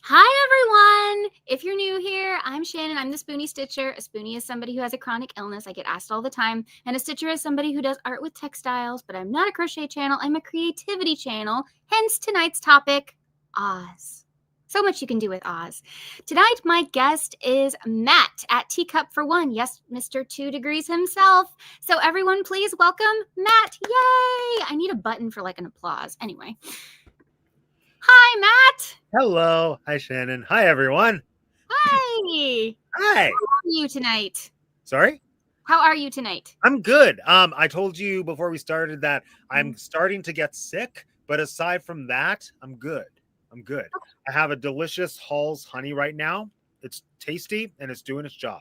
Hi, everyone. If you're new here, I'm Shannon. I'm the Spoonie Stitcher. A Spoonie is somebody who has a chronic illness. I get asked all the time. And a Stitcher is somebody who does art with textiles, but I'm not a crochet channel. I'm a creativity channel. Hence tonight's topic, Oz. So much you can do with Oz. Tonight, my guest is Matt at Teacup For One. Yes, Mr. 2 Degrees himself. So everyone, please welcome Matt. Yay! I need a button for like an applause. Anyway. Hi, Matt. Hello. Hi, Shannon. Hi, everyone. Hi. Hi. How are you tonight? Sorry? How are you tonight? I'm good. I told you before we started that I'm starting to get sick, but aside from that, I'm good. I'm good. I have a delicious Hall's honey right now. It's tasty and it's doing its job.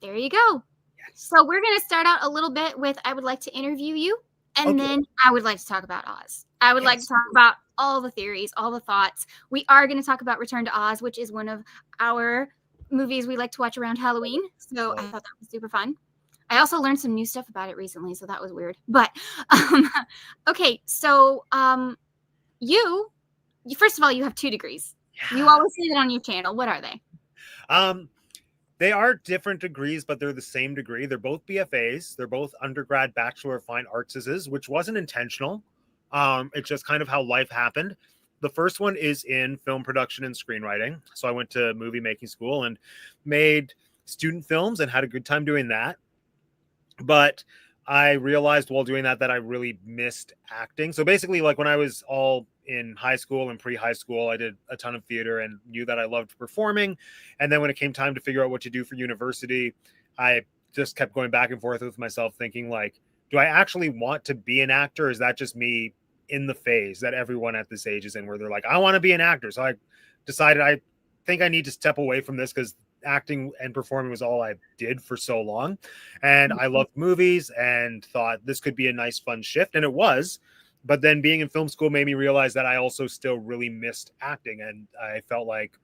There you go. Yes. So we're going to start out a little bit with I would like to interview you, and then I would like to talk about Oz. I would like to talk about all the theories, all the thoughts. We are going to talk about Return to Oz, which is one of our movies we like to watch around Halloween. So I thought that was super fun. I also learned some new stuff about it recently, so that was weird. But okay, so you first of all, you have 2 degrees. Yeah. You always say that on your channel. What are they? They are different degrees, but they're the same degree. They're both BFAs. They're both undergrad Bachelor of Fine Arts, which wasn't intentional. It's just kind of how life happened. The first one is in film production and screenwriting. So I went to movie making school and made student films and had a good time doing that. But I realized while doing that I really missed acting. So basically, like when I was all in high school and pre-high school, I did a ton of theater and knew that I loved performing. And then when it came time to figure out what to do for university, I just kept going back and forth with myself thinking like, do I actually want to be an actor? Or is that just me in the phase that everyone at this age is in where they're like, I want to be an actor. So I decided I think I need to step away from this because acting and performing was all I did for so long. And I loved movies and thought this could be a nice, fun shift. And it was. But then being in film school made me realize that I also still really missed acting. And I felt like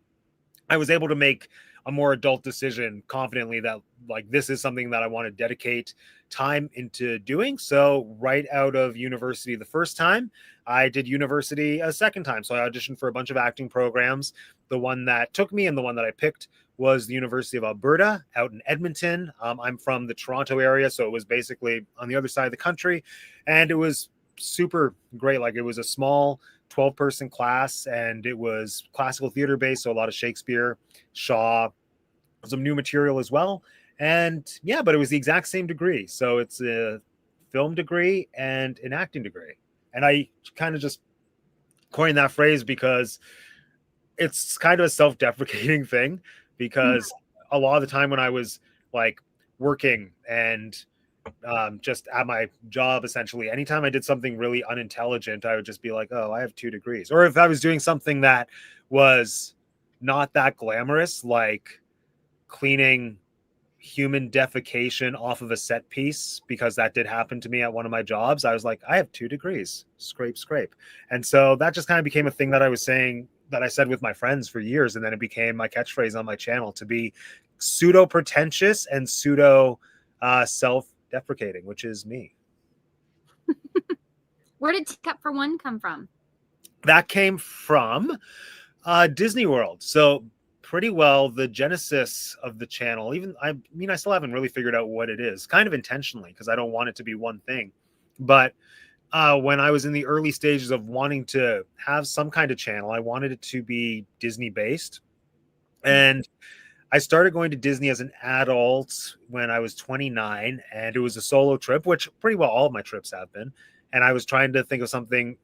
I was able to make a more adult decision confidently that like this is something that I want to dedicate time into doing. So right out of university the first time, I did university a second time. So I auditioned for a bunch of acting programs. The one that took me and the one that I picked was the University of Alberta out in Edmonton. I'm from the Toronto area, so it was basically on the other side of the country. And it was super great. Like it was a small 12-person class and it was classical theater based. So a lot of Shakespeare, Shaw, some new material as well. And yeah, but it was the exact same degree. So it's a film degree and an acting degree. And I kind of just coined that phrase because it's kind of a self-deprecating thing, because a lot of the time when I was like working and just at my job, essentially, anytime I did something really unintelligent, I would just be like, oh, I have 2 degrees. Or if I was doing something that was not that glamorous, like cleaning human defecation off of a set piece, because that did happen to me at one of my jobs, I was like, I have 2 degrees, scrape, scrape. And so that just kind of became a thing that I was saying, that I said with my friends for years. And then it became my catchphrase on my channel to be pseudo pretentious and pseudo self-deprecating, which is me. Where did Teacup For One come from? That came from Disney World. So pretty well the genesis of the channel, I still haven't really figured out what it is, kind of intentionally, because I don't want it to be one thing. But when I was in the early stages of wanting to have some kind of channel, I wanted it to be Disney based. And I started going to Disney as an adult when I was 29, and it was a solo trip, which pretty well all of my trips have been. And I was trying to think of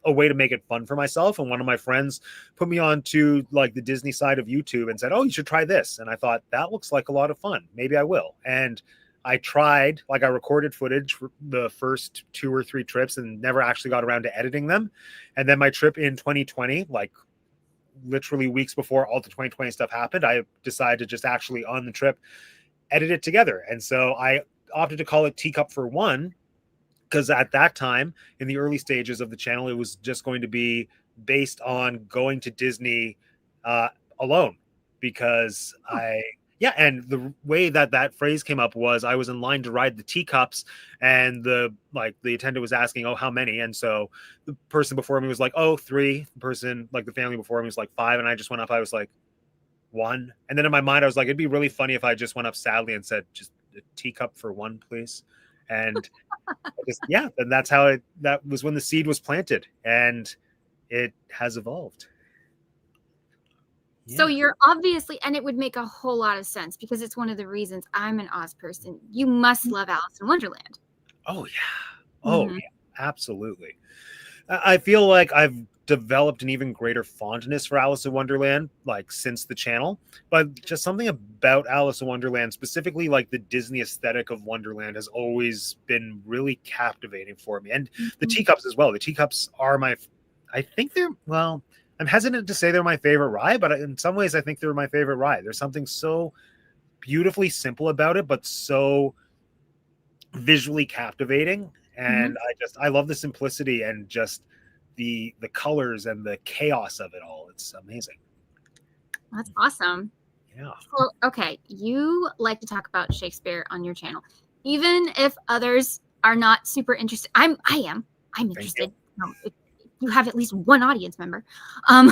a way to make it fun for myself. And one of my friends put me on to like the Disney side of YouTube and said, oh, you should try this. And I thought that looks like a lot of fun. Maybe I will. And I tried, like I recorded footage for the first 2 or 3 trips and never actually got around to editing them. And then my trip in 2020, like literally weeks before all the 2020 stuff happened, I decided to just actually on the trip edit it together. And so I opted to call it Teacup For One, because at that time in the early stages of the channel, it was just going to be based on going to Disney alone, because I Yeah, and the way that that phrase came up was I was in line to ride the teacups, and the attendant was asking, "Oh, how many?" And so the person before me was like, "Oh, three." The person, like the family before me, was like five, and I just went up. I was like, one. And then in my mind, I was like, it'd be really funny if I just went up sadly and said, "Just a teacup for one, please." And I just, yeah, and that's how that was when the seed was planted, and it has evolved. So Yeah. you're obviously, and it would make a whole lot of sense because it's one of the reasons I'm an Oz person. You must love Alice in Wonderland. Oh yeah. Oh Mm-hmm. yeah. Absolutely. I feel like I've developed an even greater fondness for Alice in Wonderland, like since the channel. But just something about Alice in Wonderland, specifically like the Disney aesthetic of Wonderland, has always been really captivating for me. And the Mm-hmm. teacups as well. The teacups are I think they're, well, I'm hesitant to say they're my favorite ride, but in some ways I think they're my favorite ride. There's something so beautifully simple about it, but so visually captivating. Mm-hmm. And I love the simplicity and just the colors and the chaos of it all. It's amazing. That's awesome. Yeah. So, okay, you like to talk about Shakespeare on your channel, even if others are not super interested. I am. I'm Thank you. interested. If you have at least one audience member. Um,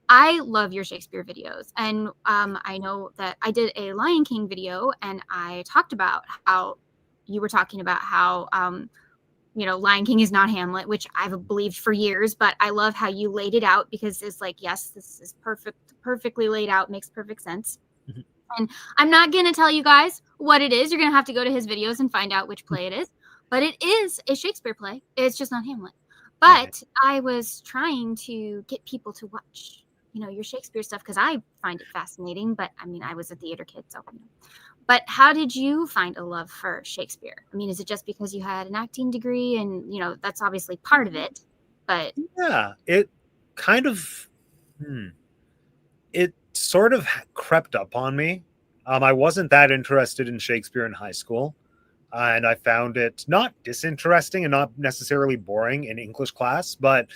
I love your Shakespeare videos, and I know that I did a Lion King video, and I talked about how you were talking about how Lion King is not Hamlet, which I've believed for years, but I love how you laid it out because it's like, yes, this is perfectly laid out, makes perfect sense. Mhm. And I'm not going to tell you guys what it is. You're going to have to go to his videos and find out which play it is. But it is a Shakespeare play. It's just not Hamlet. Right. But I was trying to get people to watch, your Shakespeare stuff because I find it fascinating. But I mean, I was a theater kid, so. But how did you find a love for Shakespeare? I mean, is it just because you had an acting degree and, that's obviously part of it, but Yeah. It kind of, it sort of crept up on me. I wasn't that interested in Shakespeare in high school. And I found it not disinteresting and not necessarily boring in English class, but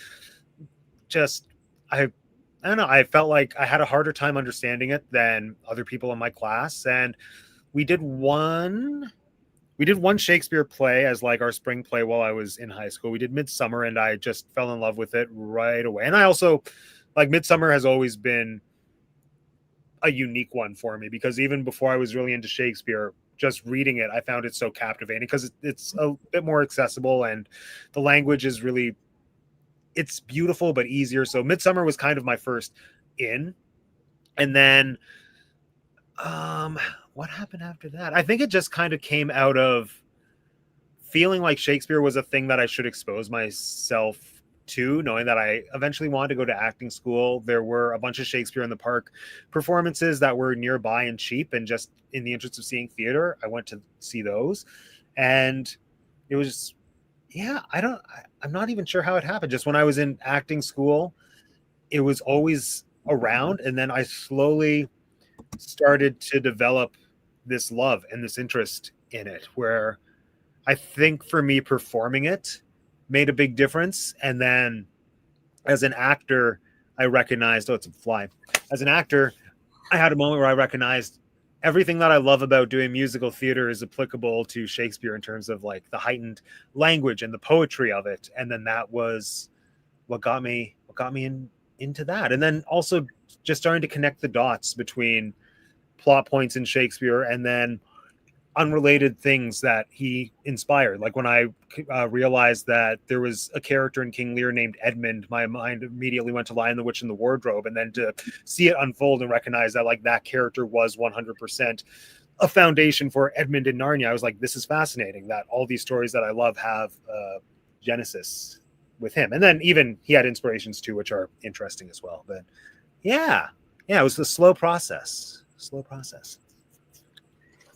just I don't know. I felt like I had a harder time understanding it than other people in my class. And we did one Shakespeare play as like our spring play while I was in high school. We did Midsummer, and I just fell in love with it right away. And I also like Midsummer has always been a unique one for me because even before I was really into Shakespeare, just reading it, I found it so captivating because it's a bit more accessible and the language is really, it's beautiful but easier. So Midsummer was kind of my first in. And then what happened after that? I think it just kind of came out of feeling like Shakespeare was a thing that I should expose myself to, knowing that I eventually wanted to go to acting school. There were a bunch of Shakespeare in the Park performances that were nearby and cheap, and just in the interest of seeing theater, I went to see those. And it was, yeah, I'm not even sure how it happened. Just when I was in acting school, it was always around, and then I slowly started to develop this love and this interest in it, where I think for me performing it made a big difference. And then as an actor, I recognized, oh, it's a fly. As an actor, I had a moment where I recognized everything that I love about doing musical theater is applicable to Shakespeare in terms of like the heightened language and the poetry of it. And then that was what got me into that. And then also just starting to connect the dots between plot points in Shakespeare and then unrelated things that he inspired. Like when I realized that there was a character in King Lear named Edmund, my mind immediately went to Lion, the Witch, and the Wardrobe. And then to see it unfold and recognize that like that character was 100% a foundation for Edmund in Narnia, I was like, this is fascinating that all these stories that I love have genesis with him. And then even he had inspirations too, which are interesting as well. But yeah, it was a slow process.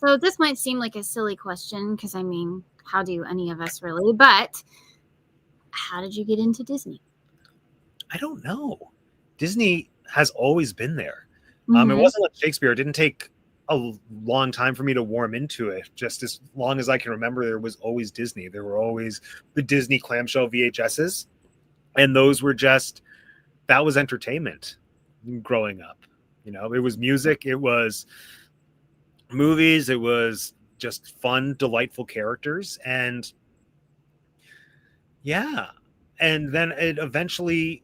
So this might seem like a silly question because, I mean, how do any of us really? But how did you get into Disney? I don't know. Disney has always been there. Mm-hmm. It wasn't like Shakespeare. It didn't take a long time for me to warm into it. Just as long as I can remember, there was always Disney. There were always the Disney clamshell VHSs. And those were just, that was entertainment growing up. It was music. It was movies. It was just fun, delightful characters. And yeah. And then it eventually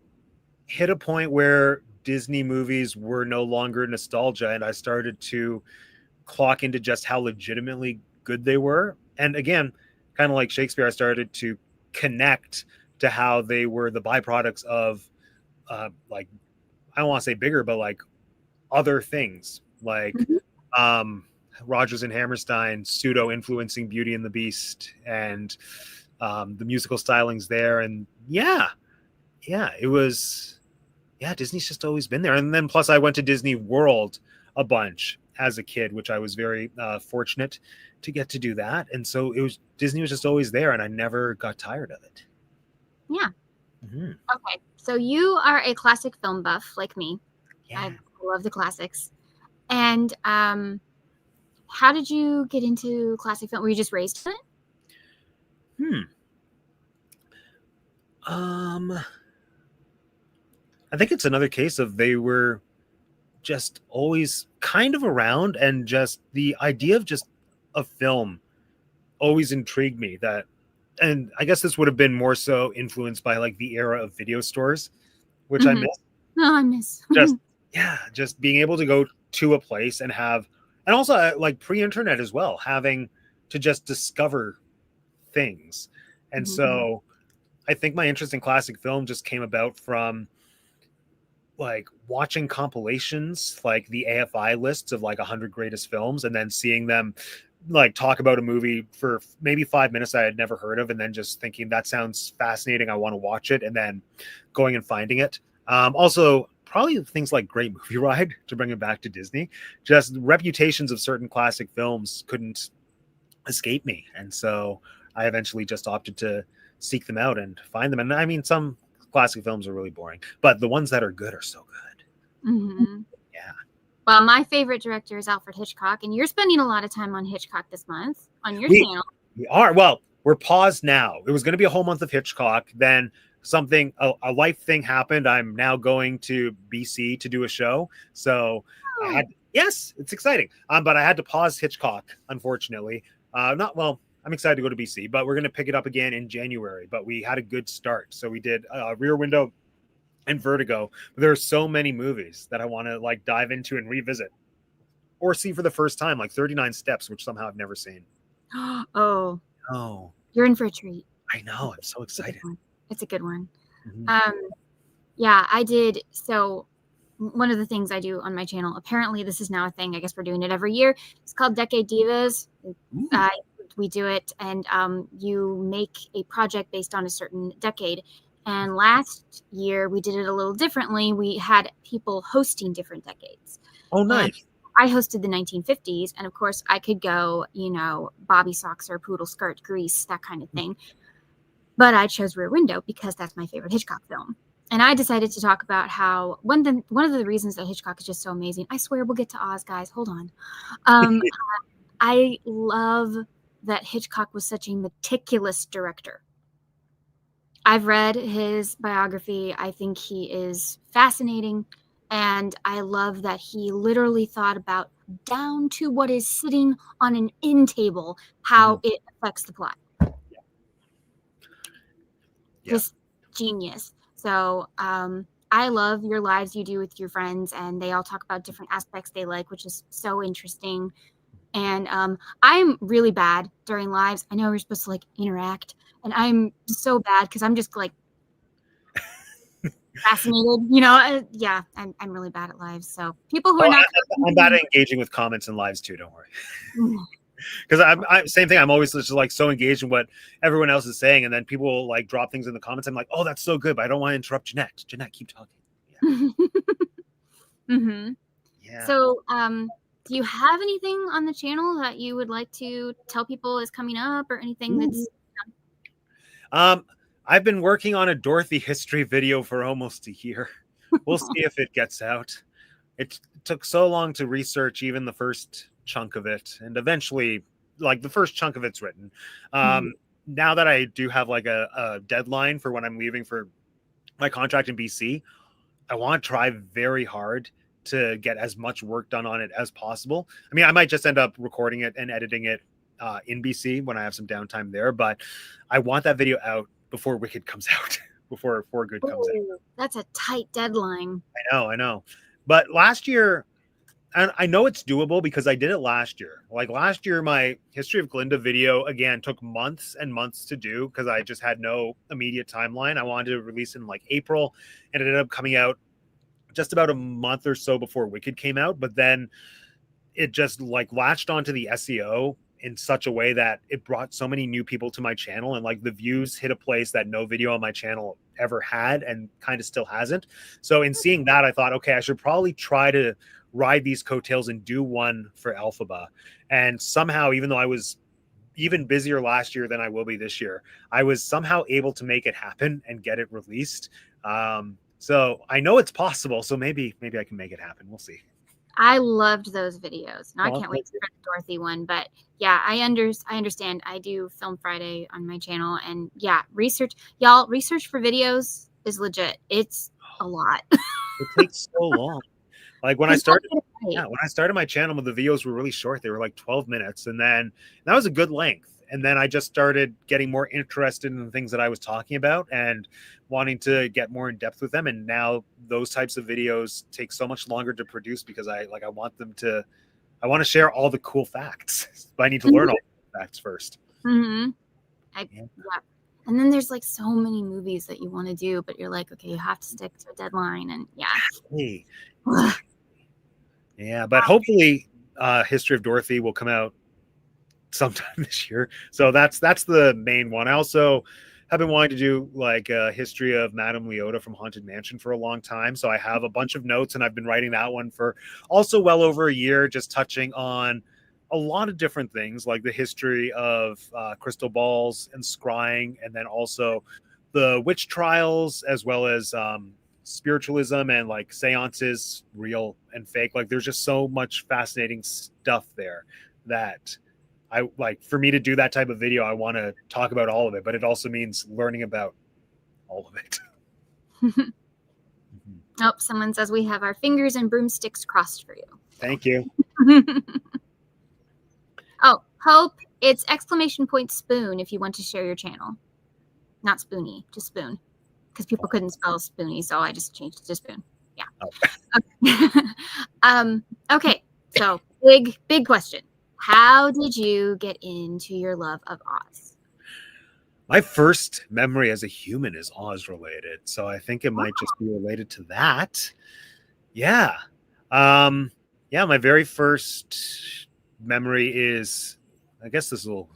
hit a point where Disney movies were no longer nostalgia. And I started to clock into just how legitimately good they were. And again, kind of like Shakespeare, I started to connect to how they were the byproducts of like, I don't want to say bigger, but like other things like Mhm. um Rogers and Hammerstein pseudo influencing Beauty and the Beast, and the musical stylings there. And yeah, it was, yeah, Disney's just always been there. And then plus I went to Disney World a bunch as a kid, which I was very fortunate to get to do that. And so it was, Disney was just always there, and I never got tired of it. Yeah. Mm-hmm. Okay. So you are a classic film buff like me. Yeah. I love the classics. And how did you get into classic film? Were you just raised in it? I think it's another case of they were just always kind of around, and just the idea of just a film always intrigued me. That, and I guess this would have been more so influenced by like the era of video stores, which I Mm-hmm. miss. No, I miss. Just yeah, just being able to go to a place and have, and also like pre-internet as well, having to just discover things. And Mhm. so I think my interest in classic film just came about from like watching compilations, like the AFI lists of like 100 greatest films, and then seeing them like talk about a movie for maybe 5 minutes I had never heard of, and then just thinking that sounds fascinating, I want to watch it, and then going and finding it. Also, probably things like Great Movie Ride, to bring it back to Disney. Just reputations of certain classic films couldn't escape me, and so I eventually just opted to seek them out and find them. And I mean, some classic films are really boring, but the ones that are good are so good. Mm-hmm. Yeah. Well, my favorite director is Alfred Hitchcock, and you're spending a lot of time on Hitchcock this month on your we channel. we are, well, we're paused now. It was going to be a whole month of Hitchcock, then something, a life thing happened. I'm now going to BC to do a show, so I Oh. had, yes, it's exciting, but I had to pause Hitchcock, unfortunately. Not well, I'm excited to go to BC, but we're going to pick it up again in January. But we had a good start, so we did Rear Window and Vertigo. There are so many movies that I want to like dive into and revisit or see for the first time, like 39 Steps, which somehow I've never seen. Oh, Oh, you're in for a treat. I know. I'm so It's a good excited. one. It's a good one. Mm-hmm. Yeah, I did. So one of the things I do on my channel, apparently this is now a thing. I guess we're doing it every year. It's called Decade Divas. Uh, we do it, and you make a project based on a certain decade. And last year we did it a little differently. We had people hosting different decades. Oh, And nice. I hosted the 1950s, and of course I could go, Bobby Socks or Poodle Skirt, Grease, that kind of thing. But I chose Rear Window because that's my favorite Hitchcock film. And I decided to talk about how one of the reasons that Hitchcock is just so amazing. I swear we'll get to Oz, guys. Hold on. I love that Hitchcock was such a meticulous director. I've read his biography. I think he is fascinating. And I love that he literally thought about down to what is sitting on an end table, how it affects the plot. Just genius. So I love your lives you do with your friends, and they all talk about different aspects they like, which is so interesting. And I'm really bad during lives. I know we're supposed to like interact, and I'm so bad because I'm just like fascinated. Yeah, I'm really bad at lives. So people who are not, I'm bad at engaging with comments and lives too. Don't worry. Because I'm same thing. I'm always just like so engaged in what everyone else is saying, and then people will like drop things in the comments. I'm like, oh, that's so good, but I don't want to interrupt Jeanette. Jeanette, keep talking. Mm-hmm. Yeah. So, do you have anything on the channel that you would like to tell people is coming up, or anything that's? I've been working on a Dorothy history video for almost a year. We'll see if it gets out. It took so long to research even the first chunk of it, and eventually, like the first chunk of it's written. Now that I do have like a deadline for when I'm leaving for my contract in BC, I want to try very hard to get as much work done on it as possible. I mean, I might just end up recording it and editing it in BC when I have some downtime there, but I want that video out before Wicked comes out, before For Good comes out. That's a tight deadline. I know. But last year, and I know it's doable because I did it last year. Like last year, my History of Glinda video, again, took months and months to do because I just had no immediate timeline. I wanted to release in like April, and it ended up coming out just about a month or so before Wicked came out. But then it just like latched onto the SEO in such a way that it brought so many new people to my channel, and like the views hit a place that no video on my channel ever had and kind of still hasn't. So in seeing that, I thought, okay, I should probably try to ride these coattails and do one for Alphaba. And somehow, even though I was even busier last year than I will be this year, I was somehow able to make it happen and get it released. So I know it's possible. So maybe I can make it happen. We'll see. I loved those videos. Now I can't wait for the Dorothy one, but yeah, I understand. I do Film Friday on my channel, and yeah, research for videos is legit. It's a lot. It takes so long. Like when I started my channel, the videos were really short. They were like 12 minutes, and then that was a good length. And then I just started getting more interested in the things that I was talking about and wanting to get more in depth with them. And now those types of videos take so much longer to produce because I want to share all the cool facts, but I need to learn all the facts first. Mm-hmm. Yeah. And then there's like so many movies that you want to do, but you're like, okay, you have to stick to a deadline. And yeah, but hopefully History of Dorothy will come out sometime this year. So that's the main one. I also have been wanting to do like a history of Madame Leota from Haunted Mansion for a long time. So I have a bunch of notes, and I've been writing that one for also well over a year, just touching on a lot of different things like the history of crystal balls and scrying, and then also the witch trials, as well as spiritualism and like seances, real and fake. Like there's just so much fascinating stuff there that I like. For me to do that type of video, I want to talk about all of it, but it also means learning about all of it. Oh, someone says we have our fingers and broomsticks crossed for you. Thank you. Oh, Hope, it's !spoon if you want to share your channel. Not Spoonie, just Spoon. Because people couldn't spell Spoonie, so I just changed it to Spoon. Yeah. Okay. Okay, so big question. How did you get into your love of Oz? My first memory as a human is Oz related, so I think it might just be related to that. Yeah. My very first memory is, I guess this will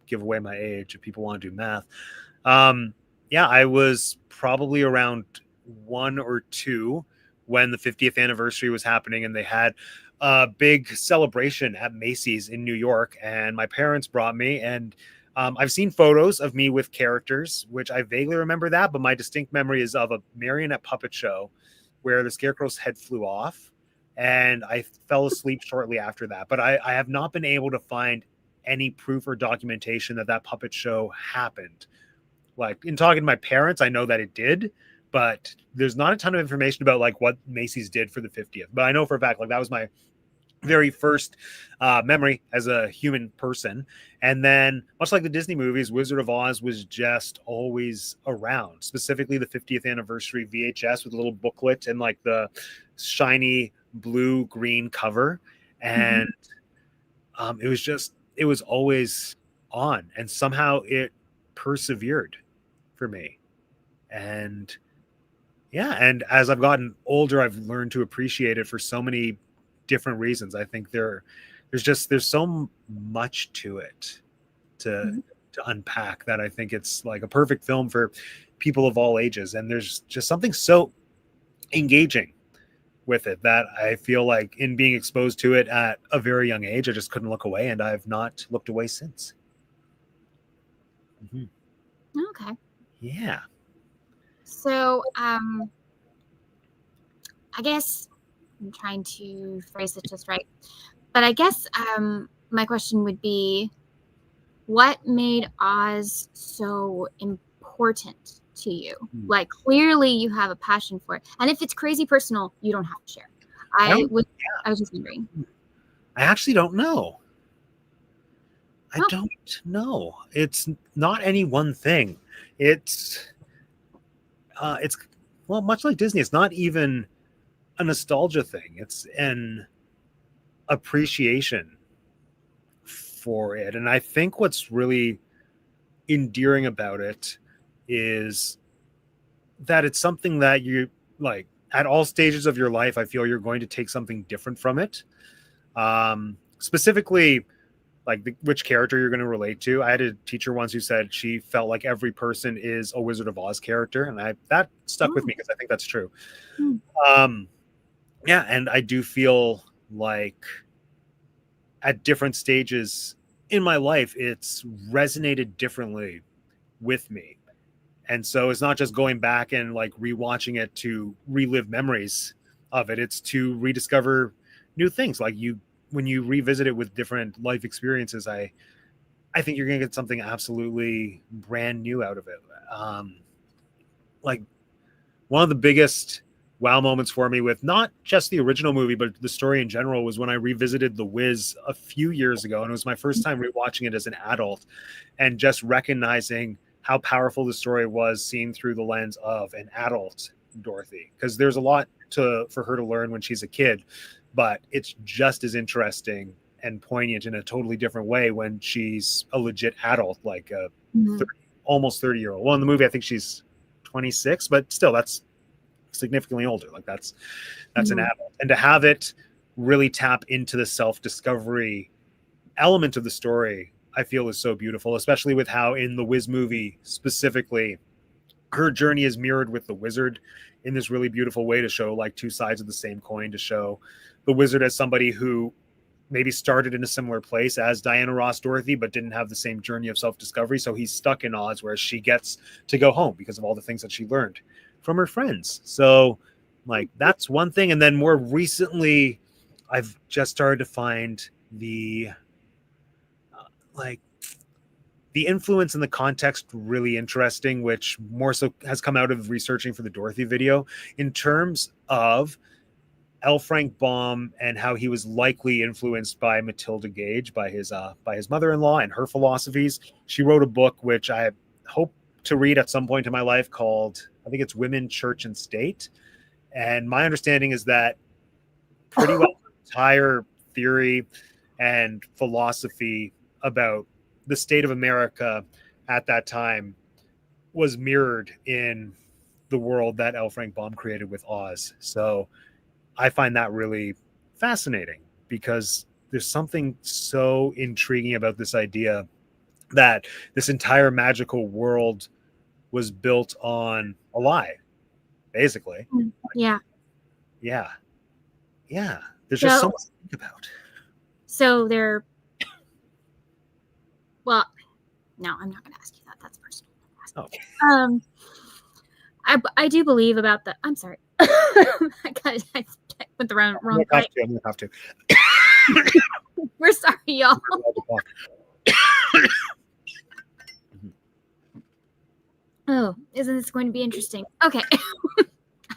give away my age if people want to do math. I was probably around 1 or 2 when the 50th anniversary was happening, and they had a big celebration at Macy's in New York, and my parents brought me, and I've seen photos of me with characters, which I vaguely remember that, but my distinct memory is of a marionette puppet show where the Scarecrow's head flew off, and I fell asleep shortly after that. But I have not been able to find any proof or documentation that puppet show happened. Like in talking to my parents, I know that it did, but there's not a ton of information about like what Macy's did for the 50th. But I know for a fact, like that was my very first memory as a human person. And then much like the Disney movies, Wizard of Oz was just always around, specifically the 50th anniversary VHS with a little booklet and like the shiny blue-green cover. And it was always on, and somehow it persevered for me. And as I've gotten older, I've learned to appreciate it for so many different reasons. I think there's so much to it to unpack that I think it's like a perfect film for people of all ages. And there's just something so engaging with it that I feel like in being exposed to it at a very young age, I just couldn't look away, and I've not looked away since. Okay. Yeah. So, I guess I'm trying to phrase it just right, but I guess my question would be, what made Oz so important to you? Like, clearly you have a passion for it, and if it's crazy personal, you don't have to share. I was just wondering. I actually don't know. I Oh. don't know. It's not any one thing. It's well, much like Disney, it's not even a nostalgia thing. It's an appreciation for it. And I think what's really endearing about it is that it's something that you like at all stages of your life. I feel you're going to take something different from it. Specifically, like which character you're going to relate to. I had a teacher once who said she felt like every person is a Wizard of Oz character, and that stuck with me because I think that's true. Yeah, and I do feel like at different stages in my life, it's resonated differently with me. And so it's not just going back and like rewatching it to relive memories of it. It's to rediscover new things. Like when you revisit it with different life experiences, I think you're going to get something absolutely brand new out of it. Like one of the biggest wow moments for me with not just the original movie, but the story in general was when I revisited The Wiz a few years ago. And it was my first time rewatching it as an adult and just recognizing how powerful the story was seen through the lens of an adult Dorothy. Because there's a lot for her to learn when she's a kid, but it's just as interesting and poignant in a totally different way when she's a legit adult, like a almost 30-year-old. Well, in the movie, I think she's 26, but still, that's significantly older. Like that's an adult. And to have it really tap into the self-discovery element of the story, I feel is so beautiful, especially with how in the Wiz movie specifically, her journey is mirrored with the wizard in this really beautiful way to show like two sides of the same coin, to show the wizard as somebody who maybe started in a similar place as Diana Ross Dorothy, but didn't have the same journey of self-discovery. So he's stuck in Oz, whereas she gets to go home because of all the things that she learned from her friends. So like that's one thing. And then more recently, I've just started to find the influence and the context really interesting, which more so has come out of researching for the Dorothy video in terms of L. Frank Baum and how he was likely influenced by Matilda Gage, by his mother-in-law and her philosophies. She wrote a book which I hope to read at some point in my life called, I think it's Women, Church, and State. And my understanding is that pretty well the entire theory and philosophy about the state of America at that time was mirrored in the world that L. Frank Baum created with Oz. So I find that really fascinating because there's something so intriguing about this idea that this entire magical world was built on a lie, basically. Yeah. Yeah. There's just so much to think about. So well, no, I'm not going to ask you that. That's personal. Okay. I do believe about the. I'm sorry. I went the wrong way. I'm gonna have to. We're sorry, y'all. Oh, isn't this going to be interesting? Okay.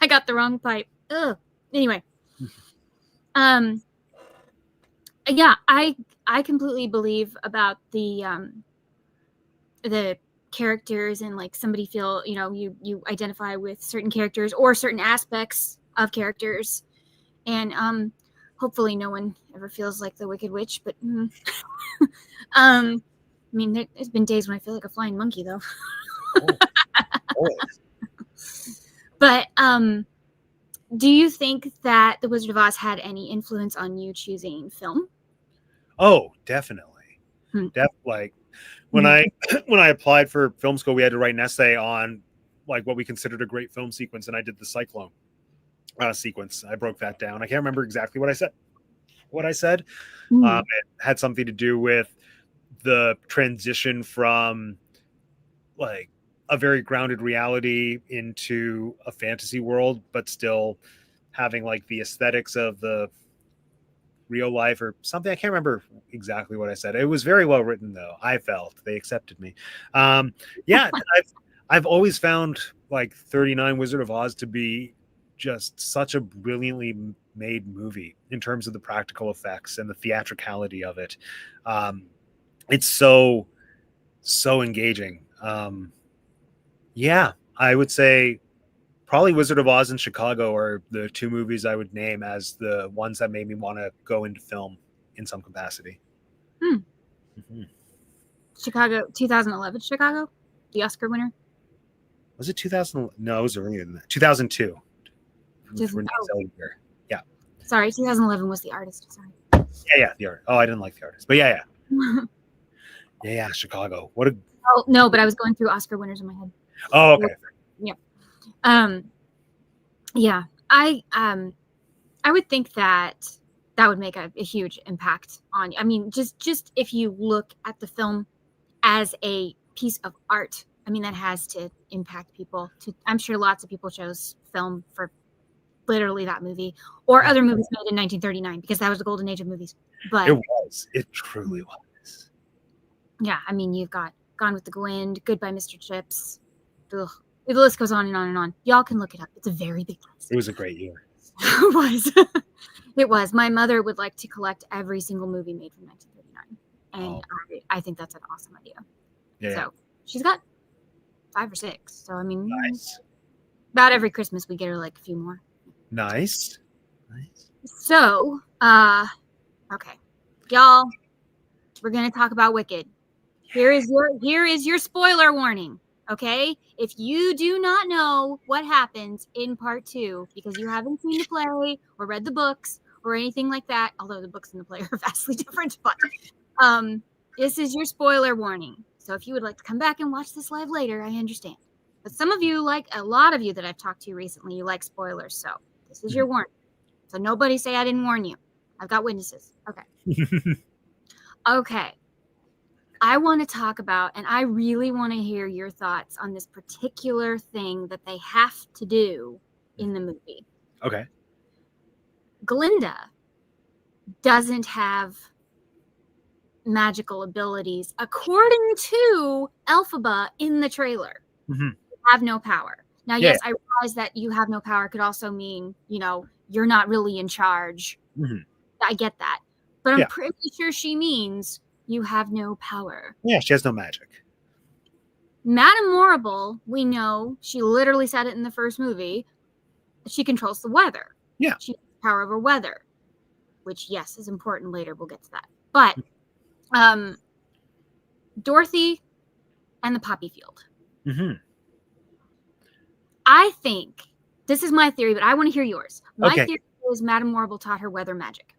I got the wrong pipe. Ugh. Anyway. Yeah, I completely believe about the characters and like somebody feel, you identify with certain characters or certain aspects of characters. And hopefully no one ever feels like the Wicked Witch, but I mean, there's been days when I feel like a flying monkey though. But do you think that The Wizard of Oz had any influence on you choosing film? Oh, definitely. Like when I applied for film school, we had to write an essay on like what we considered a great film sequence, and I did the Cyclone sequence. I broke that down. I can't remember exactly what I said. It had something to do with the transition from like a very grounded reality into a fantasy world, but still having like the aesthetics of the real life or something. I can't remember exactly what I said. It was very well written though. I felt they accepted me. Yeah, I've always found like 39 Wizard of Oz to be just such a brilliantly made movie in terms of the practical effects and the theatricality of it. It's so engaging. Yeah, I would say probably Wizard of Oz and Chicago are the two movies I would name as the ones that made me want to go into film in some capacity. Mm-hmm. Chicago, 2011 Chicago, the Oscar winner. Was it 2000? No, it was earlier than that. 2002. Yeah. Sorry, 2011 was The Artist. Sorry. Yeah, The Artist. Oh, I didn't like The Artist, but yeah. Yeah, Chicago. What a. Oh no, but I was going through Oscar winners in my head. Oh, okay. Yeah. Yeah. I would think that would make a huge impact on. I mean, just if you look at the film as a piece of art, I mean, that has to impact people. I'm sure lots of people chose film for literally that movie or other movies made in 1939 because that was the golden age of movies. But it truly was. Yeah, I mean, you've got Gone with the Wind, Goodbye Mr. Chips. Ugh. The list goes on and on and on. Y'all can look it up. It's a very big list. It was a great year. It was. It was. My mother would like to collect every single movie made from 1939. And I think that's an awesome idea. Yeah. So she's got 5 or 6. So, I mean, nice. About every Christmas we get her like a few more. Nice. So, okay. Y'all, we're going to talk about Wicked. Here is your spoiler warning. Okay, if you do not know what happens in part 2 because you haven't seen the play or read the books or anything like that, although the books and the play are vastly different, but this is your spoiler warning. So if you would like to come back and watch this live later, I understand. But some of you, like a lot of you that I've talked to recently, you like spoilers. So this is your warning. So nobody say I didn't warn you. I've got witnesses. Okay. Okay. I want to talk about, and I really want to hear your thoughts on this particular thing that they have to do in the movie. Okay. Glinda doesn't have magical abilities, according to Elphaba in the trailer. Mm-hmm. Have no power. Now, yes, I realize that you have no power could also mean, you're not really in charge. Mm-hmm. I get that. But I'm pretty sure she means you have no power. Yeah, she has no magic. Madame Morrible, we know, she literally said it in the first movie, she controls the weather. Yeah. She has power over weather, which, yes, is important later. We'll get to that. But Dorothy and the poppy field. Mm-hmm. I think, this is my theory, but I want to hear yours. My theory is Madame Morrible taught her weather magic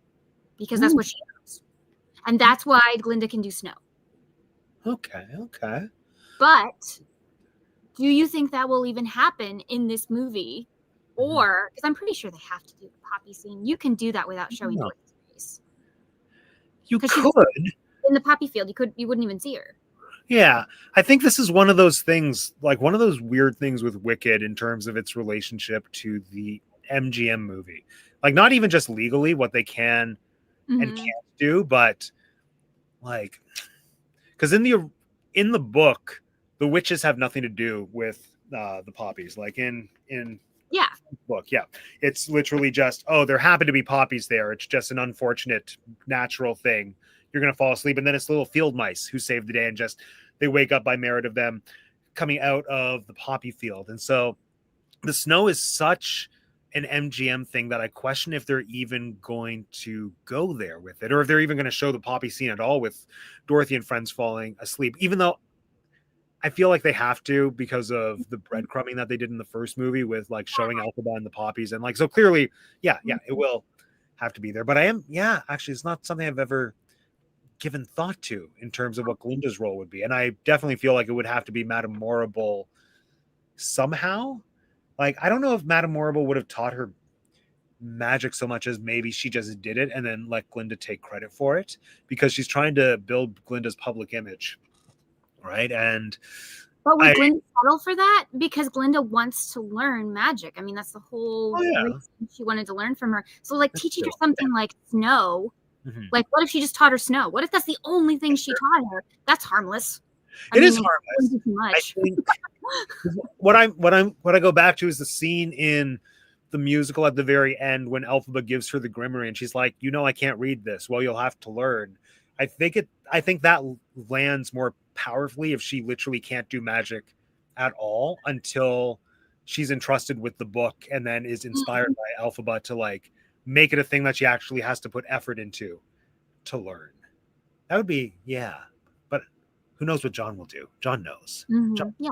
because that's what she knows. And that's why Glinda can do snow. Okay. But do you think that will even happen in this movie? Or, because I'm pretty sure they have to do the poppy scene. You can do that without showing Dorothy's face. You could. In the poppy field, you wouldn't even see her. Yeah. I think this is one of those things, like one of those weird things with Wicked in terms of its relationship to the MGM movie. Like, not even just legally what they can and can't do, but like, because in the book, the witches have nothing to do with the poppies. Like in the book, it's literally just, there happen to be poppies there. It's just an unfortunate natural thing. You're gonna fall asleep, and then it's little field mice who save the day, and just they wake up by merit of them coming out of the poppy field. And so the snow is such an MGM thing that I question if they're even going to go there with it, or if they're even going to show the poppy scene at all with Dorothy and friends falling asleep, even though I feel like they have to because of the breadcrumbing that they did in the first movie with like showing Elphaba and the poppies. And like, so clearly, it will have to be there. But actually it's not something I've ever given thought to in terms of what Glinda's role would be. And I definitely feel like it would have to be Madame Morrible somehow. Like, I don't know if Madame Morrible would have taught her magic so much as maybe she just did it and then let Glinda take credit for it, because she's trying to build Glinda's public image, right? But would Glinda settle for that? Because Glinda wants to learn magic. I mean, that's the whole reason she wanted to learn from her. So, like, teaching her something like snow, like, what if she just taught her snow? What if that's the only thing she taught her? That's harmless. It is harmless. I think what I go back to is the scene in the musical at the very end when Elphaba gives her the Grimoire and she's like, I can't read this. Well, you'll have to learn. I think that lands more powerfully if she literally can't do magic at all until she's entrusted with the book and then is inspired by Elphaba to like make it a thing that she actually has to put effort into to learn. That would be, yeah. But who knows what John will do? John knows. John, yeah.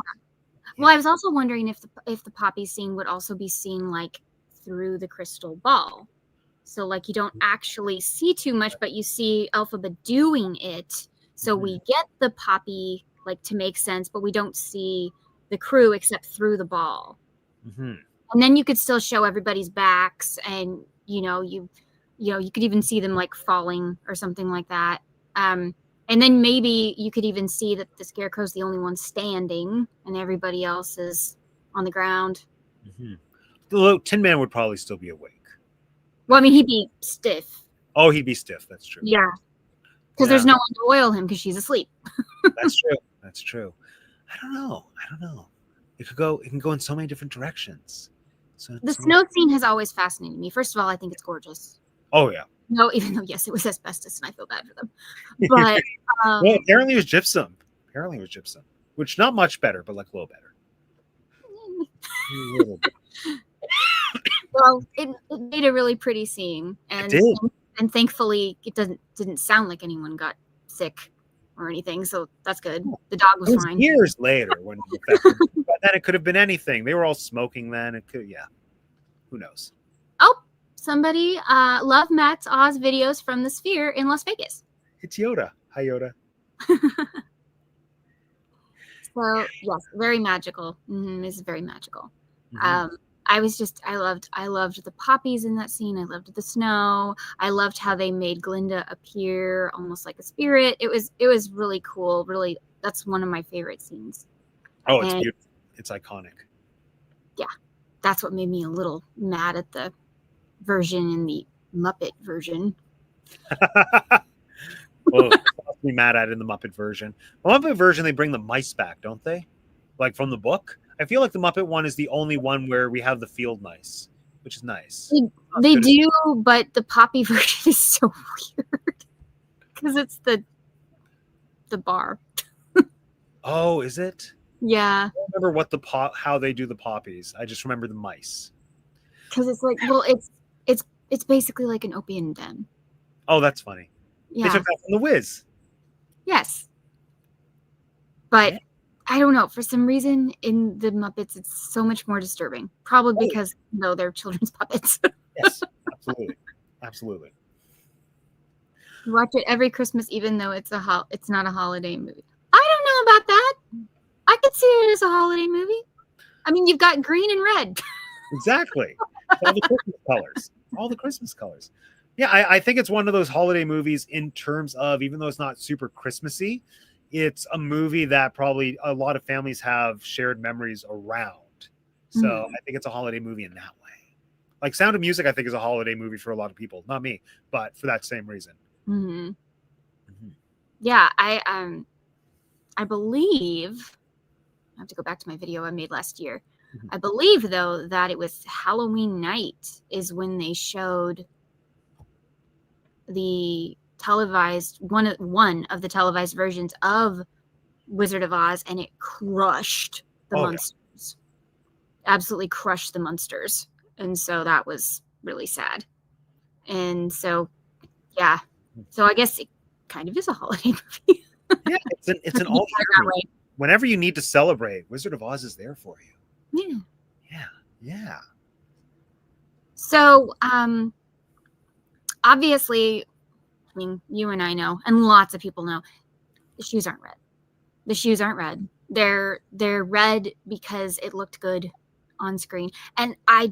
Well, I was also wondering if the poppy scene would also be seen like through the crystal ball. So like you don't actually see too much, but you see Elphaba doing it. So we get the poppy like to make sense, but we don't see the crew except through the ball. And then you could still show everybody's backs, and you could even see them like falling or something like that. And then maybe you could even see that the Scarecrow's the only one standing, and everybody else is on the ground. The Tin Man would probably still be awake. Well, I mean, he'd be stiff. Oh, he'd be stiff. That's true. Yeah. Because there's no one to oil him because she's asleep. That's true. I don't know. It can go in so many different directions. So the snow scene has always fascinated me. First of all, I think it's gorgeous. Oh, yeah. No, even though, yes, it was asbestos and I feel bad for them. But well, apparently it was gypsum. Which not much better, but like a little better. Well, it made a really pretty scene, and thankfully it didn't sound like anyone got sick or anything, so that's good. The dog was fine. Years later, when but then it could have been anything. They were all smoking then. It could, who knows? Oh, somebody loved Matt's Oz videos from the Sphere in Las Vegas. It's Yoda. Hi, Yoda. So yes, very magical. It's very magical. I loved the poppies in that scene. I loved the snow. I loved how they made Glinda appear almost like a spirit. It was really cool. Really, that's one of my favorite scenes. Oh, it's beautiful. It's iconic. Yeah, that's what made me a little mad at the version in the Muppet version. Well, be mad at it in the Muppet version. The Muppet version, they bring the mice back, don't they? Like from the book. I feel like the Muppet one is the only one where we have the field mice, which is nice. They do, but the Poppy version is so weird because it's the bar. Oh, is it? Yeah. I don't remember how they do the poppies. I just remember the mice. Because it's like, well, it's basically like an opium den. Oh, that's funny. Yeah. They took that from the Wiz. Yes. But I don't know. For some reason, in the Muppets, it's so much more disturbing. Probably because they're children's puppets. Yes, absolutely. You watch it every Christmas, even though it's not a holiday movie. I don't know about that. I could see it as a holiday movie. I mean, you've got green and red. Exactly. All the Christmas colors. Yeah, I think it's one of those holiday movies in terms of, even though it's not super Christmassy, it's a movie that probably a lot of families have shared memories around. So I think it's a holiday movie in that way. Like Sound of Music, I think is a holiday movie for a lot of people. Not me, but for that same reason. Yeah, I believe, I have to go back to my video I made last year. I believe, though, that it was Halloween night is when they showed the televised one of the televised versions of Wizard of Oz, and it crushed the monsters. Absolutely crushed the monsters. And so that was really sad. And so so I guess it kind of is a holiday movie. Yeah, it's an all whenever you need to celebrate, Wizard of Oz is there for you. Yeah. So obviously, I mean, you and I know, and lots of people know, the shoes aren't red. They're red because it looked good on screen. And I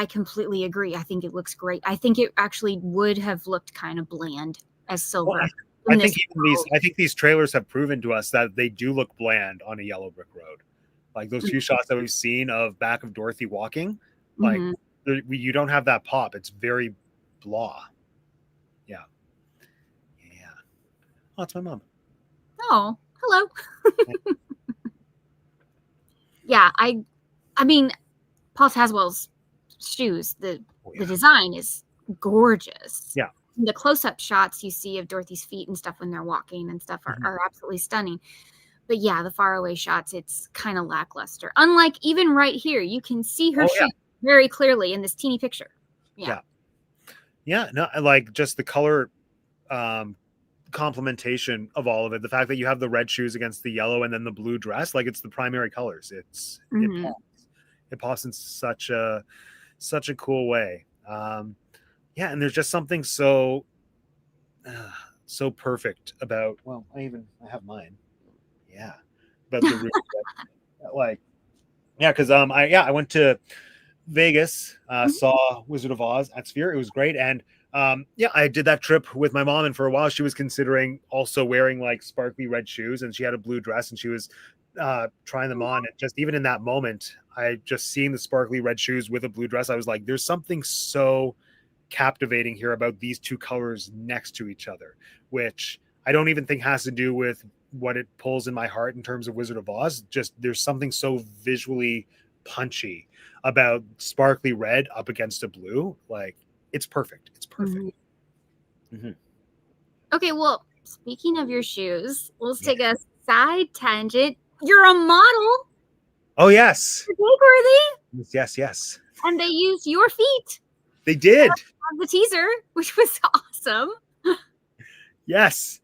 completely agree. I think it looks great. I think it actually would have looked kind of bland as silver. Well, I think these trailers have proven to us that they do look bland on a yellow brick road. Like those few shots that we've seen of back of Dorothy walking, like you don't have that pop. It's very blah. Yeah. Oh, it's my mom. Oh, hello. Yeah, I mean, Paul Tazwell's shoes. The design is gorgeous. Yeah. The close-up shots you see of Dorothy's feet and stuff when they're walking and stuff are absolutely stunning. But yeah, the faraway shots, it's kind of lackluster. Unlike even right here, you can see her shoes very clearly in this teeny picture. Yeah. No, like just the color complementation of all of it. The fact that you have the red shoes against the yellow and then the blue dress, like it's the primary colors. It pops in such a cool way. And there's just something so perfect about. Well, I have mine. Yeah, but the because I went to Vegas, saw Wizard of Oz at Sphere. It was great, and I did that trip with my mom, and for a while she was considering also wearing like sparkly red shoes, and she had a blue dress, and she was trying them on. And just even in that moment, I just seeing the sparkly red shoes with a blue dress, I was like, there's something so captivating here about these two colors next to each other, which I don't even think has to do with what it pulls in my heart in terms of Wizard of Oz. Just there's something so visually punchy about sparkly red up against a blue. Like it's perfect. It's perfect. Okay, well, speaking of your shoes, let's take a side tangent. You're a model. Oh yes. Worthy. Yes. And they used your feet. They did. On the teaser, which was awesome. Yes.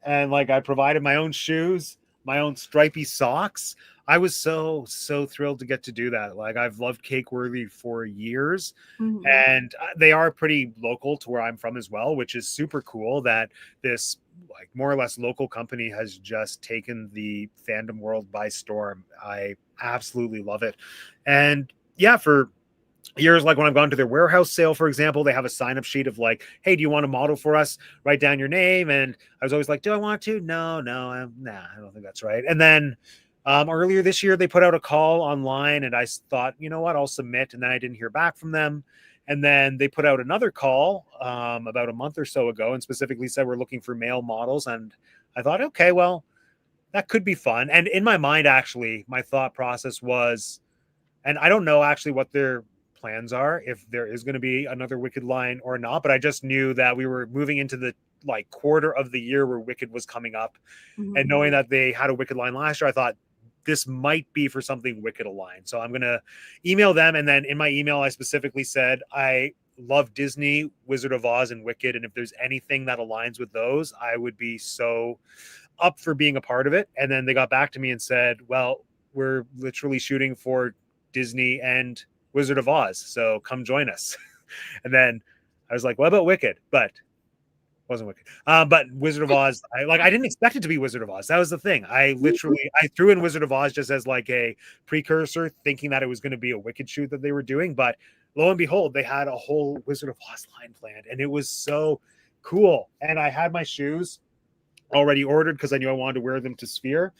And like I provided my own shoes, my own stripy socks. I was so thrilled to get to do that. Like I've loved Cakeworthy for years, and they are pretty local to where I'm from as well, which is super cool that this like more or less local company has just taken the fandom world by storm. I absolutely love it. And for years, like when I've gone to their warehouse sale, for example, they have a sign-up sheet of like, hey, do you want to model for us? Write down your name. And I was always like, do I want to? No, I don't think that's right. And then earlier this year, they put out a call online, and I thought, you know what, I'll submit. And then I didn't hear back from them. And then they put out another call about a month or so ago and specifically said we're looking for male models. And I thought, okay, well, that could be fun. And in my mind, actually, my thought process was, and I don't know actually what their plans are, if there is going to be another Wicked line or not, but I just knew that we were moving into the like quarter of the year where Wicked was coming up, and knowing that they had a Wicked line last year, I thought this might be for something Wicked aligned. So I'm going to email them. And then in my email, I specifically said, I love Disney, Wizard of Oz, and Wicked. And if there's anything that aligns with those, I would be so up for being a part of it. And then they got back to me and said, well, we're literally shooting for Disney and Wizard of Oz, so come join us. And then I was like, what about Wicked? But it wasn't Wicked. But Wizard of Oz, I didn't expect it to be Wizard of Oz. That was the thing. I threw in Wizard of Oz just as like a precursor, thinking that it was going to be a Wicked shoot that they were doing. But lo and behold, they had a whole Wizard of Oz line planned, and it was so cool. And I had my shoes already ordered because I knew I wanted to wear them to Sphere.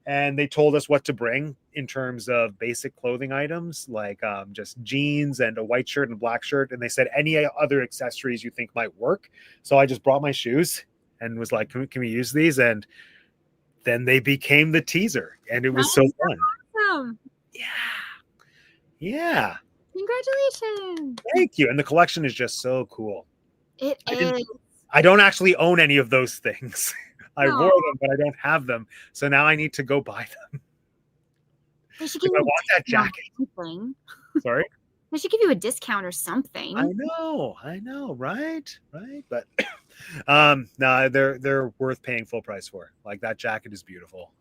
And they told us what to bring in terms of basic clothing items, like just jeans and a white shirt and a black shirt. And they said any other accessories you think might work. So I just brought my shoes and was like, can we use these? And then they became the teaser. And it was so fun. Awesome. Yeah. Congratulations. Thank you. And the collection is just so cool. It is. I don't actually own any of those things. I wore them, but I don't have them. So now I need to go buy them. They should give I want that jacket. Something. Sorry? They should give you a discount or something. I know, right? But no, they're worth paying full price for. Like that jacket is beautiful.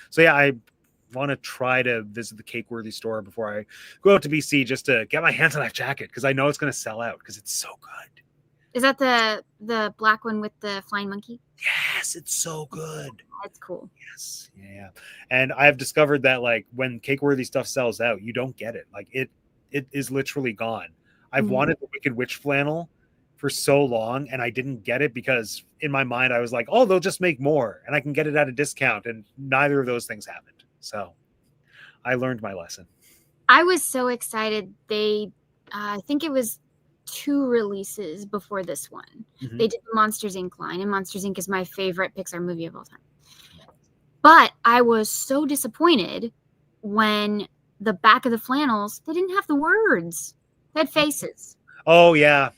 So yeah, I want to try to visit the Cakeworthy store before I go out to BC just to get my hands on that jacket, because I know it's going to sell out because it's so good. Is that the black one with the flying monkey? Yes, it's so good. That's cool. Yes, yeah. And I've discovered that like when Cakeworthy stuff sells out, you don't get it. Like it is literally gone. I've wanted the Wicked Witch flannel for so long, and I didn't get it because in my mind I was like, oh, they'll just make more and I can get it at a discount, and neither of those things happened. So I learned my lesson. I was so excited. They I think it was 2 releases before this one. They did the Monsters Inc. line, and Monsters Inc. is my favorite Pixar movie of all time. But I was so disappointed when the back of the flannels, they didn't have the words. They had faces. Oh yeah.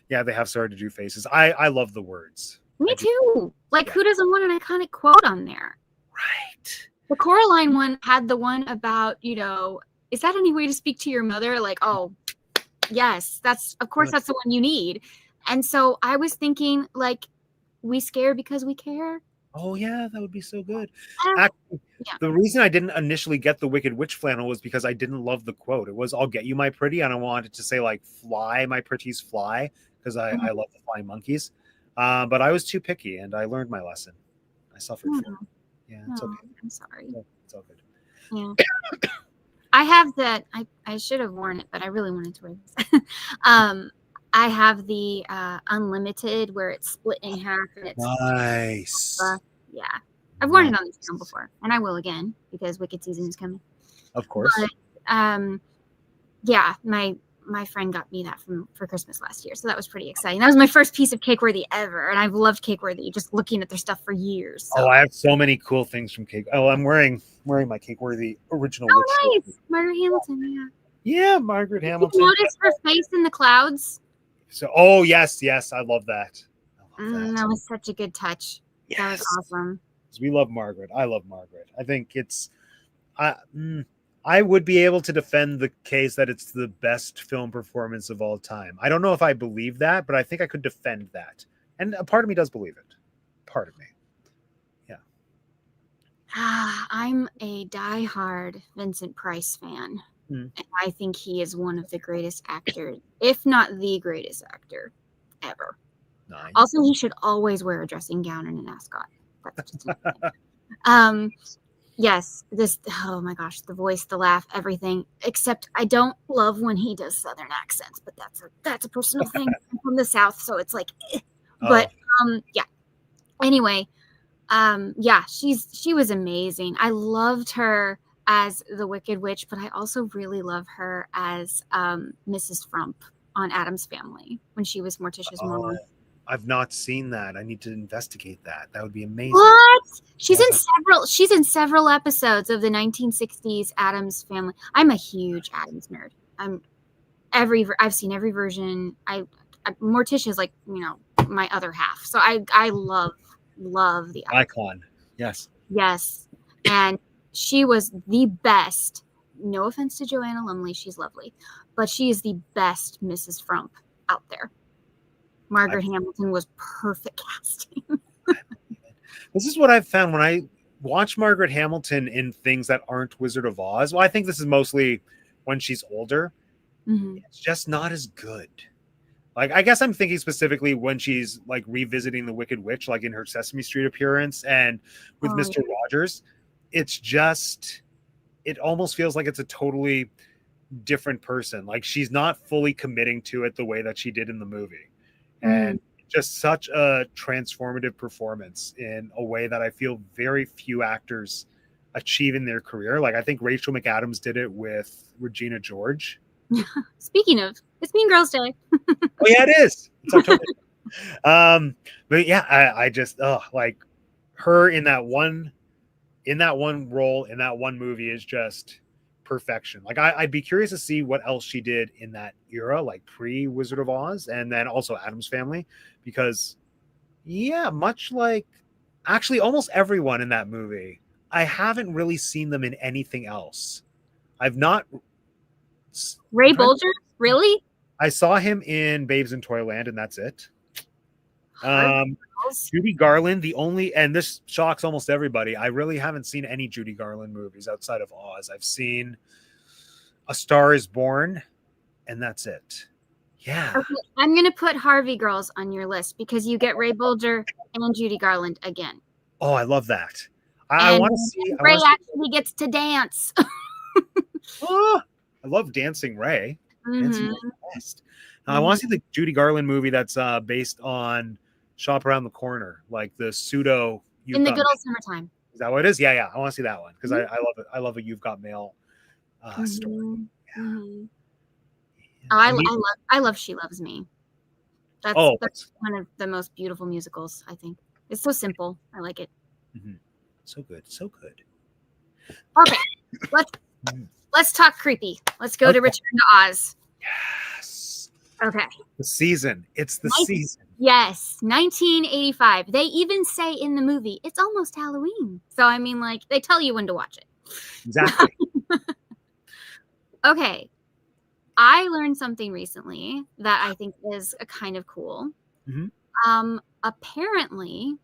Yeah, they have started to do faces. I love the words. Me too. Like, who doesn't want an iconic quote on there? Right. The Coraline one had the one about, is that any way to speak to your mother? Like, oh, yes, of course that's the one you need. And so I was thinking, like, we scare because we care. Oh yeah, that would be so good. Actually, the reason I didn't initially get the Wicked Witch flannel was because I didn't love the quote. It was, "I'll get you, my pretty," and I wanted to say like, "Fly, my pretties, fly," because I love the flying monkeys. But I was too picky, and I learned my lesson. I suffered for it. Yeah, it's okay. I'm sorry. It's all good. Yeah. I have that. I should have worn it, but I really wanted to wear this. I have the unlimited where it's split in half. And it's nice. Yeah. I've worn it on this film before, and I will again because Wicked season is coming. Of course. But, yeah, my friend got me that for Christmas last year, so that was pretty exciting. That was my first piece of Cakeworthy ever, and I've loved Cakeworthy just looking at their stuff for years. So. Oh, I have so many cool things from Cake. Oh, I'm wearing my Cakeworthy original. Oh, nice, Margaret Hamilton. Yeah, Margaret Hamilton. Did you notice her face in the clouds? So, oh yes, I love that. That was such a good touch. Yes. That was awesome. We love Margaret. I love Margaret. I think it's. I would be able to defend the case that it's the best film performance of all time. I don't know if I believe that, but I think I could defend that. And a part of me does believe it. Part of me. Yeah. I'm a diehard Vincent Price fan. And I think he is one of the greatest actors, if not the greatest actor ever. Nice. Also, he should always wear a dressing gown and an ascot. That's just yes, oh my gosh, the voice, the laugh, everything. Except I don't love when he does Southern accents, but that's a personal thing. I'm from the South, so it's like, but yeah. Anyway, yeah, she was amazing. I loved her as the Wicked Witch, but I also really love her as Mrs. Frump on Addams Family when she was Morticia's mom. I've not seen that. I need to investigate that. That would be amazing. What? She's in several episodes of the 1960s Addams Family. I'm a huge Addams nerd. I've seen every version. Morticia's like, my other half. So I love the icon. Yes. Yes. And she was the best. No offense to Joanna Lumley, she's lovely, but she is the best Mrs. Frump out there. Margaret Hamilton was perfect casting. This is what I've found when I watch Margaret Hamilton in things that aren't Wizard of Oz. Well, I think this is mostly when she's older. Mm-hmm. It's just not as good. Like, I guess I'm thinking specifically when she's like revisiting the Wicked Witch, like in her Sesame Street appearance and with Mr. Rogers. It's just, it almost feels like it's a totally different person. Like, she's not fully committing to it the way that she did in the movie. And just such a transformative performance in a way that I feel very few actors achieve in their career. Like, I think Rachel McAdams did it with Regina George. Speaking of, it's Mean Girls Day. Oh yeah, it is. It's October. But yeah, I just like her in that one role in that one movie is just perfection. Like, I'd be curious to see what else she did in that era, like pre Wizard of Oz, and then also Addams Family, because much like actually almost everyone in that movie, I haven't really seen them in anything else. I've not. Ray Bolger, really? I saw him in Babes in Toyland, and that's it. Judy Garland, and this shocks almost everybody, I really haven't seen any Judy Garland movies outside of Oz. I've seen A Star Is Born, and that's it. Yeah. Okay, I'm going to put Harvey Girls on your list because you get Ray Bolger and Judy Garland again. Oh, I love that. I want to see. Ray actually gets to dance. I love Dancing Ray. Dancing Ray best. I want to see the Judy Garland movie that's based on Shop Around the Corner, like the pseudo. In the Good Old Summertime. Is that what it is? Yeah. I want to see that one because I love it. I love a You've Got Mail story. Yeah. Oh, I love She Loves Me. That's one of the most beautiful musicals, I think. It's so simple. I like it. So good. So good. Okay. let's talk creepy. Let's go to Return to Oz. Yes. Okay. The season. It's the season. Yes, 1985. They even say in the movie, it's almost Halloween. So, I mean, like, they tell you when to watch it. Exactly. Okay. I learned something recently that I think is a kind of cool. Mm-hmm. Apparently,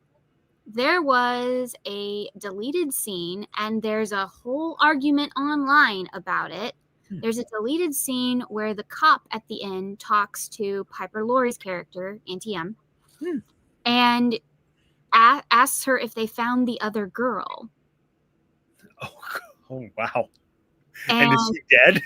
there was a deleted scene, and there's a whole argument online about it. There's a deleted scene where the cop at the end talks to Piper Laurie's character, Auntie M, and asks her if they found the other girl. Oh wow. And is she dead?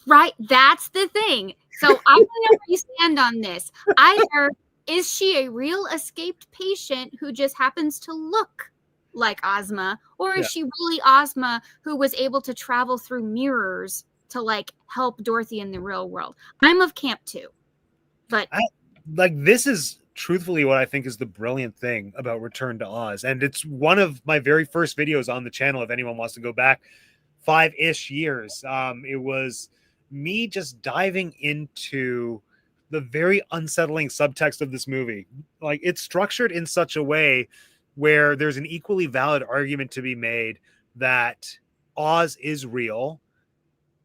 Right, that's the thing. So I don't know where you stand on this. Either is she a real escaped patient who just happens to look like Ozma, or is she really Ozma who was able to travel through mirrors to like help Dorothy in the real world? I'm of camp 2. But this is truthfully what I think is the brilliant thing about Return to Oz. And it's one of my very first videos on the channel. If anyone wants to go back 5-ish years, it was me just diving into the very unsettling subtext of this movie. Like, it's structured in such a way where there's an equally valid argument to be made that Oz is real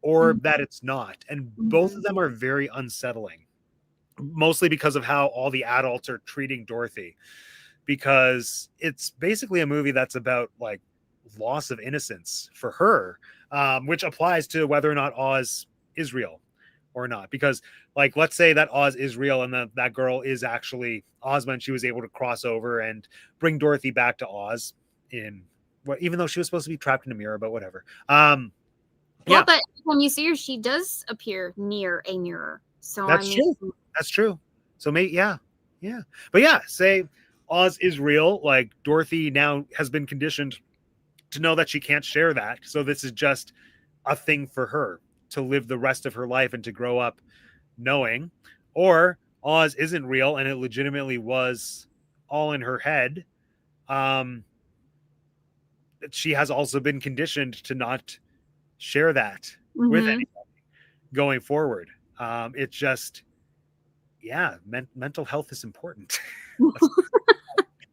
or that it's not. And both of them are very unsettling, mostly because of how all the adults are treating Dorothy, because it's basically a movie that's about like loss of innocence for her, which applies to whether or not Oz is real or not. Because like, let's say that Oz is real and that girl is actually Ozma and she was able to cross over and bring Dorothy back to Oz in what, even though she was supposed to be trapped in a mirror, but whatever. Well, but when you see her, she does appear near a mirror. So that's true. That's true. So maybe, yeah. But yeah, say Oz is real. Like, Dorothy now has been conditioned to know that she can't share that. So this is just a thing for her to live the rest of her life and to grow up knowing. Or Oz isn't real and it legitimately was all in her head. She has also been conditioned to not share that with anybody going forward. It's just, mental health is important.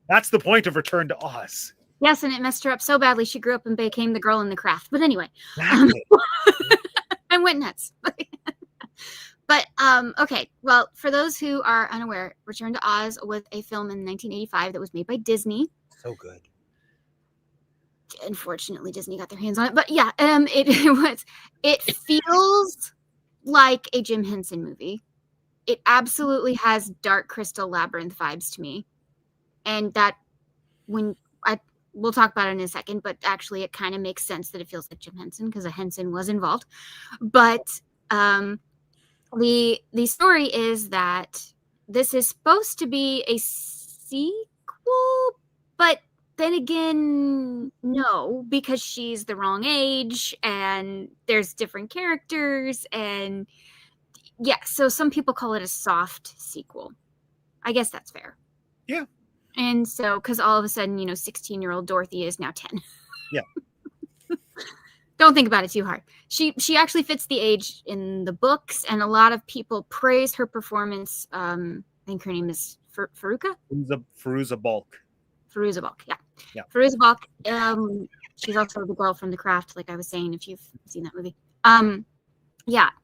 That's the point of Return to Oz. Yes, and it messed her up so badly she grew up and became the girl in the craft. But anyway, exactly. I went nuts. But okay, well, for those who are unaware, Return to Oz was a film in 1985 that was made by Disney. So good. Unfortunately, Disney got their hands on it, but yeah, it feels like a Jim Henson movie. It absolutely has Dark Crystal Labyrinth vibes to me, and that we'll talk about it in a second, but actually it kind of makes sense that it feels like Jim Henson because a Henson was involved. But the story is that this is supposed to be a sequel, but then again, no, because she's the wrong age and there's different characters, and so some people call it a soft sequel. I guess that's fair. Yeah. And so, because all of a sudden, 16-year-old Dorothy is now 10. Yeah. Don't think about it too hard. She actually fits the age in the books, and a lot of people praise her performance. I think her name is Faruka? Fairuza Balk. Fairuza Balk, yeah. Fairuza Balk. She's also the girl from The Craft, like I was saying, if you've seen that movie.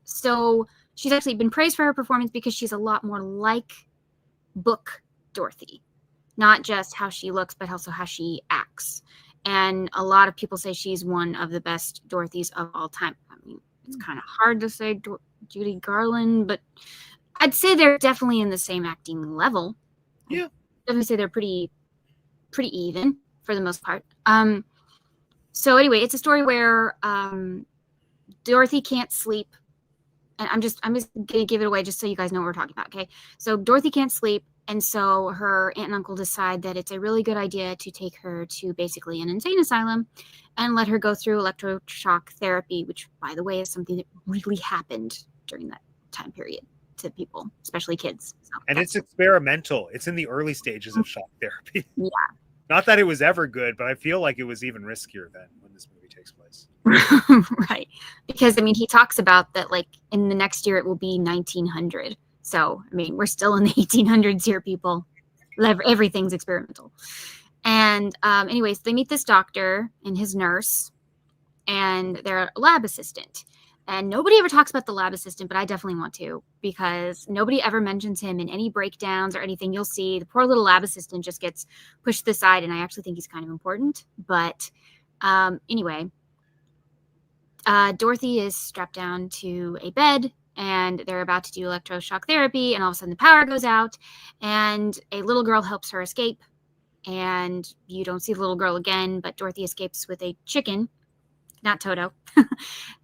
So she's actually been praised for her performance because she's a lot more like book Dorothy. Not just how she looks, but also how she acts. And a lot of people say she's one of the best Dorothys of all time. I mean, it's kind of hard to say Judy Garland, but I'd say they're definitely in the same acting level. Yeah. I'd definitely say they're pretty even for the most part. So anyway, it's a story where Dorothy can't sleep. And I'm just going to give it away just so you guys know what we're talking about, okay? So Dorothy can't sleep, and so her aunt and uncle decide that it's a really good idea to take her to basically an insane asylum and let her go through electroshock therapy, which, by the way, is something that really happened during that time period to people, especially kids. So and it's experimental. It's in the early stages of shock therapy. Yeah. Not that it was ever good, but I feel like it was even riskier then when this movie takes takes place. Right. Because, I mean, he talks about that, like, in the next year it will be 1900. So, I mean, we're still in the 1800s here, people. Everything's experimental. And anyways, they meet this doctor and his nurse and their lab assistant. And nobody ever talks about the lab assistant, but I definitely want to, because nobody ever mentions him in any breakdowns or anything. You'll see the poor little lab assistant just gets pushed to the side, and I actually think he's kind of important. But anyway, Dorothy is strapped down to a bed, and they're about to do electroshock therapy, and all of a sudden the power goes out, and a little girl helps her escape. And you don't see the little girl again, but Dorothy escapes with a chicken, not Toto,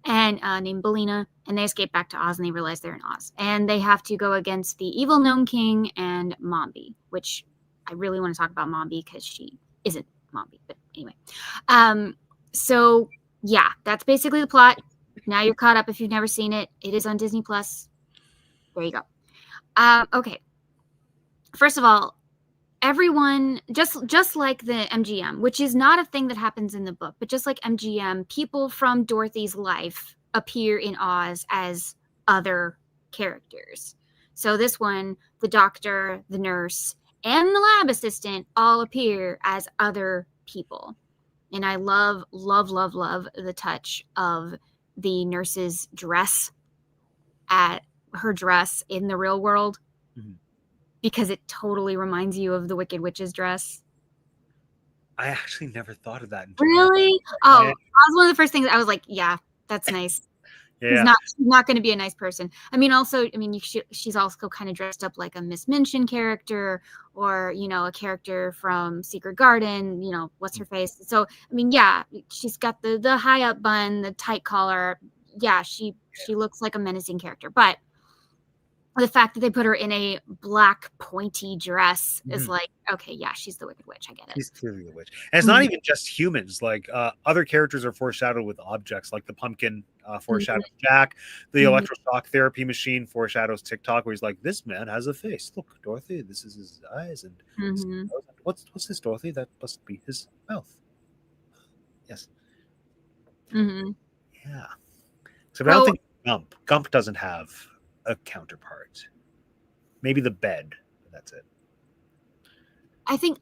and named Belina, and they escape back to Oz, and they realize they're in Oz. And they have to go against the evil Gnome King and Mombi, which I really want to talk about Mombi because she isn't Mombi, but anyway. So yeah, that's basically the plot. Now you're caught up if you've never seen it. It is on Disney Plus. There you go. Okay. First of all, everyone, just like the MGM, which is not a thing that happens in the book, but just like MGM, people from Dorothy's life appear in Oz as other characters. So this one, the doctor, the nurse, and the lab assistant all appear as other people. And I love, love, love, love the touch of the nurse's dress at her dress in the real world. Mm-hmm. Because it totally reminds you of the Wicked Witch's dress. I actually never thought of that. Really? Oh, that was one of the first things I was like, yeah, that's nice. Yeah. She's not going to be a nice person. I mean, also, I mean, she's also kind of dressed up like a Miss Minchin character, or, you know, a character from Secret Garden, you know, what's her face? So, I mean, yeah, she's got the high up bun, the tight collar. Yeah, she looks like a menacing character, but the fact that they put her in a black pointy dress is like, okay, yeah, she's the Wicked Witch. I get it. She's clearly the witch. And it's not even just humans. Like other characters are foreshadowed with objects, like the pumpkin foreshadows Jack. The electroshock therapy machine foreshadows TikTok, where he's like, this man has a face. Look, Dorothy, this is his eyes. And what's this, Dorothy? That must be his mouth. Yes. Yeah. So I don't think Gump doesn't have a counterpart. Maybe the bed, but that's it. I think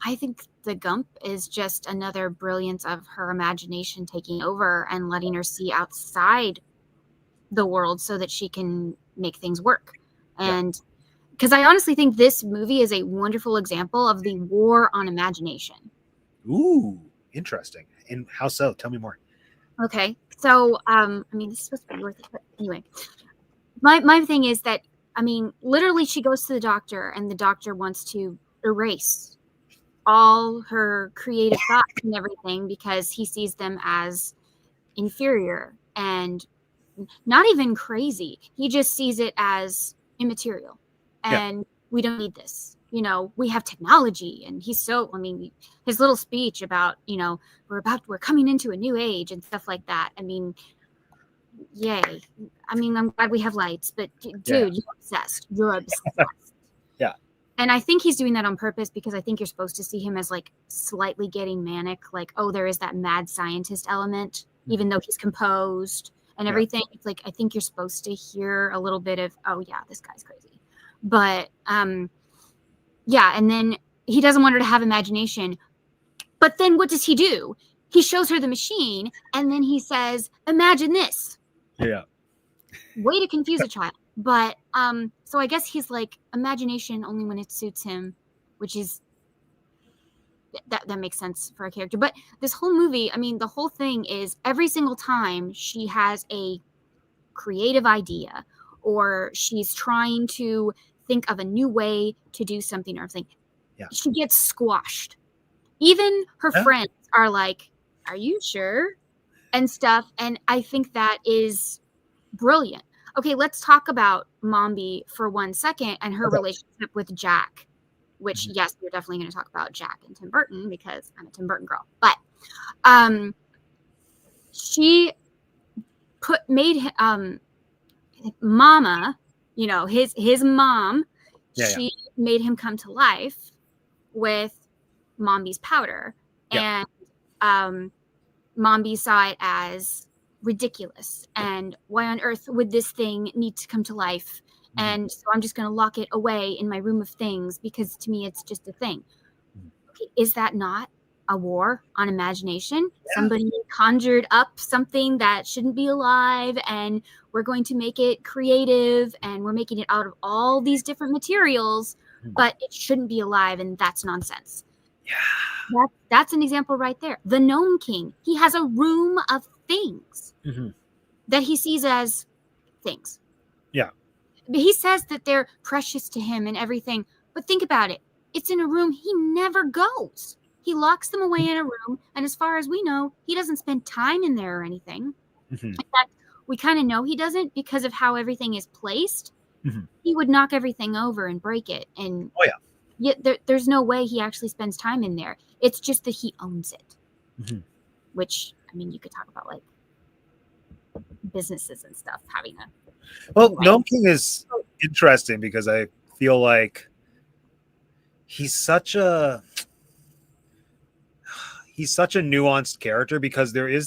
the Gump is just another brilliance of her imagination taking over and letting her see outside the world so that she can make things work. And because I honestly think this movie is a wonderful example of the war on imagination. Ooh, interesting. And how so? Tell me more. Okay. So, I mean, this is supposed to be worth it, but anyway. My thing is that, I mean, literally she goes to the doctor, and the doctor wants to erase all her creative thoughts and everything because he sees them as inferior and not even crazy. He just sees it as immaterial, and we don't need this. You know, we have technology, and he's so, I mean, his little speech about, you know, we're coming into a new age and stuff like that. I mean, yay. I mean, I'm glad we have lights, but dude, you're obsessed. You're obsessed. Yeah. And I think he's doing that on purpose because I think you're supposed to see him as like slightly getting manic. Like, oh, there is that mad scientist element, even though he's composed and everything. It's like, I think you're supposed to hear a little bit of, oh yeah, this guy's crazy. But, yeah. And then he doesn't want her to have imagination. But then what does he do? He shows her the machine, and then he says, imagine this. Yeah. Way to confuse a child. But so I guess he's like imagination only when it suits him, which is that makes sense for a character. But this whole movie, I mean, the whole thing is every single time she has a creative idea or she's trying to think of a new way to do something or something, she gets squashed. Even her friends are like, are you sure? And stuff. And I think that is brilliant. Okay, let's talk about Mombi for 1 second and her relationship with Jack, which, yes, we're definitely going to talk about Jack and Tim Burton because I'm a Tim Burton girl. But she made Mama, you know, his mom, she made him come to life with Mombi's powder. And Mombi saw it as ridiculous, and why on earth would this thing need to come to life? And so I'm just going to lock it away in my room of things because to me it's just a thing. Okay, is that not a war on imagination? Yeah. Somebody conjured up something that shouldn't be alive, and we're going to make it creative, and we're making it out of all these different materials, but it shouldn't be alive, and that's nonsense. Yeah. That's an example right there. The Gnome King, he has a room of things that he sees as things. Yeah. He says that they're precious to him and everything, but think about it. It's in a room he never goes. He locks them away in a room, and as far as we know, he doesn't spend time in there or anything. In fact, we kind of know he doesn't because of how everything is placed. He would knock everything over and break it, and yet there's no way he actually spends time in there. It's just that he owns it, which, I mean, you could talk about like businesses and stuff having a. Well, Gnome King is interesting because I feel like he's such a nuanced character, because there are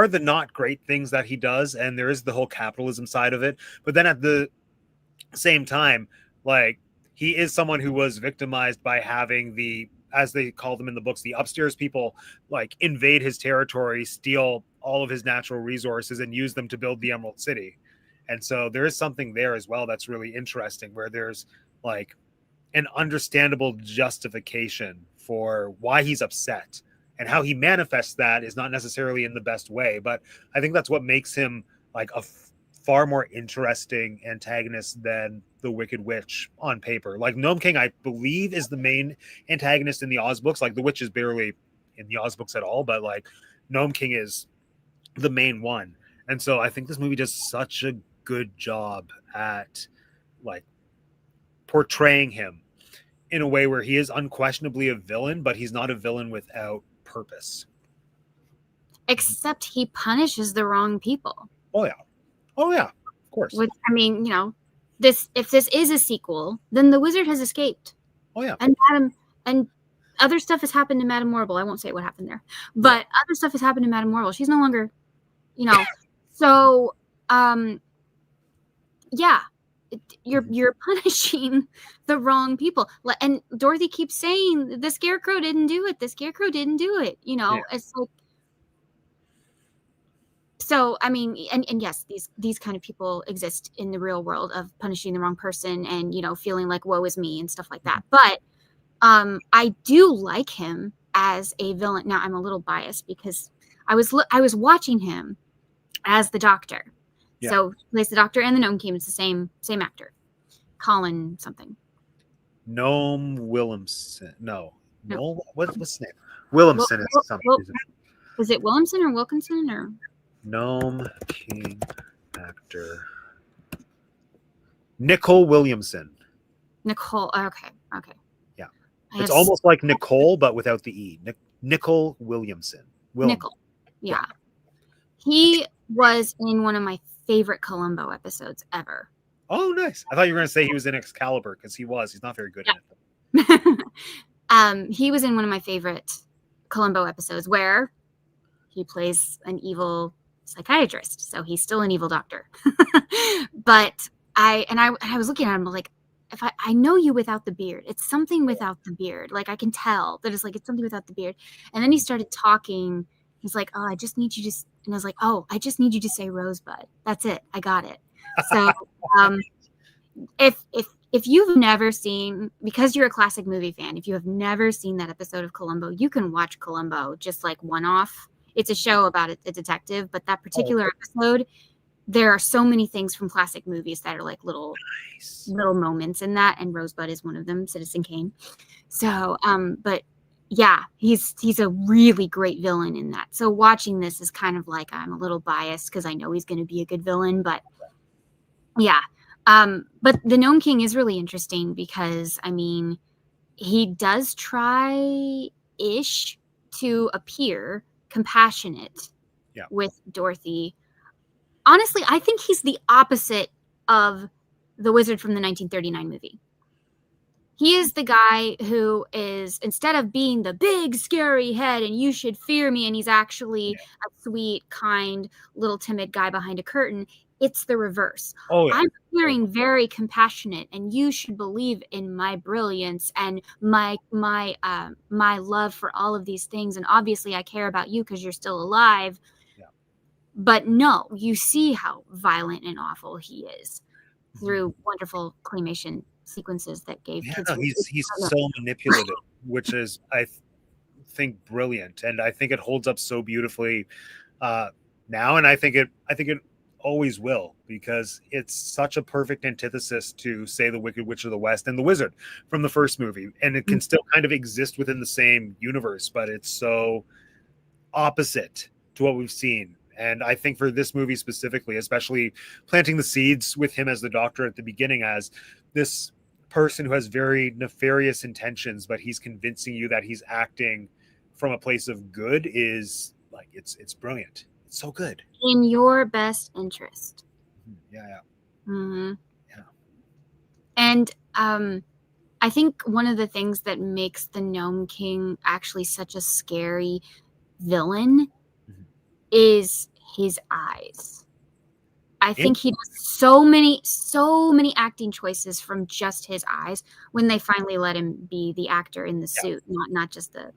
the not great things that he does, and there is the whole capitalism side of it. But then at the same time, like, he is someone who was victimized by having the, as they call them in the books, the upstairs people, like, invade his territory, steal all of his natural resources, and use them to build the Emerald City. And so there is something there as well that's really interesting, where there's like an understandable justification for why he's upset, and how he manifests that is not necessarily in the best way. But I think that's what makes him like a far more interesting antagonist than the Wicked Witch on paper. Like, Gnome King, I believe, is the main antagonist in the Oz books. Like, the Witch is barely in the Oz books at all, but like Gnome King is the main one. And so I think this movie does such a good job at like portraying him in a way where he is unquestionably a villain, but he's not a villain without purpose. Except he punishes the wrong people. Oh yeah, of course. Which, I mean, you know, if this is a sequel, then the wizard has escaped. Oh yeah. And other stuff has happened to Madame Morrible. I won't say what happened there, but other stuff has happened to Madame Morrible. She's no longer, you know. So you're punishing the wrong people. And Dorothy keeps saying the Scarecrow didn't do it. The Scarecrow didn't do it. You know, it's like. So, I mean, and yes, these kind of people exist in the real world of punishing the wrong person and, you know, feeling like woe is me and stuff like that. But I do like him as a villain. Now, I'm a little biased because I was watching him as the Doctor. Yeah. So, he plays the Doctor and the Gnome King. It's the same actor. Colin something. Gnome Williamson. No. What's his name? Williamson is something. Was it Williamson or Wilkinson or? Gnome King actor Nicole Williamson. Nicole. Okay. Yeah, it's almost like Nicole, but without the E. Nicole Williamson. Nicole. Yeah. He was in one of my favorite Columbo episodes ever. Oh, nice. I thought you were going to say he was in Excalibur, because he's not very good in it. He was in one of my favorite Columbo episodes where he plays an evil psychiatrist, so he's still an evil doctor. But I was looking at him like, if I know you without the beard, it's something without the beard. Like, I can tell that it's something without the beard. And then he started talking. He's like, oh, I just need you to, and I was like, oh, I just need you to say Rosebud. That's it. I got it. So if you've never seen, because you're a classic movie fan, if you have never seen that episode of Columbo, you can watch Columbo just like one-off. It's a show about a detective, but that particular episode, there are so many things from classic movies that are like little moments in that, and Rosebud is one of them, Citizen Kane. So, but yeah, he's a really great villain in that. So watching this is kind of like, I'm a little biased because I know he's going to be a good villain, but yeah. But the Gnome King is really interesting because, I mean, he does try-ish to appear compassionate with Dorothy. Honestly, I think he's the opposite of the wizard from the 1939 movie. He is the guy who is, instead of being the big scary head and you should fear me, and he's actually a sweet, kind, little timid guy behind a curtain, it's the reverse. Oh yeah. I'm feeling very compassionate, and you should believe in my brilliance and my love for all of these things. And obviously I care about you because you're still alive. Yeah. But no, you see how violent and awful he is through wonderful claymation sequences that gave Yeah, kids. no, he's so manipulative, which is I think brilliant, and I think it holds up so beautifully now, and I think it always will, because it's such a perfect antithesis to, say, the Wicked Witch of the West and the Wizard from the first movie, and it can still kind of exist within the same universe, but it's so opposite to what we've seen. And I think for this movie specifically, especially planting the seeds with him as the Doctor at the beginning, as this person who has very nefarious intentions, but he's convincing you that he's acting from a place of good, is like, it's brilliant. It's so good. In your best interest. Yeah. Mm-hmm. Yeah. And I think one of the things that makes the Gnome King actually such a scary villain is his eyes. I think he does so many acting choices from just his eyes when they finally let him be the actor in the suit, not just the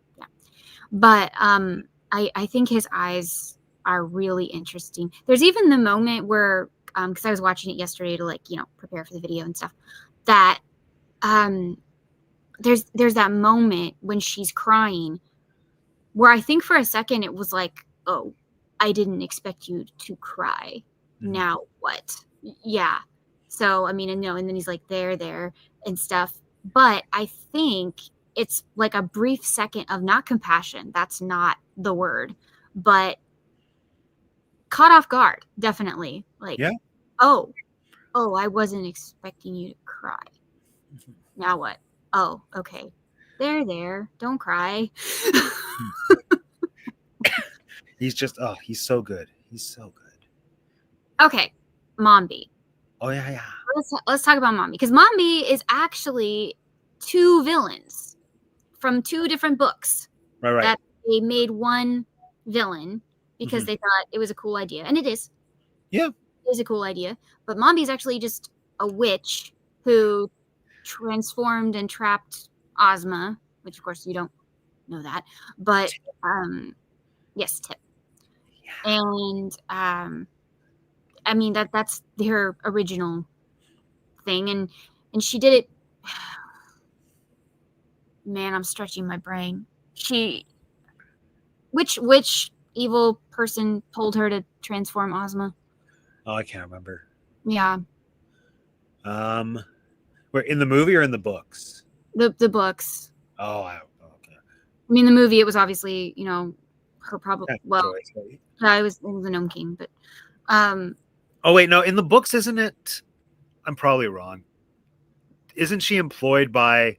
But I think his eyes are really interesting. There's even the moment where because I was watching it yesterday to, like, prepare for the video and stuff, that there's that moment when she's crying where I think for a second it was like, oh, I didn't expect you to cry. Now what? Yeah. So, I mean, and then he's like, there and stuff. But I think it's like a brief second of not compassion. That's not the word, but caught off guard. Definitely. Like, oh, I wasn't expecting you to cry. Now what? Oh, okay. There. Don't cry. He's just, he's so good. He's so good. Okay. Mombi. Oh, yeah. Let's talk about Mombi, because Mombi is actually two villains from two different books. Right. That they made one villain because they thought it was a cool idea. And it is. Yeah. It is a cool idea. But Mombi is actually just a witch who transformed and trapped Ozma, which of course you don't know that. But yes, Tip. Yeah. And I mean, that's her original thing, and she did it. Man, I'm stretching my brain. Which evil person told her to transform Ozma? Oh, I can't remember. Yeah. We're in the movie or in the books? The books. Oh, okay. I mean, the movie, it was obviously, her problem. Well, it was the Gnome King, but oh wait, no, in the books, isn't it? I'm probably wrong. Isn't she employed by,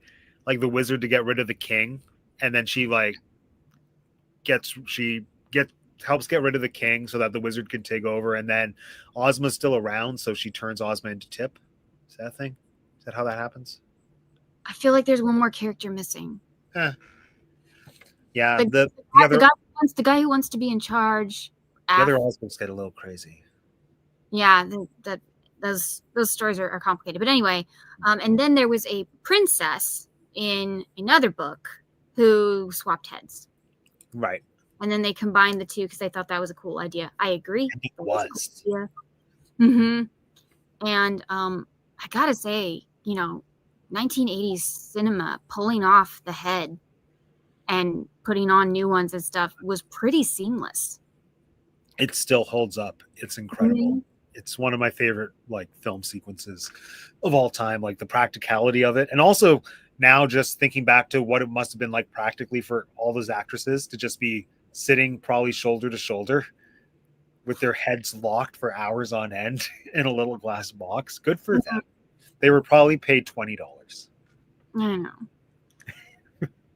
like, the wizard to get rid of the king, and then she helps get rid of the king so that the wizard can take over, and then Ozma's still around, so she turns Ozma into Tip? Is that a thing? Is that how that happens? I feel like there's one more character missing. Yeah, the guy who wants to be in charge. The other Ozmas get a little crazy. Yeah, those stories are complicated. But anyway, and then there was a princess in another book who swapped heads. Right. And then they combined the two because they thought that was a cool idea. I agree. It was. Yeah. And I gotta say, 1980s cinema pulling off the head and putting on new ones and stuff was pretty seamless. It still holds up. It's incredible. It's one of my favorite, like, film sequences of all time, like the practicality of it. And also now just thinking back to what it must have been like practically for all those actresses to just be sitting probably shoulder to shoulder with their heads locked for hours on end in a little glass box. Good for them. They were probably paid $20. I don't know.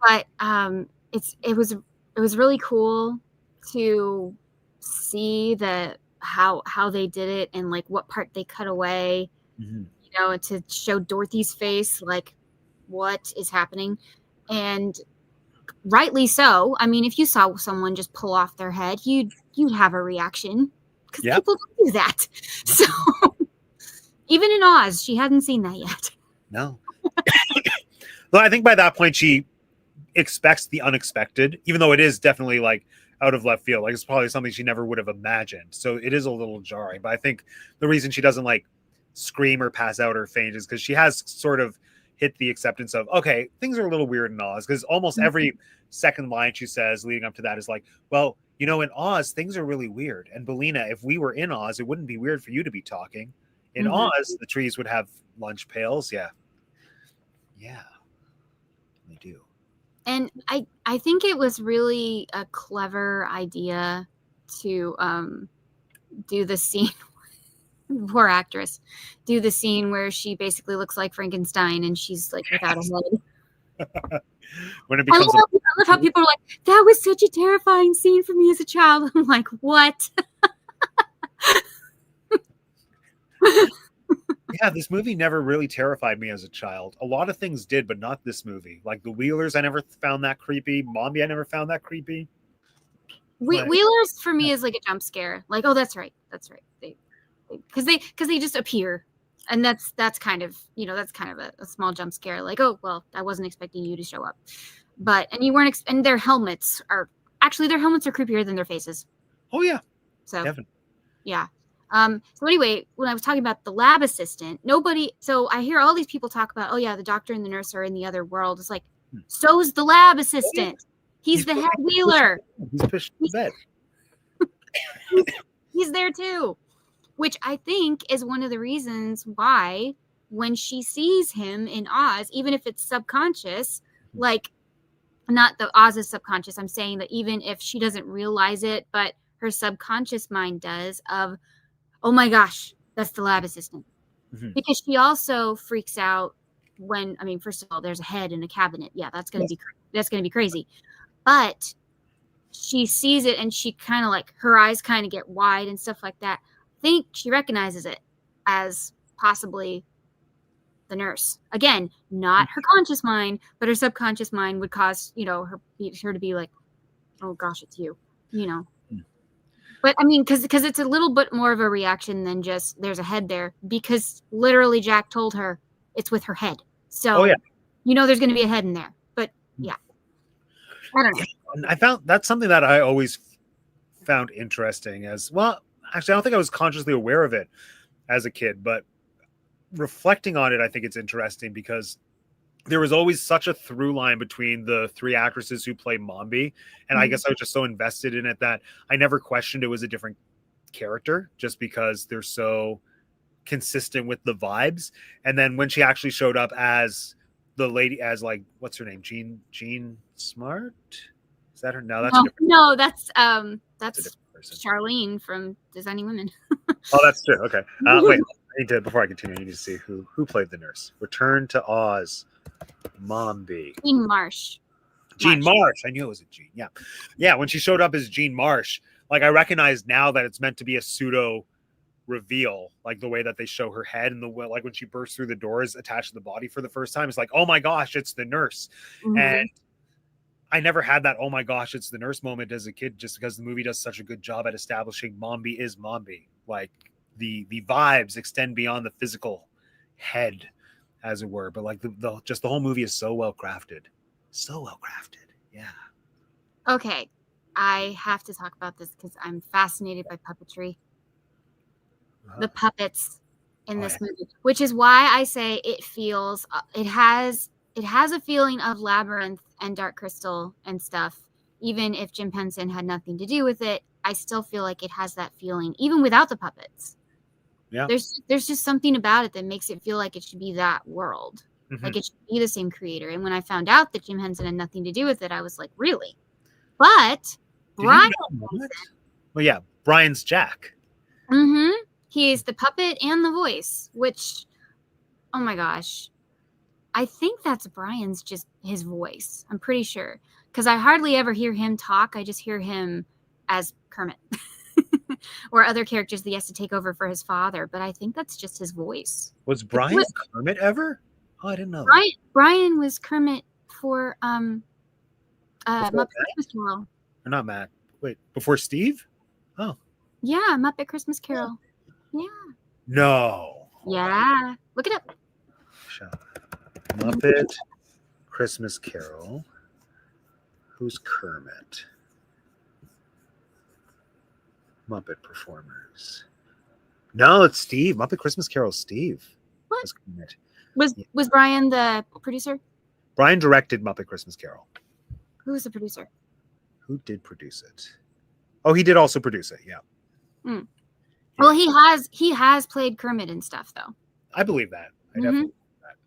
But it was really cool to see how they did it, and like what part they cut away, to show Dorothy's face, like what is happening. And rightly so. I mean, if you saw someone just pull off their head, you'd have a reaction, because people don't do that. So even in Oz, she hadn't seen that yet. No. Though I think by that point she expects the unexpected, even though it is definitely like out of left field. Like it's probably something she never would have imagined. So it is a little jarring. But I think the reason she doesn't like scream or pass out or faint is because she has sort of hit the acceptance of, okay, things are a little weird in Oz, because almost every second line she says leading up to that is like, well, you know, in Oz, things are really weird. And Belina, if we were in Oz, it wouldn't be weird for you to be talking. In Oz, the trees would have lunch pails. Yeah. Yeah. They do. And I think it was really a clever idea to do the scene. Poor actress. Do the scene where she basically looks like Frankenstein and she's like without a head. When it becomes I love how people are like, that was such a terrifying scene for me as a child. I'm like, what? Yeah, this movie never really terrified me as a child. A lot of things did, but not this movie. Like the Wheelers, I never found that creepy. Mombi, I never found that creepy. Wheelers for me is like a jump scare. Like, oh, that's right. Because they just appear, and that's kind of, you know, that's kind of a small jump scare. Like, oh, well, I wasn't expecting you to show up, and you weren't. And their helmets are creepier than their faces. Oh yeah. So Definitely. Yeah. So anyway, when I was talking about the lab assistant, so I hear all these people talk about, oh yeah, the doctor and the nurse are in the other world. It's like, so's the lab assistant. He's the head wheeler. He's pushed to bed. He's there too, which I think is one of the reasons why when she sees him in Oz, even if it's subconscious, like not the Oz's subconscious, I'm saying that even if she doesn't realize it, but her subconscious mind does, of, oh my gosh, that's the lab assistant. Because she also freaks out when, I mean, first of all, there's a head in a cabinet. Yeah, that's going to be crazy. But she sees it and she kind of like, her eyes kind of get wide and stuff like that. I think she recognizes it as possibly the nurse. Again, not her conscious mind, but her subconscious mind would cause, you know, her to be like, oh gosh, it's you, you know. But I mean, because it's a little bit more of a reaction than just there's a head there, because literally Jack told her it's with her head. So, you know, there's going to be a head in there. But yeah, I don't know. Yeah, I found that's something that I always found interesting as well. Actually, I don't think I was consciously aware of it as a kid, but reflecting on it, I think it's interesting because there was always such a through line between the three actresses who play Mombi. And I guess I was just so invested in it that I never questioned it was a different character, just because they're so consistent with the vibes. And then when she actually showed up as the lady, as like, what's her name? Jean Smart? Is that her? No, that's a different that's Charlene from Designing Women. Oh, that's true. Okay. Wait, I need to, before I continue, I need to see who played the nurse. Return to Oz. Mombi. Jean Marsh. Jean Marsh. I knew it was a Jean. Yeah. Yeah. When she showed up as Jean Marsh, like I recognize now that it's meant to be a pseudo reveal, like the way that they show her head and the way, like when she bursts through the doors attached to the body for the first time, it's like, oh my gosh, it's the nurse. And I never had that, oh my gosh, it's the nurse moment as a kid, just because the movie does such a good job at establishing Mombi is Mombi. Like the vibes extend beyond the physical head, as it were, but like the just the whole movie is so well crafted. Yeah. Okay, I have to talk about this because I'm fascinated by puppetry. The puppets in this movie, which is why I say it feels it has a feeling of Labyrinth and Dark Crystal and stuff. Even if Jim Henson had nothing to do with it, I still feel like it has that feeling, even without the puppets. Yeah, there's just something about it that makes it feel like it should be that world. Like it should be the same creator. And when I found out that Jim Henson had nothing to do with it, I was like, really? But Brian, well, yeah, Brian's Jack. He is the puppet and the voice, which, oh my gosh, I think that's Brian's, just his voice. I'm pretty sure, because I hardly ever hear him talk. I just hear him as Kermit. Or other characters that he has to take over for his father, but I think that's just his voice. Was Brian Kermit ever? Oh, I didn't know that. Brian was Kermit for Before Muppet Matt? Christmas Carol. Or not Matt. Wait, before Steve? Oh. Yeah, Muppet Christmas Carol. Yeah. No. Yeah. Look it up. Muppet Christmas Carol. Who's Kermit? Muppet performers. No, it's Steve. Muppet Christmas Carol. Steve. What? Was Kermit. Was Brian the producer? Brian directed Muppet Christmas Carol. Who was the producer? Who did produce it? Oh, he did also produce it. Yeah. Mm. Well, he has played Kermit and stuff though. I believe that. I definitely believe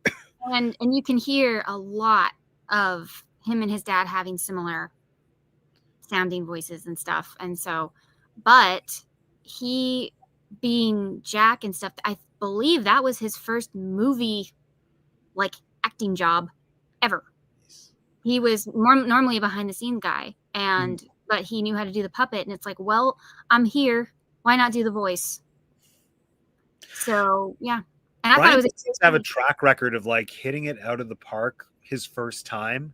that. And you can hear a lot of him and his dad having similar sounding voices and stuff. And so, but he being Jack and stuff, I believe that was his first movie like acting job ever. He was normally a behind the scenes guy, and but he knew how to do the puppet, and it's like, well, I'm here, why not do the voice? So yeah. And Brian I thought it was have a track record of like hitting it out of the park his first time,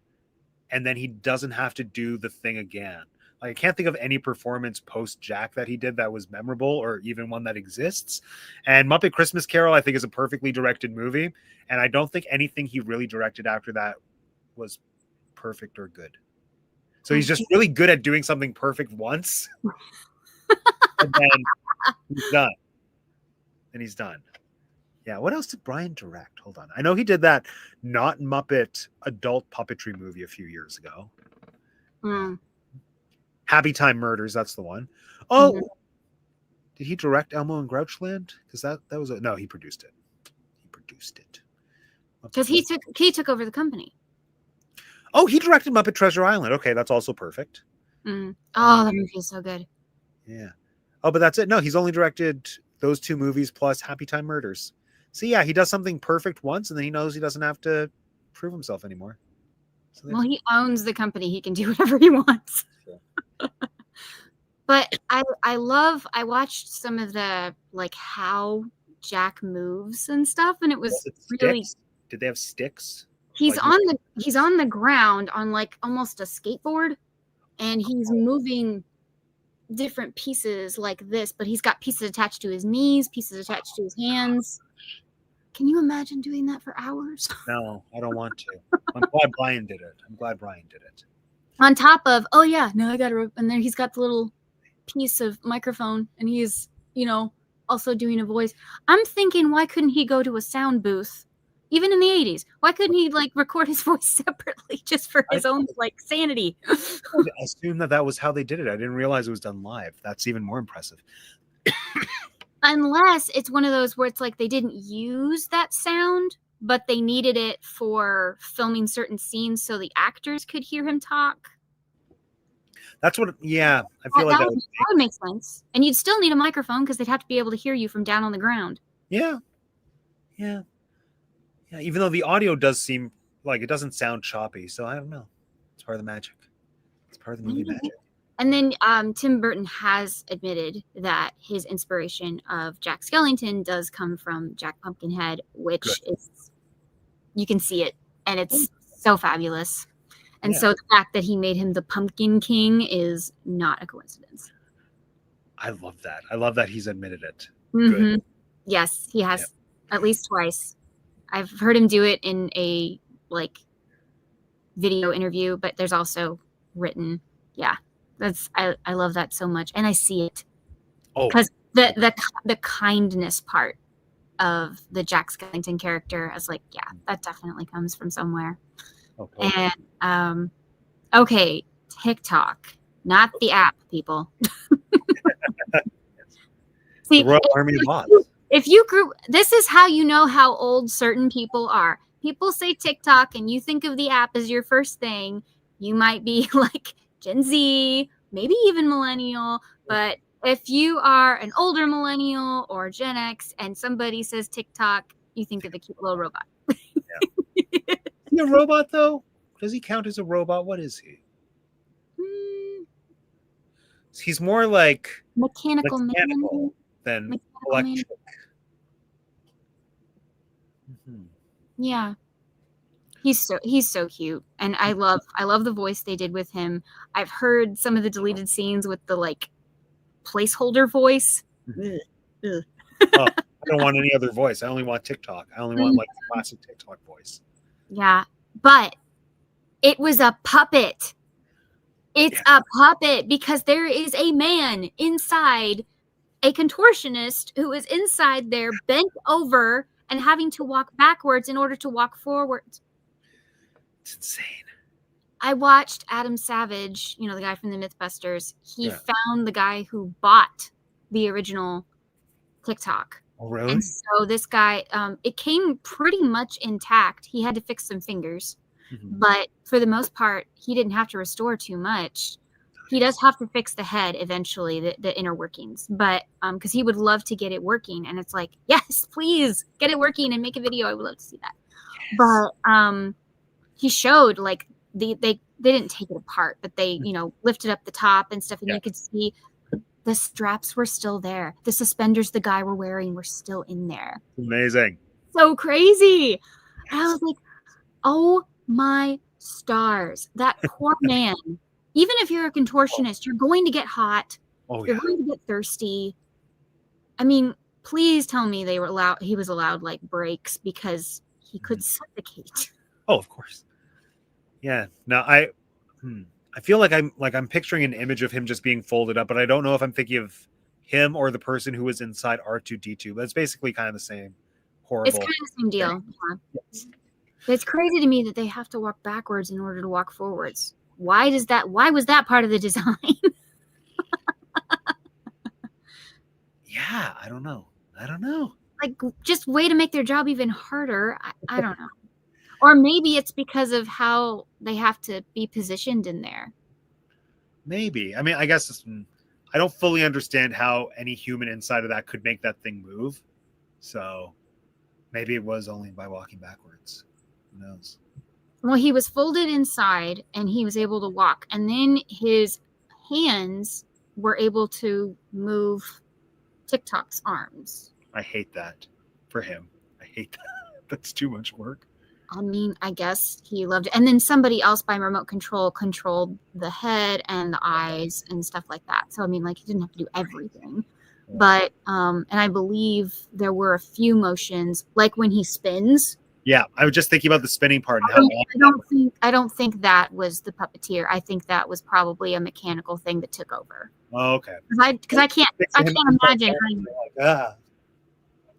and then he doesn't have to do the thing again. Like, I can't think of any performance post Jack that he did that was memorable, or even one that exists. And Muppet Christmas Carol, I think, is a perfectly directed movie, and I don't think anything he really directed after that was perfect or good. So he's just really good at doing something perfect once, and then he's done. And he's done. Yeah, what else did Brian direct? Hold on. I know he did that not Muppet adult puppetry movie a few years ago. Happy Time Murders, that's the one. Oh, did he direct Elmo and Grouchland? Because that was no, he produced it. He produced it. Because he took over the company. Oh, he directed Muppet Treasure Island. Okay, that's also perfect. Oh, that movie is so good. Yeah. Oh, but that's it. No, he's only directed those two movies plus Happy Time Murders. So yeah, he does something perfect once, and then he knows he doesn't have to prove himself anymore. So well, he owns the company. He can do whatever he wants. Sure. But I watched some of the like how Jack moves and stuff, and it was really. Did they have sticks? He's like, on the ground on like almost a skateboard, and he's moving different pieces like this, but he's got pieces attached to his knees, pieces attached to his hands. Can you imagine doing that for hours? No, I don't want to. I'm glad Brian did it. On top of, oh yeah, no, I got to, and then he's got the little piece of microphone, and he's, also doing a voice. I'm thinking, why couldn't he go to a sound booth, even in the 80s? Why couldn't he like record his voice separately just for his own like sanity? I assumed that was how they did it. I didn't realize it was done live. That's even more impressive. Unless it's one of those where it's like they didn't use that sound, but they needed it for filming certain scenes so the actors could hear him talk. That's what, yeah. I feel like that would make sense. And you'd still need a microphone because they'd have to be able to hear you from down on the ground. Yeah. Yeah. Yeah. Even though the audio does seem like it doesn't sound choppy. So I don't know. It's part of the magic. It's part of the movie magic. And then Tim Burton has admitted that his inspiration of Jack Skellington does come from Jack Pumpkinhead, which is, you can see it, and it's so fabulous. And so the fact that he made him the Pumpkin King is not a coincidence. I love that. I love that he's admitted it. Good. Yes, he has at least twice. I've heard him do it in a like video interview, but there's also written. Yeah. I love that so much, and I see it because the kindness part of the Jack Skellington character, I was like, yeah, that definitely comes from somewhere. Okay. And okay, TikTok, not the app, people. See, the Royal Army of Bots. If you grew, this is how you know how old certain people are. People say TikTok, and you think of the app as your first thing. You might be like Gen Z, maybe even millennial, but if you are an older millennial or Gen X and somebody says TikTok, you think of the cute little robot. Is he a robot though? Does he count as a robot? What is he? He's more like mechanical than electric. Yeah. He's so cute, and I love the voice they did with him. I've heard some of the deleted scenes with the like placeholder voice. Ugh. Oh, I don't want any other voice. I only want TikTok. I only want like the classic TikTok voice. Yeah, but it was a puppet. It's a puppet because there is a man inside, a contortionist who is inside there, bent over and having to walk backwards in order to walk forwards. It's insane. I watched Adam Savage, you know, the guy from the Mythbusters. He found the guy who bought the original TikTok. Oh, really? And so this guy, it came pretty much intact. He had to fix some fingers. But for the most part, he didn't have to restore too much. He does have to fix the head eventually, the inner workings. But because he would love to get it working. And it's like, yes, please get it working and make a video. I would love to see that. Yes. But he showed like they didn't take it apart, but they, you know, lifted up the top and stuff. And you could see the straps were still there. The suspenders the guy were wearing were still in there. Amazing. So crazy. Yes. And I was like, oh my stars. That poor man. Even if you're a contortionist, you're going to get hot. You're going to get thirsty. I mean, please tell me he was allowed like breaks because he could suffocate. Oh, of course. Yeah. Now I feel like I'm picturing an image of him just being folded up, but I don't know if I'm thinking of him or the person who was inside R2D2. But it's basically kind of the same horrible. It's kind of the same deal. Yeah. Yes. It's crazy to me that they have to walk backwards in order to walk forwards. Why was that part of the design? Yeah, I don't know. Like, just way to make their job even harder. I don't know. Or maybe it's because of how they have to be positioned in there. Maybe. I mean, I guess I don't fully understand how any human inside of that could make that thing move. So maybe it was only by walking backwards. Who knows? Well, he was folded inside and he was able to walk. And then his hands were able to move TikTok's arms. I hate that for him. I hate that. That's too much work. I mean, I guess he loved it. And then somebody else by remote control controlled the head and the eyes and stuff like that. So, I mean, like, he didn't have to do everything. But, and I believe there were a few motions, like when he spins. Yeah, I was just thinking about the spinning part. And I don't think that was the puppeteer. I think that was probably a mechanical thing that took over. Oh, okay. Because I can't imagine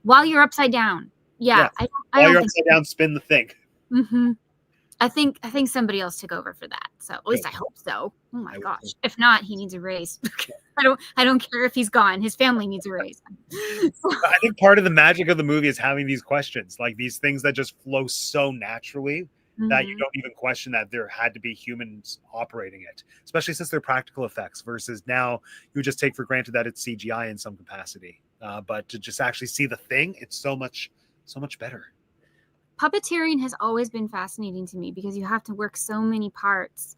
while you're upside down. Yeah. While you're upside down, spin the thing. Mm-hmm. I think somebody else took over for that. So at least I hope so. Oh my gosh. If not, he needs a raise. I don't care if he's gone. His family needs a raise. I think part of the magic of the movie is having these questions, like these things that just flow so naturally that you don't even question that there had to be humans operating it, especially since they're practical effects versus now you just take for granted that it's CGI in some capacity. But to just actually see the thing, it's so much better. Puppeteering has always been fascinating to me because you have to work so many parts.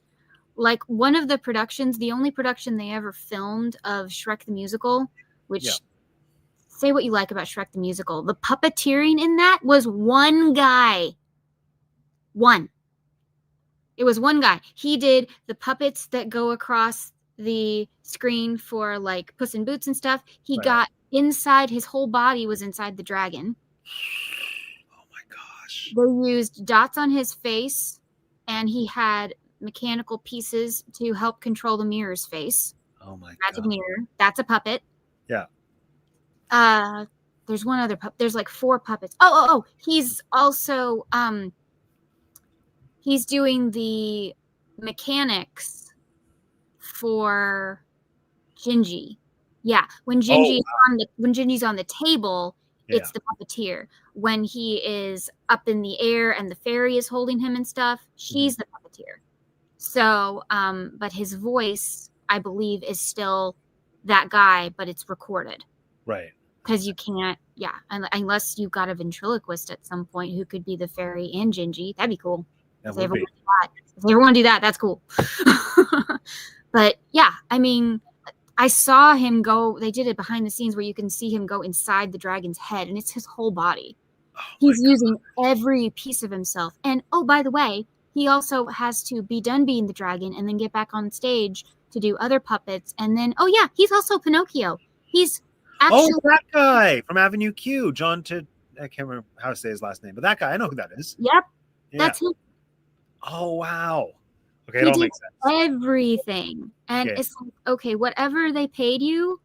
Like one of the productions, the only production they ever filmed of Shrek the Musical, which say what you like about Shrek the Musical, the puppeteering in that was one guy. It was one guy. He did the puppets that go across the screen for like Puss in Boots and stuff. He got inside, his whole body was inside the dragon. They used dots on his face, and he had mechanical pieces to help control the mirror's face. Oh my Magic mirror. That's a puppet. Yeah. There's one other puppet. There's like 4 puppets. Oh. He's also he's doing the mechanics for Gingy. Yeah. When Gingy's on the table, it's the puppeteer. When he is up in the air and the fairy is holding him and stuff, she's the puppeteer. So, but his voice, I believe, is still that guy, but it's recorded. Right. Because you can't, unless you've got a ventriloquist at some point who could be the fairy and Gingy. That'd be cool. If they ever want to do that, that's cool. But yeah, I mean, I saw him go, they did it behind the scenes where you can see him go inside the dragon's head, and it's his whole body. He's using every piece of himself. And oh, by the way, he also has to be done being the dragon and then get back on stage to do other puppets. And then, oh yeah, he's also Pinocchio. He's actually that guy from Avenue Q, I can't remember how to say his last name, but that guy, I know who that is. Yep, Yeah. that's him. Oh wow. Okay, He it all did makes sense. everything. And it's like, okay, whatever they paid you,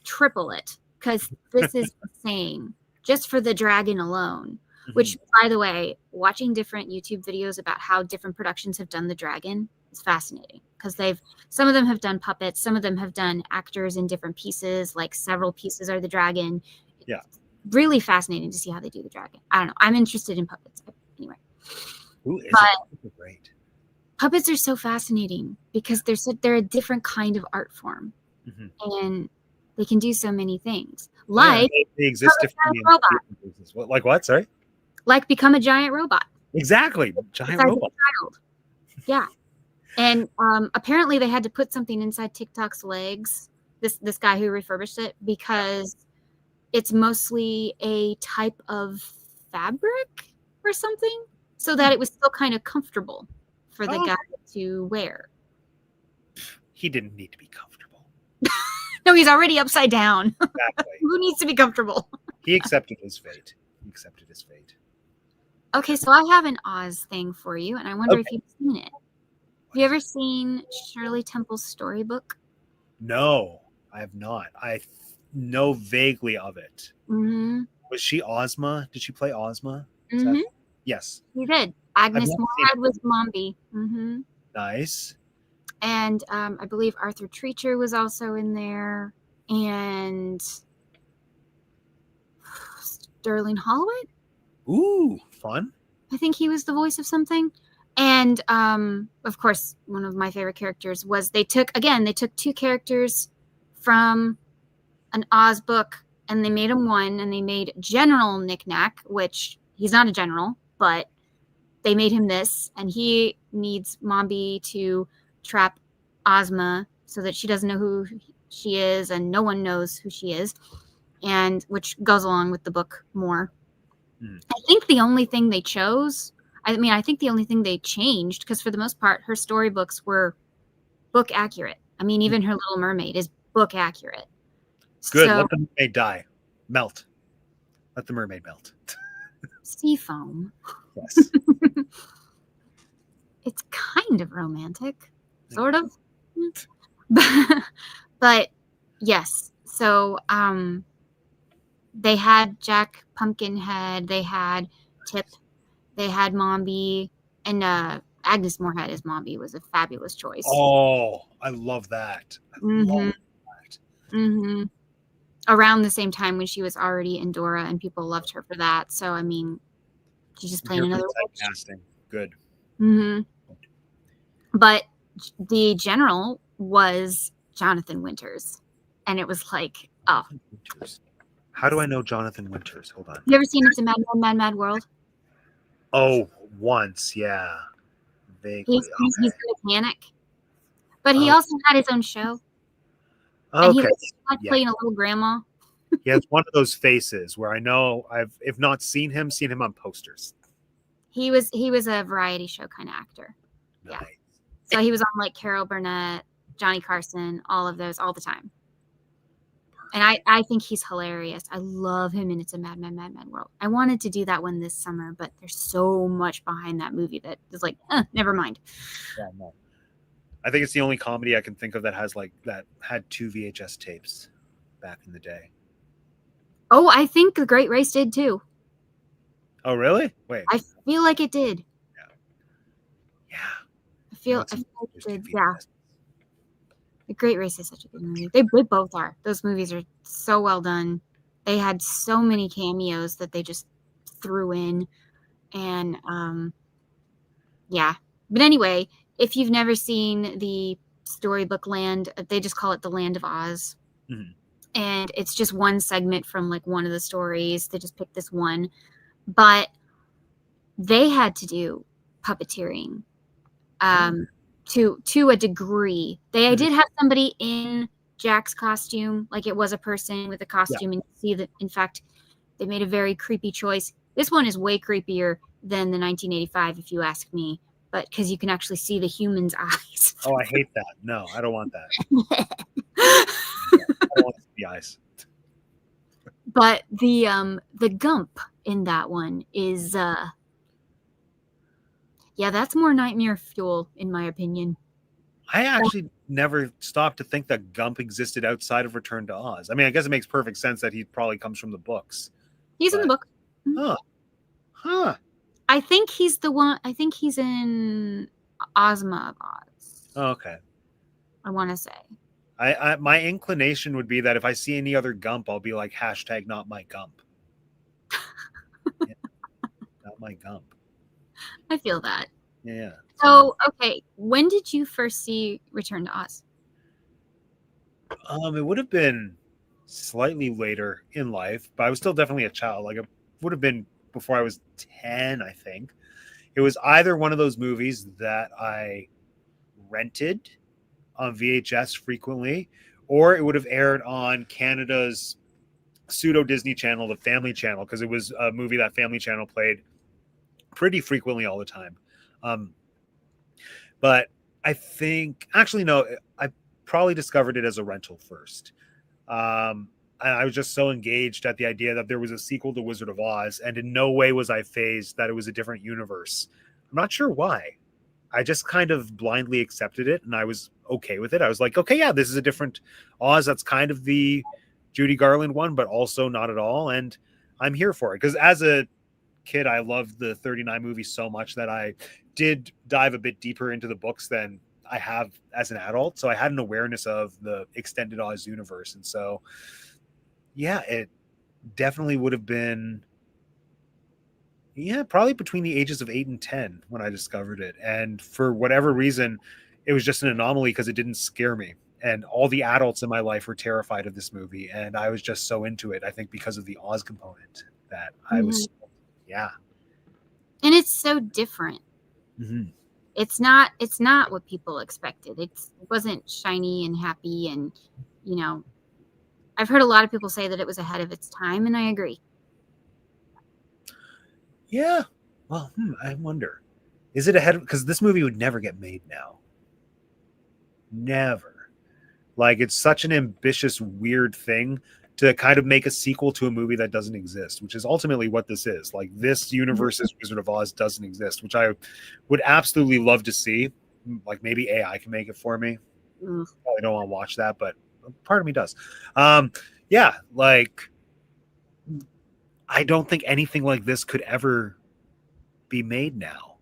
triple it. Because this is insane. Just for the dragon alone. Which, by the way, watching different YouTube videos about how different productions have done the dragon is fascinating. Because some of them have done puppets, some of them have done actors in different pieces, like several pieces are the dragon. Yeah. Really fascinating to see how they do the dragon. I don't know. I'm interested in puppets. Anyway. Who is it? Great. Puppets are so fascinating because they're a different kind of art form, and they can do so many things. Like they exist differently. Robot. Like what? Sorry. Like become a giant robot. Exactly, giant robot. Yeah, and apparently they had to put something inside TikTok's legs. This guy who refurbished it because it's mostly a type of fabric or something, so that it was still kind of comfortable for the guy to wear. He didn't need to be comfortable. No, he's already upside down. Exactly. Who needs to be comfortable? He accepted his fate. Okay, so I have an Oz thing for you, and I wonder if you've seen it. Have you ever seen Shirley Temple's storybook? No, I have not. I know vaguely of it. Was she Ozma? Did she play Ozma? Yes. She did. Agnes Moorehead was Mombi. Nice. And I believe Arthur Treacher was also in there. And Sterling Holloway? Ooh, fun. I think he was the voice of something. And of course, one of my favorite characters was they took two characters from an Oz book and they made him one, and they made General Knick-Knack, which he's not a general, but they made him this, and he needs Mombi to trap Ozma so that she doesn't know who she is and no one knows who she is, and which goes along with the book more. I think the only thing they chose, I think the only thing they changed, because for the most part, her storybooks were book accurate. I mean, even her Little Mermaid is book accurate. Good. Let the mermaid die. Melt. Let the mermaid melt. Sea foam. Yes. It's kind of romantic. Sort of. But yes. So they had Jack Pumpkinhead, they had Tip, they had Mombi, and Agnes Moorehead as Mombi was a fabulous choice. Oh, I love that. Around the same time when she was already in Dora, and people loved her for that. So I mean, she's just playing another casting. Good. But the general was Jonathan Winters, and it was like, oh. How do I know Jonathan Winters? Hold on. You ever seen It's a Mad, Mad, Mad World? Oh, once, yeah. Vaguely. He's a mechanic, but he also had his own show. And he was playing a little grandma. He has one of those faces where I know if not seen him on posters. He was a variety show kind of actor. Nice. Yeah. So he was on like Carol Burnett, Johnny Carson, all of those all the time. And I think he's hilarious. I love him in It's a Mad, Mad, Mad, Mad World. I wanted to do that one this summer, but there's so much behind that movie that is like, never mind. Yeah, no. I think it's the only comedy I can think of that had 2 VHS tapes back in the day. Oh, I think The Great Race did too. Oh, really? Wait. I feel like it did. Yeah. I feel like it did. Yeah. The Great Race is such a good movie. They both are. Those movies are so well done. They had so many cameos that they just threw in. And yeah. But anyway, if you've never seen the storybook land, they just call it the Land of Oz. And it's just one segment from like one of the stories. They just picked this one. But they had to do puppeteering to a degree. They did have somebody in Jack's costume, like it was a person with a costume, and you see that in fact they made a very creepy choice. This one is way creepier than the 1985, if you ask me, but because you can actually see the human's eyes. Oh, I hate that. No, I don't want that. I don't want to see the eyes. But the Gump in that one is yeah, that's more nightmare fuel in my opinion. I actually never stopped to think that Gump existed outside of Return to Oz. I mean, I guess it makes perfect sense that he probably comes from the books. He's in the book. Huh. Huh. I think he's the one. I think he's in Ozma of Oz. Oh, okay. I want to say. My inclination would be that if I see any other Gump, I'll be like hashtag not my Gump. Yeah, not my Gump. I feel that. Yeah. So, okay, when did you first see Return to Oz? It would have been slightly later in life, but I was still definitely a child. Like it would have been before I was 10, I think. It was either one of those movies that I rented on VHS frequently, or it would have aired on Canada's pseudo Disney channel, the Family Channel, because it was a movie that Family Channel played pretty frequently all the time. But I think, actually, no, I probably discovered it as a rental first. And I was just so engaged at the idea that there was a sequel to Wizard of Oz, and in no way was I fazed that it was a different universe. I'm not sure why. I just kind of blindly accepted it, and I was okay with it. I was like, okay, yeah, this is a different Oz. That's kind of the Judy Garland one, but also not at all. And I'm here for it. Because as a kid, I loved the 39 movie so much that I did dive a bit deeper into the books than I have as an adult. So I had an awareness of the extended Oz universe. And so, yeah, it definitely would have been, yeah, probably between the ages of 8 and 10 when I discovered it. And for whatever reason, it was just an anomaly because it didn't scare me. And all the adults in my life were terrified of this movie. And I was just so into it, I think, because of the Oz component that I was, yeah. And it's so different. Mm-hmm. It's not what people expected. It wasn't shiny and happy. And, you know, I've heard a lot of people say that it was ahead of its time, and I agree. Yeah. Well, I wonder. Is it ahead? Because this movie would never get made now. Never. Like, it's such an ambitious, weird thing to kind of make a sequel to a movie that doesn't exist, which is ultimately what this is. Like, this universe's Wizard of Oz doesn't exist, which I would absolutely love to see. Like, maybe AI can make it for me. I don't want to watch that, but part of me does. Yeah, like, I don't think anything like this could ever be made now,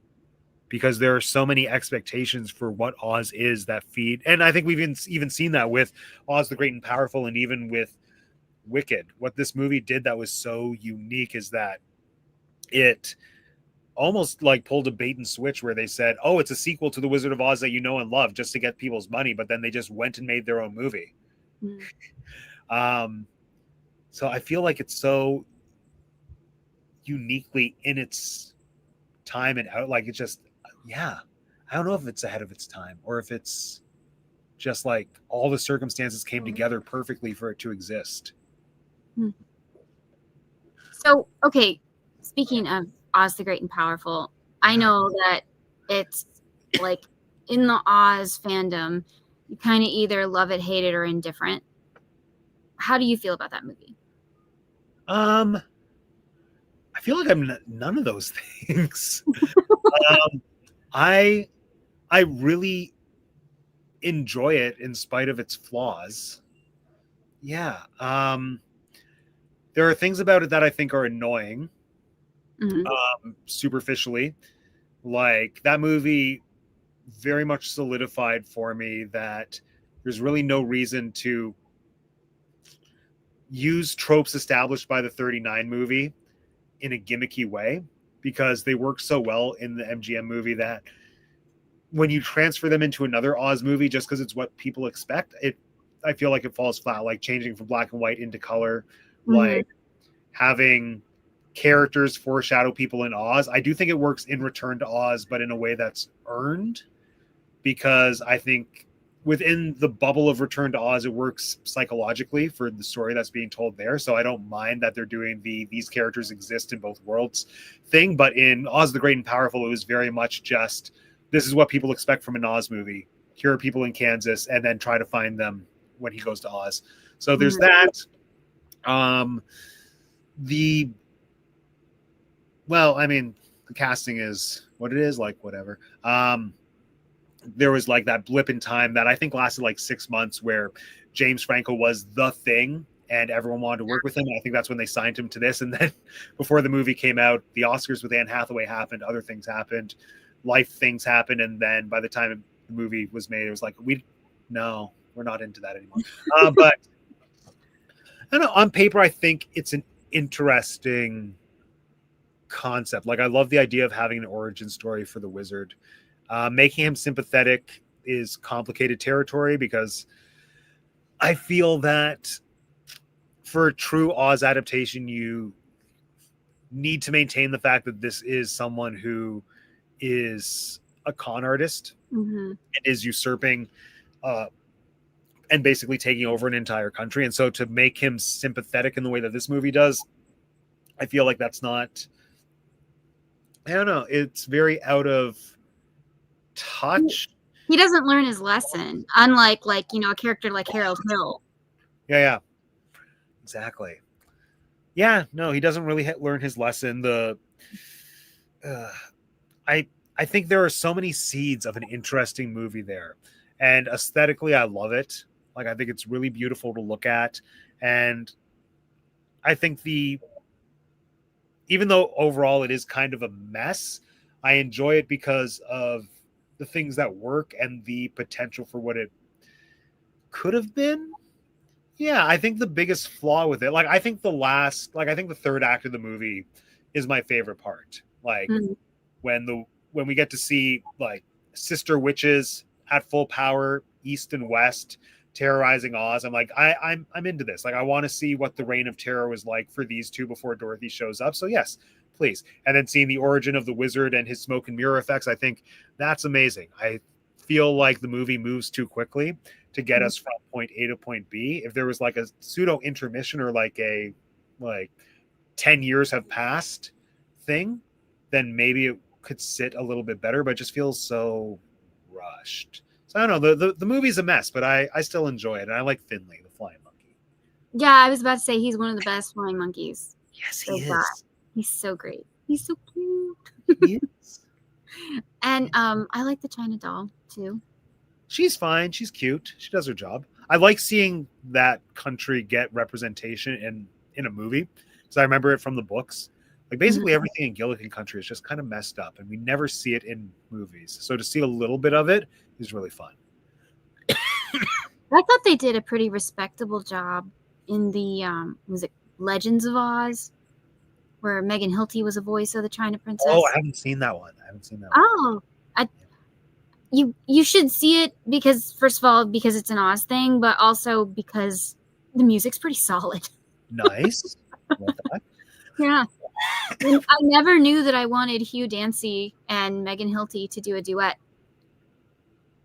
because there are so many expectations for what Oz is that feed. And I think we've even seen that with Oz the Great and Powerful, and even with Wicked. What this movie did that was so unique is that it almost like pulled a bait and switch where they said, oh, it's a sequel to the Wizard of Oz that you know and love, just to get people's money, but then they just went and made their own movie. So I feel like it's so uniquely in its time and out, like, it's just, yeah, I don't know if it's ahead of its time or if it's just like all the circumstances came together perfectly for it to exist. So, okay, speaking of Oz the Great and Powerful, I know that it's like in the Oz fandom, you kind of either love it, hate it, or indifferent. How do you feel about that movie? I feel like I'm none of those things. I really enjoy it in spite of its flaws. Yeah. There are things about it that I think are annoying, superficially. Like, that movie very much solidified for me that there's really no reason to use tropes established by the 39 movie in a gimmicky way, because they work so well in the MGM movie that when you transfer them into another Oz movie just because it's what people expect, I feel like it falls flat. Like changing from black and white into color, like having characters foreshadow people in Oz. I do think it works in Return to Oz, but in a way that's earned, because I think within the bubble of Return to Oz, it works psychologically for the story that's being told there. So I don't mind that they're doing these characters exist in both worlds thing. But in Oz the Great and Powerful, it was very much just, this is what people expect from an Oz movie. Here are people in Kansas, and then try to find them when he goes to Oz. So there's that. The casting is what it is, like whatever. There was like that blip in time that I think lasted like 6 months where James Franco was the thing and everyone wanted to work with him. And I think that's when they signed him to this. And then before the movie came out, the Oscars with Anne Hathaway happened, other things happened, life things happened. And then by the time the movie was made, it was like, we're not into that anymore. But I don't know, on paper, I think it's an interesting concept. Like, I love the idea of having an origin story for the wizard. Making him sympathetic is complicated territory because I feel that for a true Oz adaptation, you need to maintain the fact that this is someone who is a con artist and is usurping and basically taking over an entire country. And so to make him sympathetic in the way that this movie does, I feel like that's not, I don't know, it's very out of touch. He doesn't learn his lesson, unlike a character like Harold Hill. Yeah, exactly. Yeah, no, he doesn't really learn his lesson. I think there are so many seeds of an interesting movie there, and aesthetically, I love it. Like, I think it's really beautiful to look at, and I think even though overall it is kind of a mess, I enjoy it because of the things that work and the potential for what it could have been. Yeah, I think the biggest flaw with it, I think the third act of the movie is my favorite part. Like when we get to see like sister witches at full power, east and west, terrorizing Oz. I'm like, I'm into this. Like, I want to see what the reign of terror was like for these two before Dorothy shows up. So yes, please. And then seeing the origin of the wizard and his smoke and mirror effects, I think that's amazing. I feel like the movie moves too quickly to get us from point A to point B. If there was like a pseudo intermission or like 10 years have passed thing, then maybe it could sit a little bit better, but it just feels so rushed. So I don't know. The movie's a mess, but I still enjoy it. And I like Finley, the flying monkey. Yeah, I was about to say he's one of the best flying monkeys. Yes, he is. He's so great. He's so cute. He is. And I like the China doll too. She's fine. She's cute. She does her job. I like seeing that country get representation in a movie because I remember it from the books. Like, basically everything in Gilligan country is just kind of messed up, and we never see it in movies. So to see a little bit of it is really fun. I thought they did a pretty respectable job in the was it Legends of Oz, where Megan Hilty was a voice of the China Princess. Oh, I haven't seen that one. Oh, you should see it because, first of all, because it's an Oz thing, but also because the music's pretty solid. Nice. Yeah. And I never knew that I wanted Hugh Dancy and Megan Hilty to do a duet.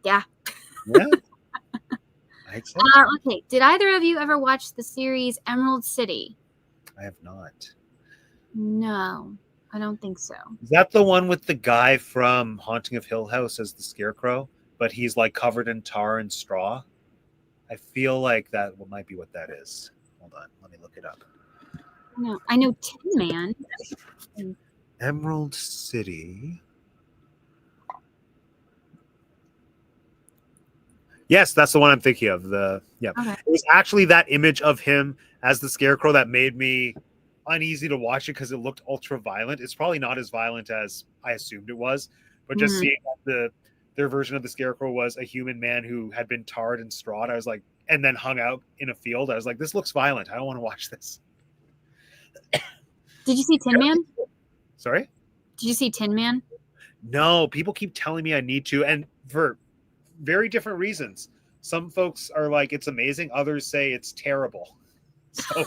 Yeah. Yeah. Okay. Did either of you ever watch the series Emerald City? I have not. No, I don't think so. Is that the one with the guy from Haunting of Hill House as the Scarecrow, but he's like covered in tar and straw? I feel like that might be what that is. Hold on, let me look it up. No, I know Tin Man. Emerald City. Yes, that's the one I'm thinking of. Okay. It was actually that image of him as the Scarecrow that made me uneasy to watch it because it looked ultra violent. It's probably not as violent as I assumed it was, but just seeing that their version of the Scarecrow was a human man who had been tarred and strawed, I was like, and then hung out in a field. I was like, this looks violent. I don't want to watch this. Did you see Tin Man? Sorry? Did you see Tin Man? No, people keep telling me I need to, and for very different reasons. Some folks are like, it's amazing. Others say it's terrible. So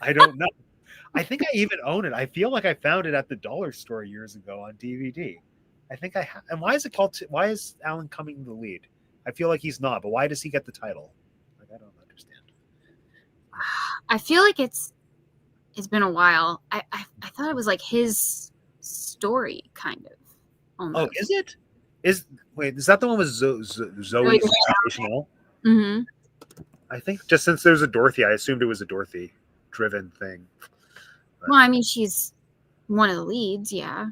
I don't know. I think I even own it. I feel like I found it at the dollar store years ago on DVD. I think I have. And why is it called? Why is Alan Cumming the lead? I feel like he's not, but why does he get the title? Like, I don't understand. I feel like it's been a while. I thought it was like his story, kind of. Almost. Oh, is it? Is that the one with Zoe Chanel? Mm-hmm. I think just since there's a Dorothy, I assumed it was a Dorothy-driven thing. But, well, I mean, she's one of the leads, yeah.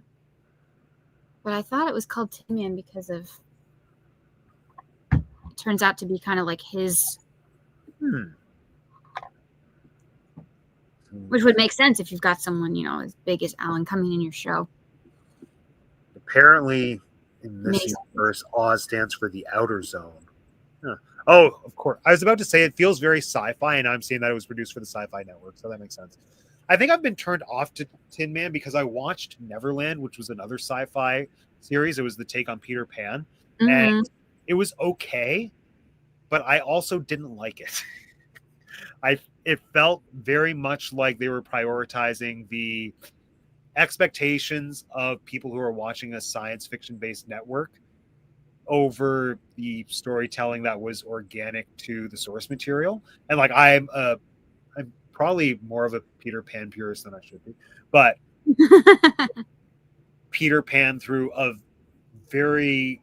But I thought it was called Tin Man because of. It turns out to be kind of like his. Which would make sense if you've got someone, as big as Alan coming in your show. Apparently, in this universe, Oz stands for the outer zone. Huh. Oh, of course. I was about to say it feels very sci-fi, and I'm seeing that it was produced for the Sci-Fi Network, so that makes sense. I think I've been turned off to Tin Man because I watched Neverland, which was another sci-fi series. It was the take on Peter Pan, and it was okay, but I also didn't like it. It felt very much like they were prioritizing the expectations of people who are watching a science fiction based network over the storytelling that was organic to the source material. And like I'm probably more of a Peter Pan purist than I should be, but Peter Pan through a very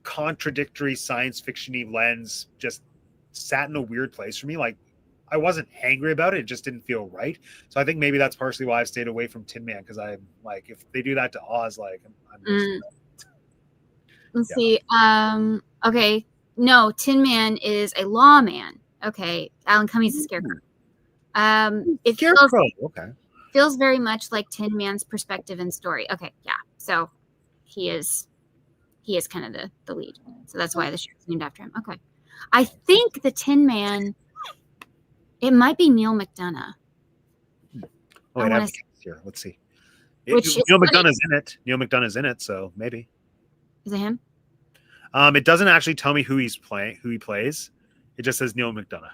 contradictory science fiction-y lens just sat in a weird place for me. Like I wasn't angry about it, it just didn't feel right. So I think maybe that's partially why I've stayed away from Tin Man, because I'm like, if they do that to Oz, like I'm Let's see. Okay. No, Tin Man is a lawman. Okay. Alan Cummings is a scarecrow. It feels very much like Tin Man's perspective and story. Okay, yeah. So he is kind of the lead. So that's why the show is named after him. Okay. I think the Tin Man, it might be Neil McDonough. Oh, wait, here. Let's see. Neil McDonough's in it. Neil McDonough's in it, so maybe. Is it him? It doesn't actually tell me who he plays. It just says Neil McDonough.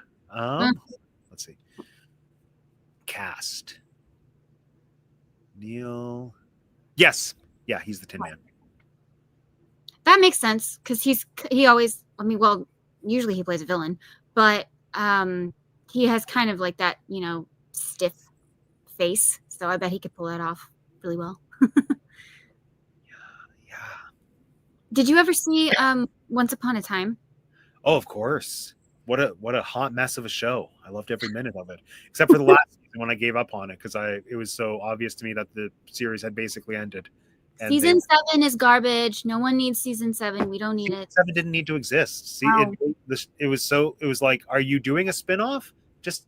Let's see. Cast. Neil. Yes. Yeah, he's the Tin Man. That makes sense because he always. I mean, well, usually he plays a villain, but he has kind of like that, stiff face. So I bet he could pull that off really well. Yeah. Did you ever see Once Upon a Time? Oh, of course. What a hot mess of a show. I loved every minute of it, except for the last season when I gave up on it because it was so obvious to me that the series had basically ended. And season 7 is garbage. No one needs season 7. We don't need it. 7 didn't need to exist. See, it was like, are you doing a spinoff? Just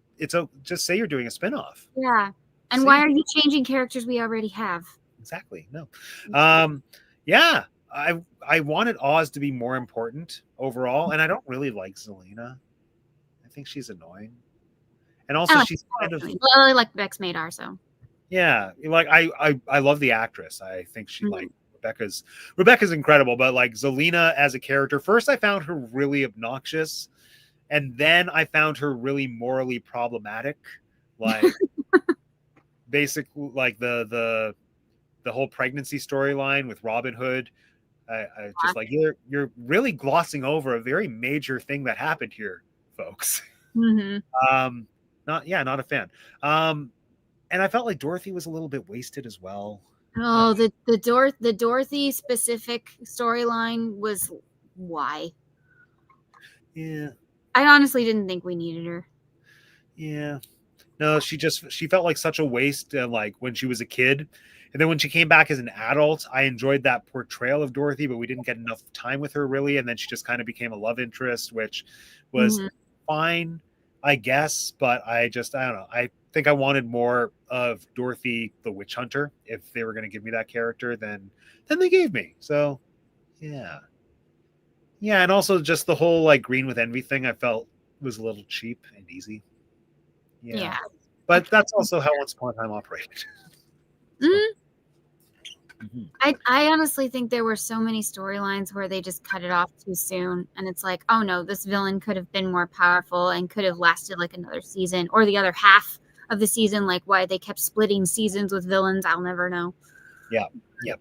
say you're doing a spinoff. Yeah. And why are you changing characters we already have? Exactly. No. Yeah. I wanted Oz to be more important overall, and I don't really like Zelina. I think she's annoying. And also she's kind of I like Bex Madar, so. Yeah, like I love the actress. I think she like Rebecca's incredible, but like Zelina as a character, first I found her really obnoxious, and then I found her really morally problematic. Like basically like the whole pregnancy storyline with Robin Hood. I just like you're really glossing over a very major thing that happened here, folks. Not a fan. And I felt like Dorothy was a little bit wasted as well. Oh, the Dorothy specific storyline was why? Yeah. I honestly didn't think we needed her. Yeah. No, she felt like such a waste like when she was a kid. And then when she came back as an adult, I enjoyed that portrayal of Dorothy, but we didn't get enough time with her really. And then she just kind of became a love interest, which was fine, I guess. But I don't know. I think I wanted more of Dorothy the Witch Hunter if they were going to give me that character than they gave me. So yeah. And also just the whole like Green with Envy thing I felt was a little cheap and easy. Yeah. But that's also how Once Upon a Time operated. I honestly think there were so many storylines where they just cut it off too soon, and it's like, oh no, this villain could have been more powerful and could have lasted like another season or the other half of the season. Like why they kept splitting seasons with villains, I'll never know. Yeah.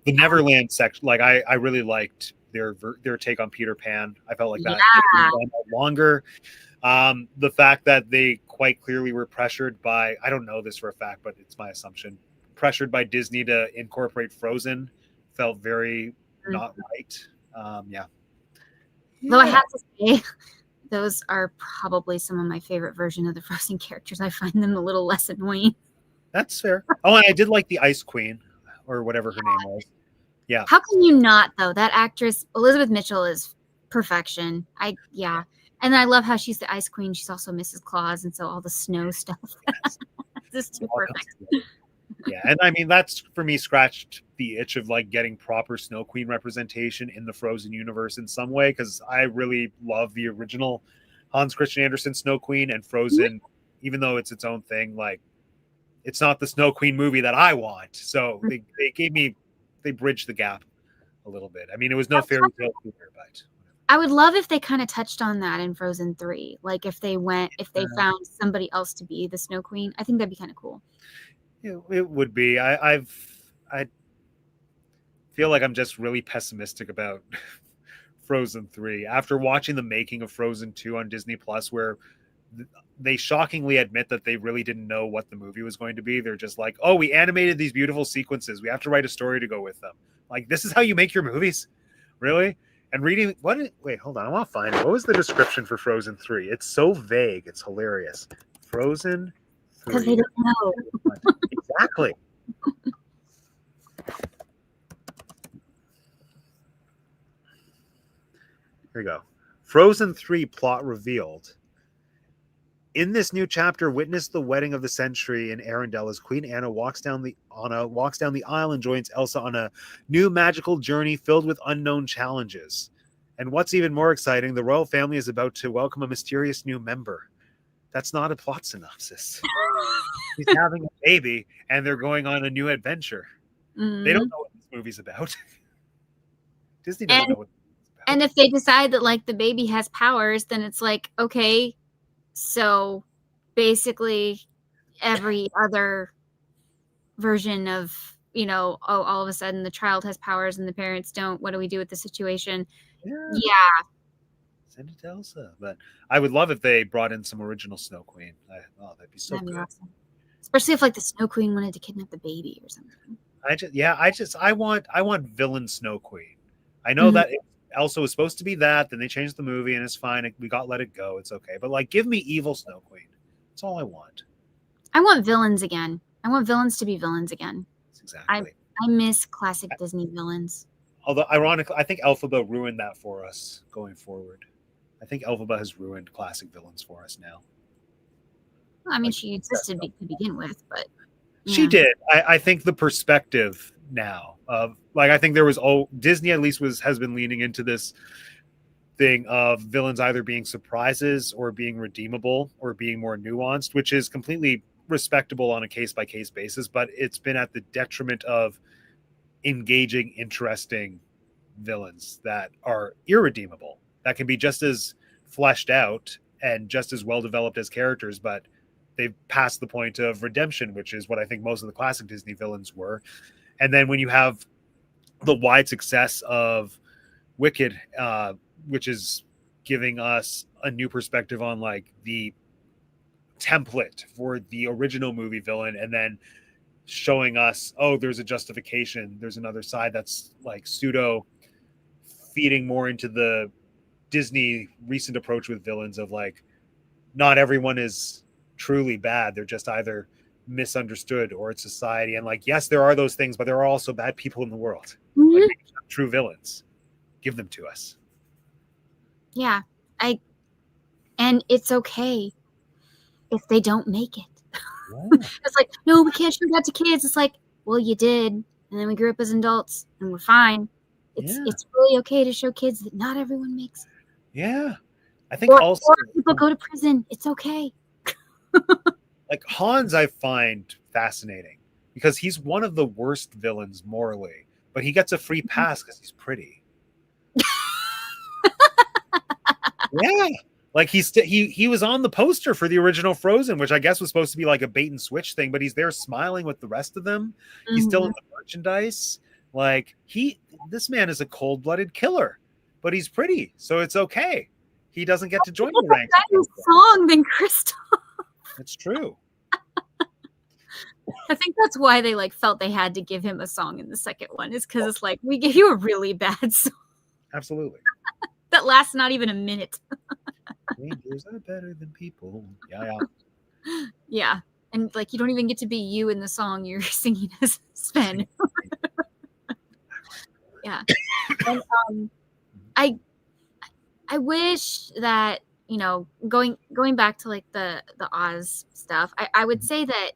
The Neverland section, like I really liked their take on Peter Pan. I felt like that Yeah. could have gone on longer. The fact that they quite clearly were pressured by, I don't know this for a fact, but it's my assumption, pressured by Disney to incorporate Frozen felt very not right. Yeah. Though I have to say, those are probably some of my favorite version of the Frozen characters. I find them a little less annoying. That's fair. Oh, and I did like the Ice Queen, or whatever her name was. Yeah. How can you not, though? That actress, Elizabeth Mitchell, is perfection. And I love how she's the Ice Queen. She's also Mrs. Claus, and so all the snow stuff. This is too perfect. Yeah, and I mean, that's for me scratched the itch of like getting proper Snow Queen representation in the Frozen universe in some way, because I really love the original Hans Christian Andersen Snow Queen, and Frozen, even though it's its own thing, like it's not the Snow Queen movie that I want. So they bridged the gap a little bit. I mean, it was no fairy tale either, but I would love if they kind of touched on that in Frozen 3. Like if they found somebody else to be the Snow Queen. I think that'd be kind of cool. It would be. I feel like I'm just really pessimistic about Frozen 3 after watching the making of Frozen 2 on Disney Plus, where they shockingly admit that they really didn't know what the movie was going to be. They're just like, oh, we animated these beautiful sequences. We have to write a story to go with them. Like, this is how you make your movies? Really? And reading, wait, hold on. I want to find it. What was the description for Frozen 3? It's so vague. It's hilarious. Frozen 3. Because they don't know. Exactly. Here we go. Frozen 3 plot revealed. In this new chapter, witness the wedding of the century in Arendelle as Queen Anna walks down the aisle and joins Elsa on a new magical journey filled with unknown challenges. And what's even more exciting, the royal family is about to welcome a mysterious new member. That's not a plot synopsis. He's having a baby, and they're going on a new adventure. Mm-hmm. They don't know what this movie's about. Disney doesn't know what it's about. And if they decide that like the baby has powers, then it's like, okay, so basically every other version of, all of a sudden the child has powers and the parents don't. What do we do with the situation? Yeah. Send it to Elsa. But I would love if they brought in some original Snow Queen. That'd be so good. Awesome. Especially if like the Snow Queen wanted to kidnap the baby or something. I want villain Snow Queen. I know that Elsa was supposed to be that, then they changed the movie and it's fine. We got let it go. It's okay. But like, give me evil Snow Queen. That's all I want. I want villains again. I want villains to be villains again. Exactly. I miss classic Disney villains. Although ironically, I think Elphaba ruined that for us going forward. I think Elphaba has ruined classic villains for us now. Well, I mean, she existed to begin with, but she did. I think the perspective now of like, I think there was Disney at least has been leaning into this thing of villains either being surprises or being redeemable or being more nuanced, which is completely respectable on a case-by-case basis, but it's been at the detriment of engaging, interesting villains that are irredeemable, that can be just as fleshed out and just as well developed as characters, but they've passed the point of redemption, which is what I think most of the classic Disney villains were. And then when you have the wide success of Wicked, which is giving us a new perspective on like the template for the original movie villain, and then showing us, there's a justification, there's another side that's like pseudo feeding more into the Disney recent approach with villains of like, not everyone is truly bad, they're just either misunderstood or it's society, and like, yes, there are those things, but there are also bad people in the world. Like, true villains, give them to us. And it's okay if they don't make it. It's like, no, we can't show that to kids. It's like, well, you did, and then we grew up as adults and we're fine. It's really okay to show kids that not everyone makes it. Yeah. I think or people go to prison. It's okay. Like Hans I find fascinating because he's one of the worst villains morally, but he gets a free pass because he's pretty. Yeah. Like he was on the poster for the original Frozen, which I guess was supposed to be like a bait and switch thing, but he's there smiling with the rest of them. He's still in the merchandise. Like this man is a cold-blooded killer, but he's pretty, so it's okay. He doesn't get to join the ranks. Better song than Crystal. It's true. I think that's why they like felt they had to give him a song in the second one, is because it's like, we give you a really bad song. Absolutely. That lasts not even a minute. Rangers are better than people. Yeah. Yeah. And like, you don't even get to be you in the song. You're singing as Sven. Yeah. And I wish that, you know, going back to like the Oz stuff, I would say that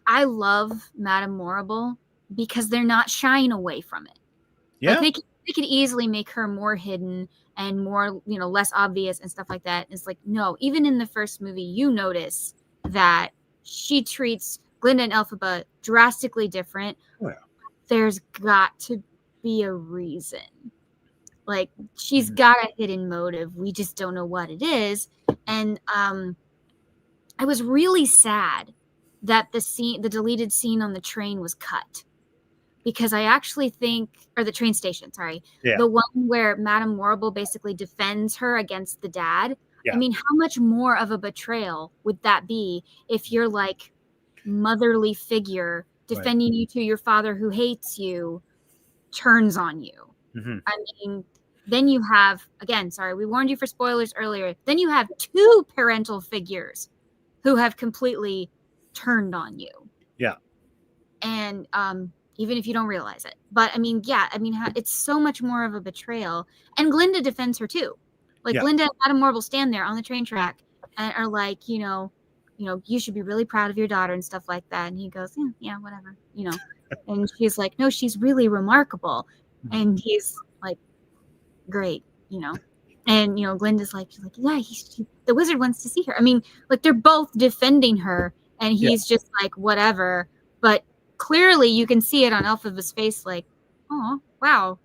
I love Madame Morrible because they're not shying away from it. Yeah. Like they could easily make her more hidden and more, you know, less obvious and stuff like that. It's like, no, even in the first movie, you notice that she treats Glinda and Elphaba drastically different. Oh, yeah. There's got to be a reason. Like, she's got a hidden motive. We just don't know what it is. And I was really sad that the deleted scene on the train was cut. Because I actually think, or the train station, sorry, the one where Madame Morrible basically defends her against the dad. Yeah. I mean, how much more of a betrayal would that be if your like motherly figure defending you to your father who hates you turns on you? Mm-hmm. I mean, then you have, again, sorry, we warned you for spoilers earlier. Then you have two parental figures who have completely turned on you. Yeah. And even if you don't realize it. But I mean, yeah, I mean, it's so much more of a betrayal. And Glinda defends her too. Like Glinda and Madame Morrible stand there on the train track and are like, you know, you should be really proud of your daughter and stuff like that. And he goes, yeah, whatever, you know. And she's like, no, she's really remarkable. And he's like, great, you know. And, you know, Glinda's like, she's like, yeah, the wizard wants to see her. I mean, like, they're both defending her and he's just like, whatever. But clearly you can see it on Elphaba's face, like, oh, wow,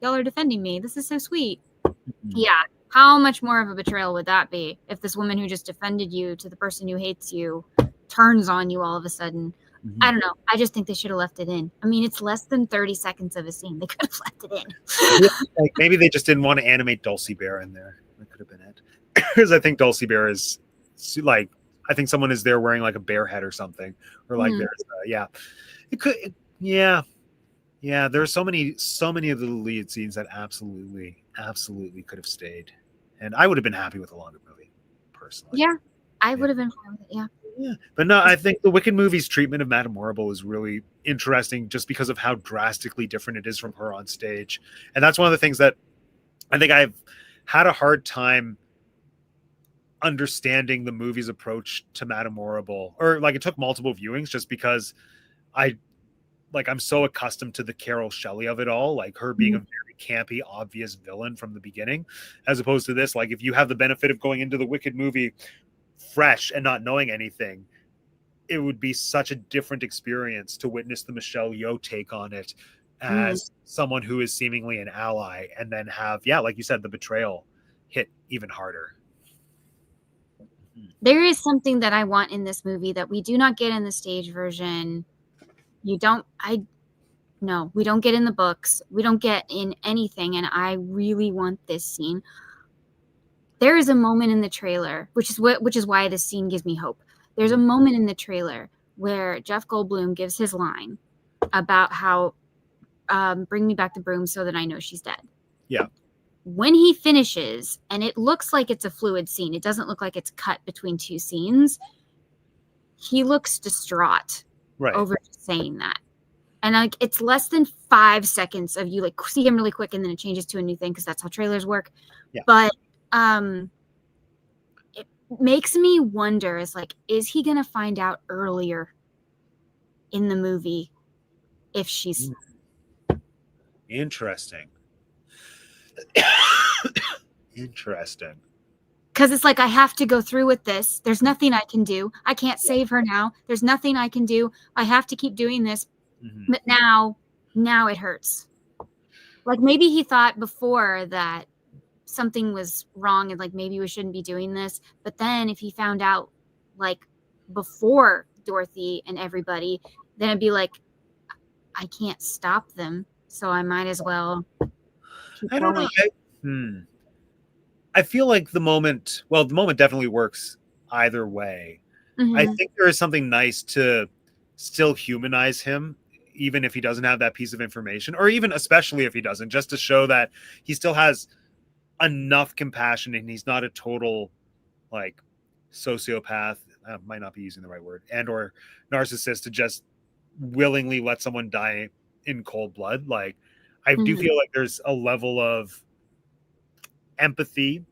y'all are defending me. This is so sweet. Mm-hmm. Yeah. How much more of a betrayal would that be if this woman who just defended you to the person who hates you turns on you all of a sudden? Mm-hmm. I don't know. I just think they should have left it in. I mean, it's less than 30 seconds of a scene. They could have left it in. Like maybe they just didn't want to animate Dulcie Bear in there. That could have been it. Because I think Dulcie Bear is like, I think someone is there wearing like a bear head or something. Or like there's, it could, yeah. There's so many of the lead scenes that absolutely could have stayed, and I would have been happy with a longer movie, personally. Yeah, I would have been fine with it. Yeah, but no, I think the Wicked movie's treatment of Madame Morrible is really interesting, just because of how drastically different it is from her on stage, and that's one of the things that I think I've had a hard time understanding the movie's approach to Madame Morrible, or like it took multiple viewings, just because I'm so accustomed to the Carol Shelley of it all, like her being a very campy, obvious villain from the beginning, as opposed to this. Like, if you have the benefit of going into the Wicked movie fresh and not knowing anything, it would be such a different experience to witness the Michelle Yeoh take on it as someone who is seemingly an ally, and then have, like you said, the betrayal hit even harder. There is something that I want in this movie that we do not get in the stage version. We don't get in the books. We don't get in anything. And I really want this scene. There is a moment in the trailer, which is why this scene gives me hope. There's a moment in the trailer where Jeff Goldblum gives his line about how bring me back the broom so that I know she's dead. Yeah. When he finishes, and it looks like it's a fluid scene, it doesn't look like it's cut between two scenes. He looks distraught over saying that. And like, it's less than 5 seconds of you like see him really quick, and then it changes to a new thing, because that's how trailers work. Yeah. But it makes me wonder, is he gonna find out earlier in the movie if she's interesting? Interesting. Because it's like, I have to go through with this. There's nothing I can do. I can't save her now. There's nothing I can do. I have to keep doing this. Mm-hmm. But now it hurts. Like, maybe he thought before that something was wrong and like maybe we shouldn't be doing this. But then if he found out like before Dorothy and everybody, then it'd be like, I can't stop them, so I might as well keep I don't going. know. I feel like the moment definitely works either way. I Mm-hmm. think there is something nice to still humanize him, even if he doesn't have that piece of information, or even especially if he doesn't, just to show that he still has enough compassion and he's not a total like sociopath. I might not be using the right word, and or narcissist to just willingly let someone die in cold blood. Like, I do Mm-hmm. feel like there's a level of empathy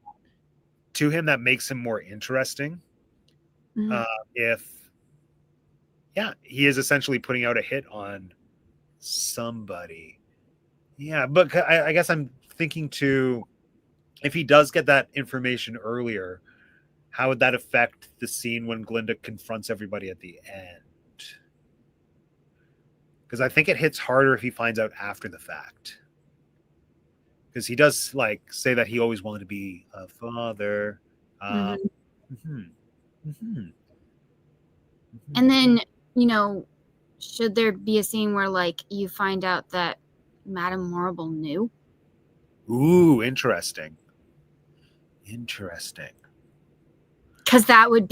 to him that makes him more interesting. Mm-hmm. If yeah, he is essentially putting out a hit on somebody. Yeah, but I guess I'm thinking too, if he does get that information earlier, how would that affect the scene when Glinda confronts everybody at the end? Because I think it hits harder if he finds out after the fact. Because he does like say that he always wanted to be a father. Um, Mm-hmm. mhm, mhm, And mhm. then, should there be a scene where like you find out that Madame Horrible knew? Ooh, interesting. Interesting. Because that would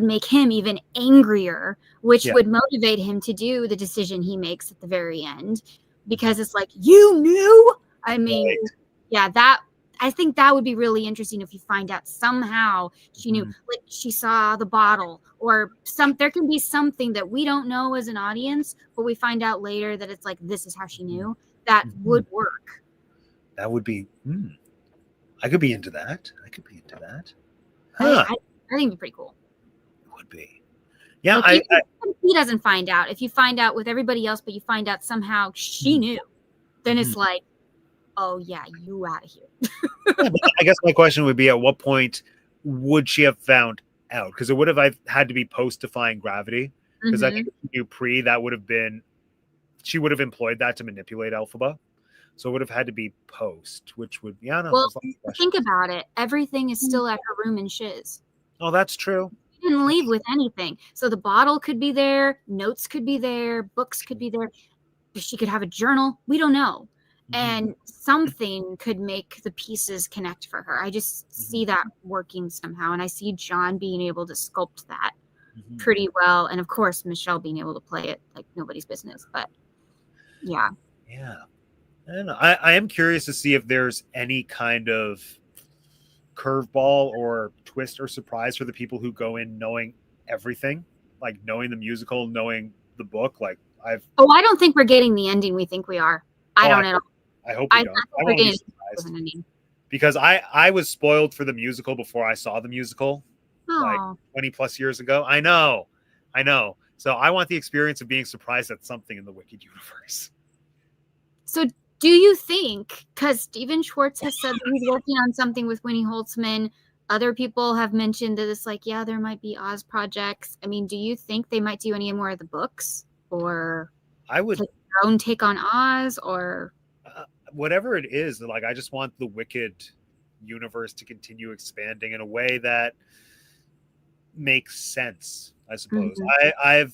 make him even angrier, which Yeah. would motivate him to do the decision he makes at the very end. Because it's like, you knew? I mean, Right. yeah, I think that would be really interesting if you find out somehow she knew, Mhm, like she saw the bottle, or there can be something that we don't know as an audience, but we find out later that it's like, this is how she mhm, knew. That mhm. would work. That would be. I could be into that. I could be into that. I, Huh? I, I think it'd be pretty cool. It would be. Yeah. Like, even if he doesn't find out, if you find out with everybody else, but you find out somehow she Mhm, knew, then mhm. it's like, oh yeah, you out of here. Yeah, but I guess my question would be: at what point would she have found out? Because it would have had to be post defying gravity. Because I think Mm-hmm. if she knew pre, that would have been she would have employed that to manipulate Elphaba. So it would have had to be post, which would yeah, no, Well, there's lots of think questions. about it. Everything is still at her room in Shiz. Oh, that's true. She didn't leave That's with anything. So the bottle could be there, notes could be there, books could be there. She could have a journal. We don't know. mhm, And something could make the pieces connect for her. I just mhm, see that working somehow. And I see John being able to sculpt that mhm. pretty well. And of course, Michelle being able to play it like nobody's business. But yeah. Yeah. I don't know. I am curious to see if there's any kind of curveball or twist or surprise for the people who go in knowing everything, like knowing the musical, knowing the book. Like I've Oh, I don't think we're getting the ending we think we are. I oh, don't at all. I hope we I don't. think I we're won't be getting with surprised an ending. because I was spoiled for the musical before I saw the musical, like Oh. 20 plus years ago. I know. So I want the experience of being surprised at something in the Wicked universe. So do you think, because Steven Schwartz has said that he's working on something with Winnie Holtzman, other people have mentioned that it's like, yeah, there might be Oz projects. I mean, do you think they might do any more of the books, or I would take their own take on Oz, or whatever it is, like I just want the Wicked universe to continue expanding in a way that makes sense, I suppose. Mhm. I've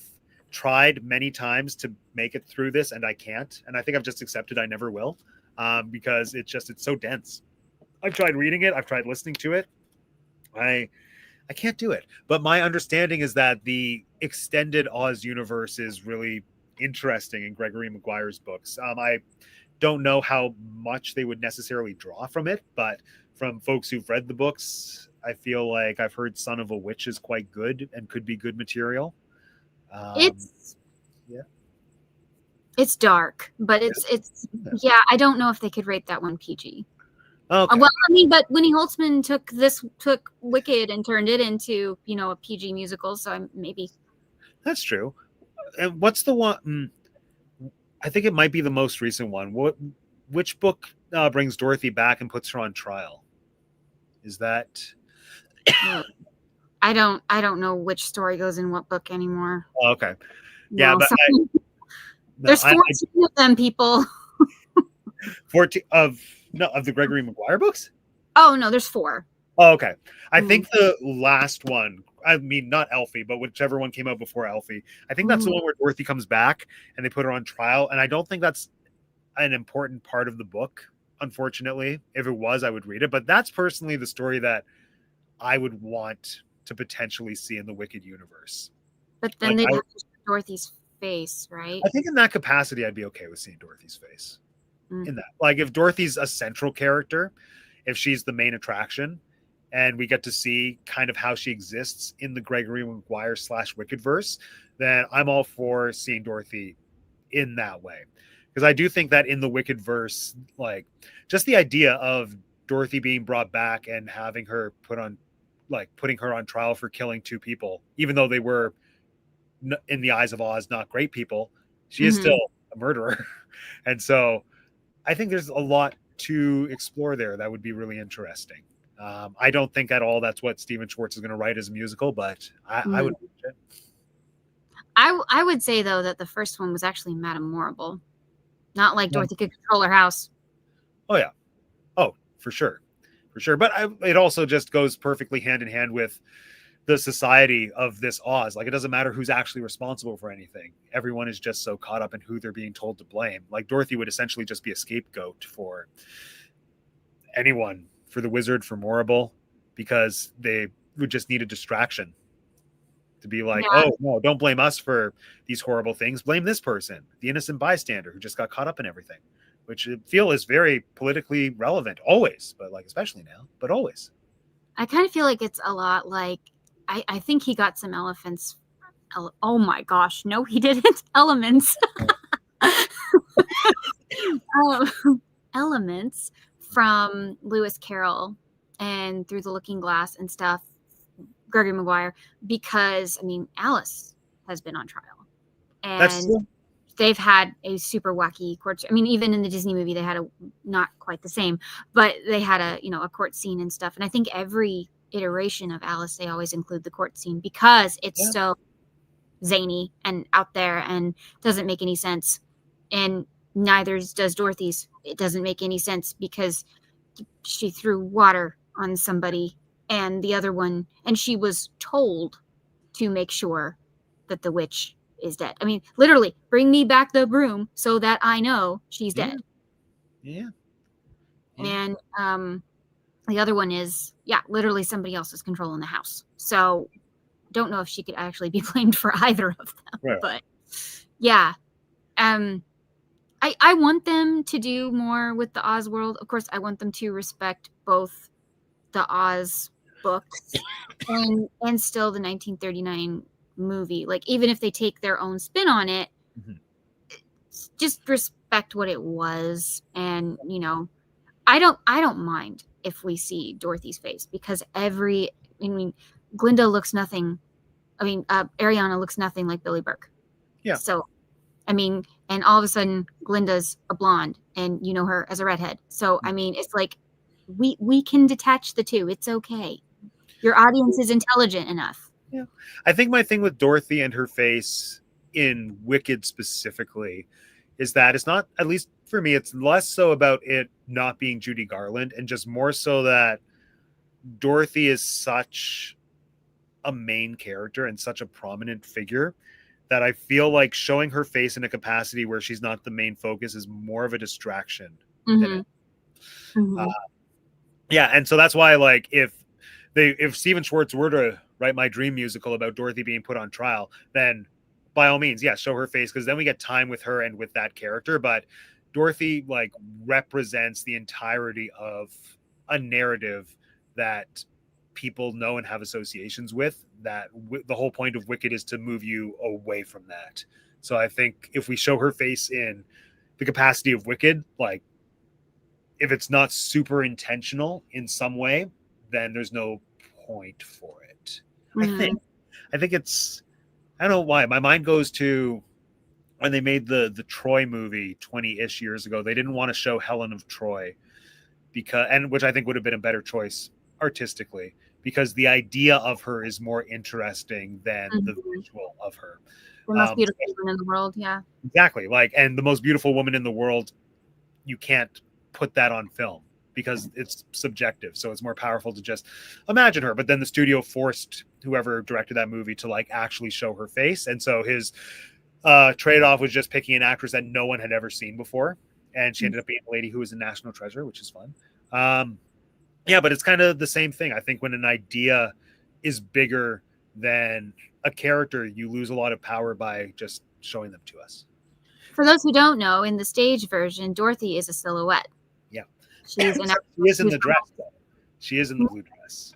tried many times to make it through this and I can't. And I think I've just accepted I never will, because it's so dense. I've tried reading it, I've tried listening to it. I can't do it. But my understanding is that the extended Oz universe is really interesting in Gregory Maguire's books. I don't know how much they would necessarily draw from it, but from folks who've read the books, I feel like I've heard Son of a Witch is quite good and could be good material. Um, it's yeah. it's dark, but it's Yeah. yeah, I don't know if they could rate that one PG. Okay. Well, I mean, but Winnie Holtzman took Wicked and turned it into, a PG musical, so maybe. That's true. And what's the one? I think it might be the most recent one. Which book brings Dorothy back and puts her on trial? Is that I don't know which story goes in what book anymore. oh, okay? Yeah, No, but no, there's 14 of them, people. 14 of no of the Gregory Maguire books. Oh no, there's 4. Oh, okay. I Mm. think the last one, I mean, not Elfie, but whichever one came out before Elfie. I think that's the Mhm. one where Dorothy comes back and they put her on trial. And I don't think that's an important part of the book, unfortunately. If it was, I would read it. But that's personally the story that I would want to potentially see in the Wicked universe. But then Like, they'd have to show Dorothy's face, right? I think in that capacity, I'd be okay with seeing Dorothy's face. Mm. In that, like, if Dorothy's a central character, if she's the main attraction, and we get to see kind of how she exists in the Gregory Maguire / Wicked verse, then I'm all for seeing Dorothy in that way. Because I do think that in the Wicked verse, like, just the idea of Dorothy being brought back and having her putting her on trial for killing 2 people, even though they were, in the eyes of Oz, not great people, she is still a murderer. And so I think there's a lot to explore there that would be really interesting. I don't think at all that's what Steven Schwartz is going to write as a musical, but I would watch it. I would say, though, that the first one was actually Madame Morrible. Not like Dorothy could control her house. Oh, yeah. Oh, for sure. For sure. But it also just goes perfectly hand in hand with the society of this Oz. Like, it doesn't matter who's actually responsible for anything. Everyone is just so caught up in who they're being told to blame. Like, Dorothy would essentially just be a scapegoat for anyone, for the wizard, for Morrible, because they would just need a distraction to be like, Yeah. oh, no, don't blame us for these horrible things. Blame this person, the innocent bystander who just got caught up in everything, which I feel is very politically relevant always, but like especially now, but always. I kind of feel like it's a lot like, I think he got some elephants. Oh my gosh. No, he didn't. Elements. Elements from Lewis Carroll and Through the Looking Glass and stuff, Gregory Maguire, because, I mean, Alice has been on trial. And they've had a super wacky court. I mean, even in the Disney movie, they had a, not quite the same, but they had a court scene and stuff. And I think every iteration of Alice, they always include the court scene because it's so zany and out there and doesn't make any sense. And neither does Dorothy's. It doesn't make any sense because she threw water on somebody and the other one, and she was told to make sure that the witch is dead. I mean, literally, bring me back the broom so that I know she's dead. Yeah. And the other one is, literally somebody else is controlling the house. So don't know if she could actually be blamed for either of them. Right. But yeah. I want them to do more with the Oz world. Of course, I want them to respect both the Oz books and still the 1939 movie. Like, even if they take their own spin on it, just respect what it was. And I don't mind if we see Dorothy's face, because Glinda looks nothing. Ariana looks nothing like Billy Burke. Yeah. So, and all of a sudden Glinda's a blonde and you know her as a redhead. So, it's like we can detach the two. It's okay. Your audience is intelligent enough. Yeah. I think my thing with Dorothy and her face in Wicked specifically is that it's not, at least for me, it's less so about it not being Judy Garland and just more so that Dorothy is such a main character and such a prominent figure that I feel like showing her face in a capacity where she's not the main focus is more of a distraction. Than it. Yeah, and so that's why, like, if Steven Schwartz were to write my dream musical about Dorothy being put on trial, then by all means, show her face, because then we get time with her and with that character. But Dorothy, like, represents the entirety of a narrative that people know and have associations with, that the whole point of Wicked is to move you away from that. So I think if we show her face in the capacity of Wicked, like, if it's not super intentional in some way, then there's no point for it. I think it's, I don't know why my mind goes to when they made the Troy movie 20-ish years ago. They didn't want to show Helen of Troy which I think would have been a better choice artistically, because the idea of her is more interesting than the visual of her. The most beautiful woman in the world. Yeah, exactly. Like, and the most beautiful woman in the world, you can't put that on film. because it's subjective. So it's more powerful to just imagine her. But then the studio forced whoever directed that movie to like actually show her face. And so his trade-off was just picking an actress that no one had ever seen before. And she ended up being a lady who was a national treasure, which is fun. Yeah, but it's kind of the same thing. I think when an idea is bigger than a character, you lose a lot of power by just showing them to us. For those who don't know, in the stage version, Dorothy is a silhouette. Yeah. She is in the dress, though. She is in the blue dress.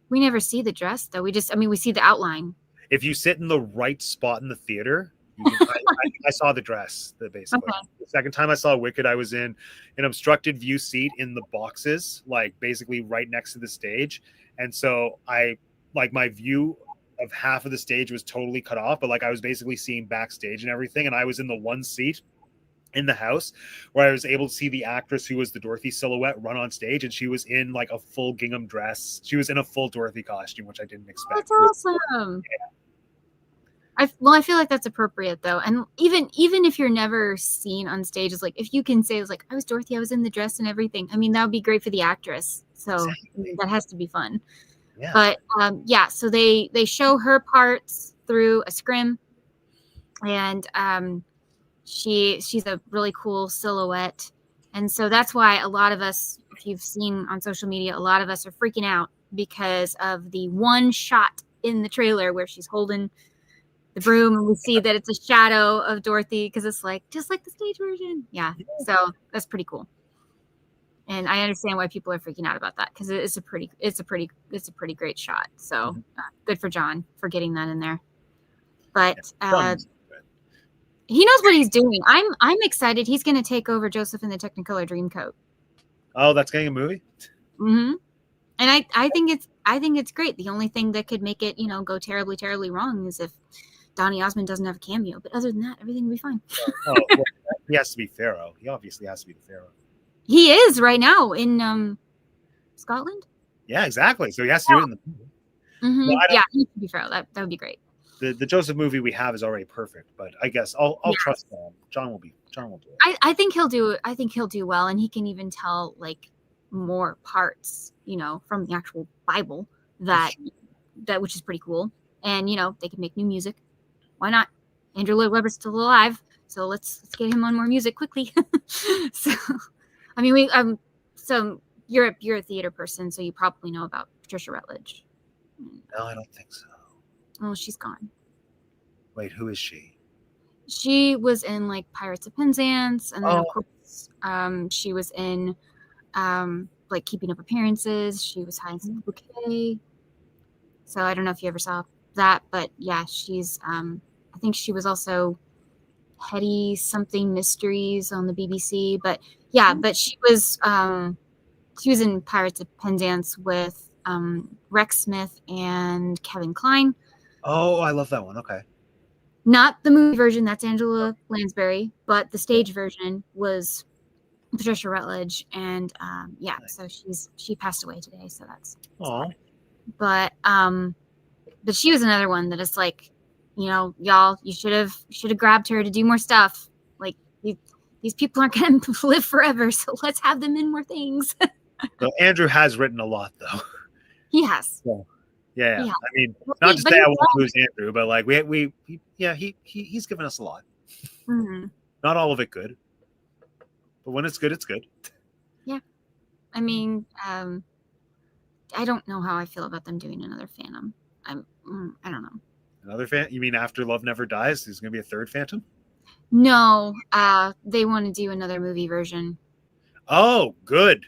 We never see the dress, though. We see the outline. If you sit in the right spot in the theater, I saw the dress, basically. Okay. The second time I saw Wicked, I was in an obstructed view seat in the boxes, like basically right next to the stage. And so my view of half of the stage was totally cut off, but like I was basically seeing backstage and everything. And I was in the one seat in the house where I was able to see the actress who was the Dorothy silhouette run on stage, and she was in like a full gingham dress. She was in a full Dorothy costume, which I didn't expect. That's awesome. Yeah. I feel like that's appropriate though, and even if you're never seen on stage, it's like if you can say it's like I was Dorothy, I was in the dress and everything. I mean, that would be great for the actress. So exactly. That has to be fun. Yeah. But so they show her parts through a scrim, and she's a really cool silhouette, and so that's why a lot of us, if you've seen on social media, a lot of us are freaking out because of the one shot in the trailer where she's holding the broom and we see that it's a shadow of Dorothy because it's like just like the stage version. Yeah. So that's pretty cool. And I understand why people are freaking out about that because it's a pretty great shot. So good for John for getting that in there. But he knows what he's doing. I'm excited. He's going to take over Joseph in the Technicolor Dreamcoat. Oh, that's getting a movie? Mm-hmm. And I think it's great. The only thing that could make it, go terribly, terribly wrong is if Donny Osmond doesn't have a cameo. But other than that, everything will be fine. Well, he has to be Pharaoh. He obviously has to be the Pharaoh. He is right now in Scotland. Yeah, exactly. So he has to do it in the movie. Mm-hmm. No, he should be Pharaoh. That would be great. The Joseph movie we have is already perfect, but I guess I'll trust him. John will do it. I think he'll do it. I think he'll do well, and he can even tell like more parts, from the actual Bible that which is pretty cool. And they can make new music. Why not? Andrew Lloyd Webber's still alive, so let's get him on more music quickly. So, I mean, so you're a theater person, so you probably know about Patricia Rutledge. No, I don't think so. Oh, she's gone. Wait, who is she? She was in like Pirates of Penzance, and then of course, she was in like Keeping Up Appearances. She was High in the Bouquet. So I don't know if you ever saw that, but yeah, she's I think she was also Hetty something Mysteries on the BBC. But yeah, but she was in Pirates of Penzance with Rex Smith and Kevin Kline. Oh, I love that one. Okay. Not the movie version, that's Angela Lansbury, but the stage version was Patricia Rutledge, and so she passed away today, so that's sad. But she was another one that is like, y'all, you should have grabbed her to do more stuff. Like these people aren't going to live forever, so let's have them in more things. So Andrew has written a lot, though. He has. Yeah. I mean, not to say I won't lose Andrew, but like he's given us a lot. Mm-hmm. Not all of it good, but when it's good, it's good. Yeah, I mean, I don't know how I feel about them doing another Phantom. I don't know. Another Phantom? You mean after Love Never Dies, there's going to be a third Phantom? No, they want to do another movie version. Oh, good.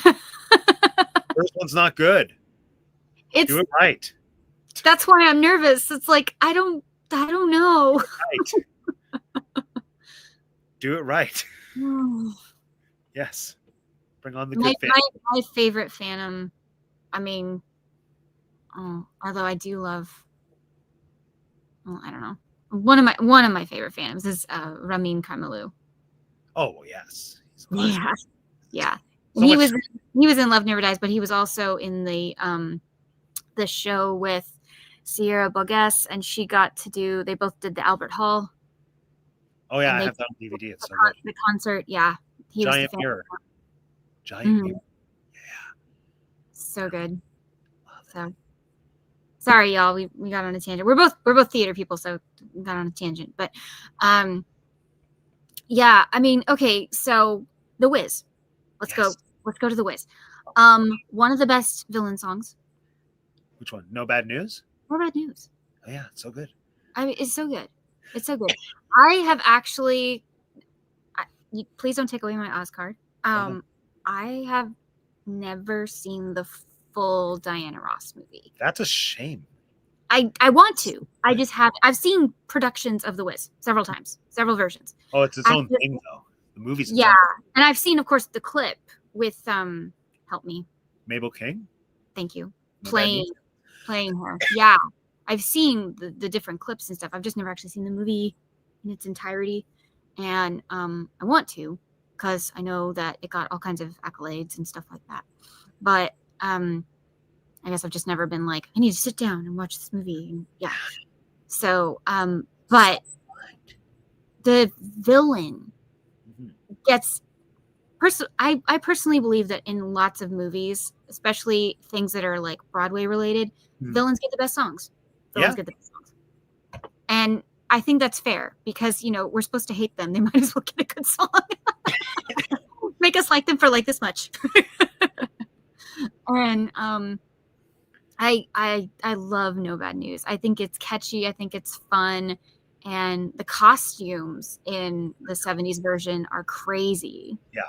First one's not good. Do it right. That's why I'm nervous. It's like I don't know. Right. Do it right. Yes. Bring on the good Phantom. My favorite Phantom. I mean, although I do love. Well, I don't know. One of my favorite Phantoms is Ramin Kamalou. Oh yes. Yeah. So he was in Love Never Dies, but he was also in the show with Sierra Bogues, and they both did the Albert Hall. Oh yeah, I have that on DVD. It's the concert, yeah. He was the Giant fan. mirror. Giant mirror. So good. So sorry, y'all. We got on a tangent. We're both theater people, so we got on a tangent. But yeah, I mean, okay, so The Wiz. Let's go to The Wiz. One of the best villain songs. Which one? No Bad News? No Bad News. Oh yeah, it's so good. I mean, it's so good. It's so good. I have actually please don't take away my Oz card. I have never seen the full Diana Ross movie. That's a shame. I want to. I just have. I've seen productions of The Wiz several times, several versions. Oh, it's its own thing though. The movie's yeah, and I've seen, of course, the clip with help me, Mabel King. Thank you. Playing her. Yeah, I've seen the different clips and stuff. I've just never actually seen the movie in its entirety, and I want to, because I know that it got all kinds of accolades and stuff like that. But I guess I've just never been like, I need to sit down and watch this movie. And yeah. So, but the villain gets I personally believe that in lots of movies, especially things that are like Broadway related, villains get the best songs. Villains get the best songs. And I think that's fair because, we're supposed to hate them. They might as well get a good song. Make us like them for like this much. And I love No Bad News. I think it's catchy. I think it's fun. And the costumes in the 70s version are crazy. Yeah.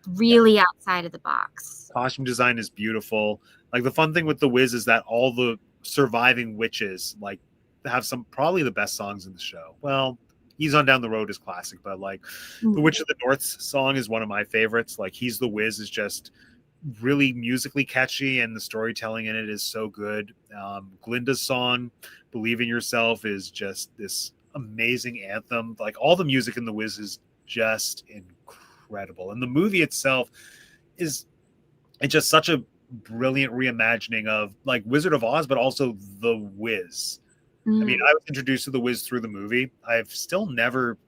Really outside of the box. Costume design is beautiful. Like the fun thing with The Wiz is that all the surviving witches like have probably the best songs in the show. Well, He's on Down the Road is classic, but like the Witch of the North's song is one of my favorites. Like He's the Wiz is just really musically catchy and the storytelling in it is so good. Glinda's song, Believe in Yourself, is just this amazing anthem. Like all the music in The Wiz is just incredible. And the movie itself it's just such a brilliant reimagining of like Wizard of Oz, but also The Wiz. I mean, I was introduced to The Wiz through the movie. I've never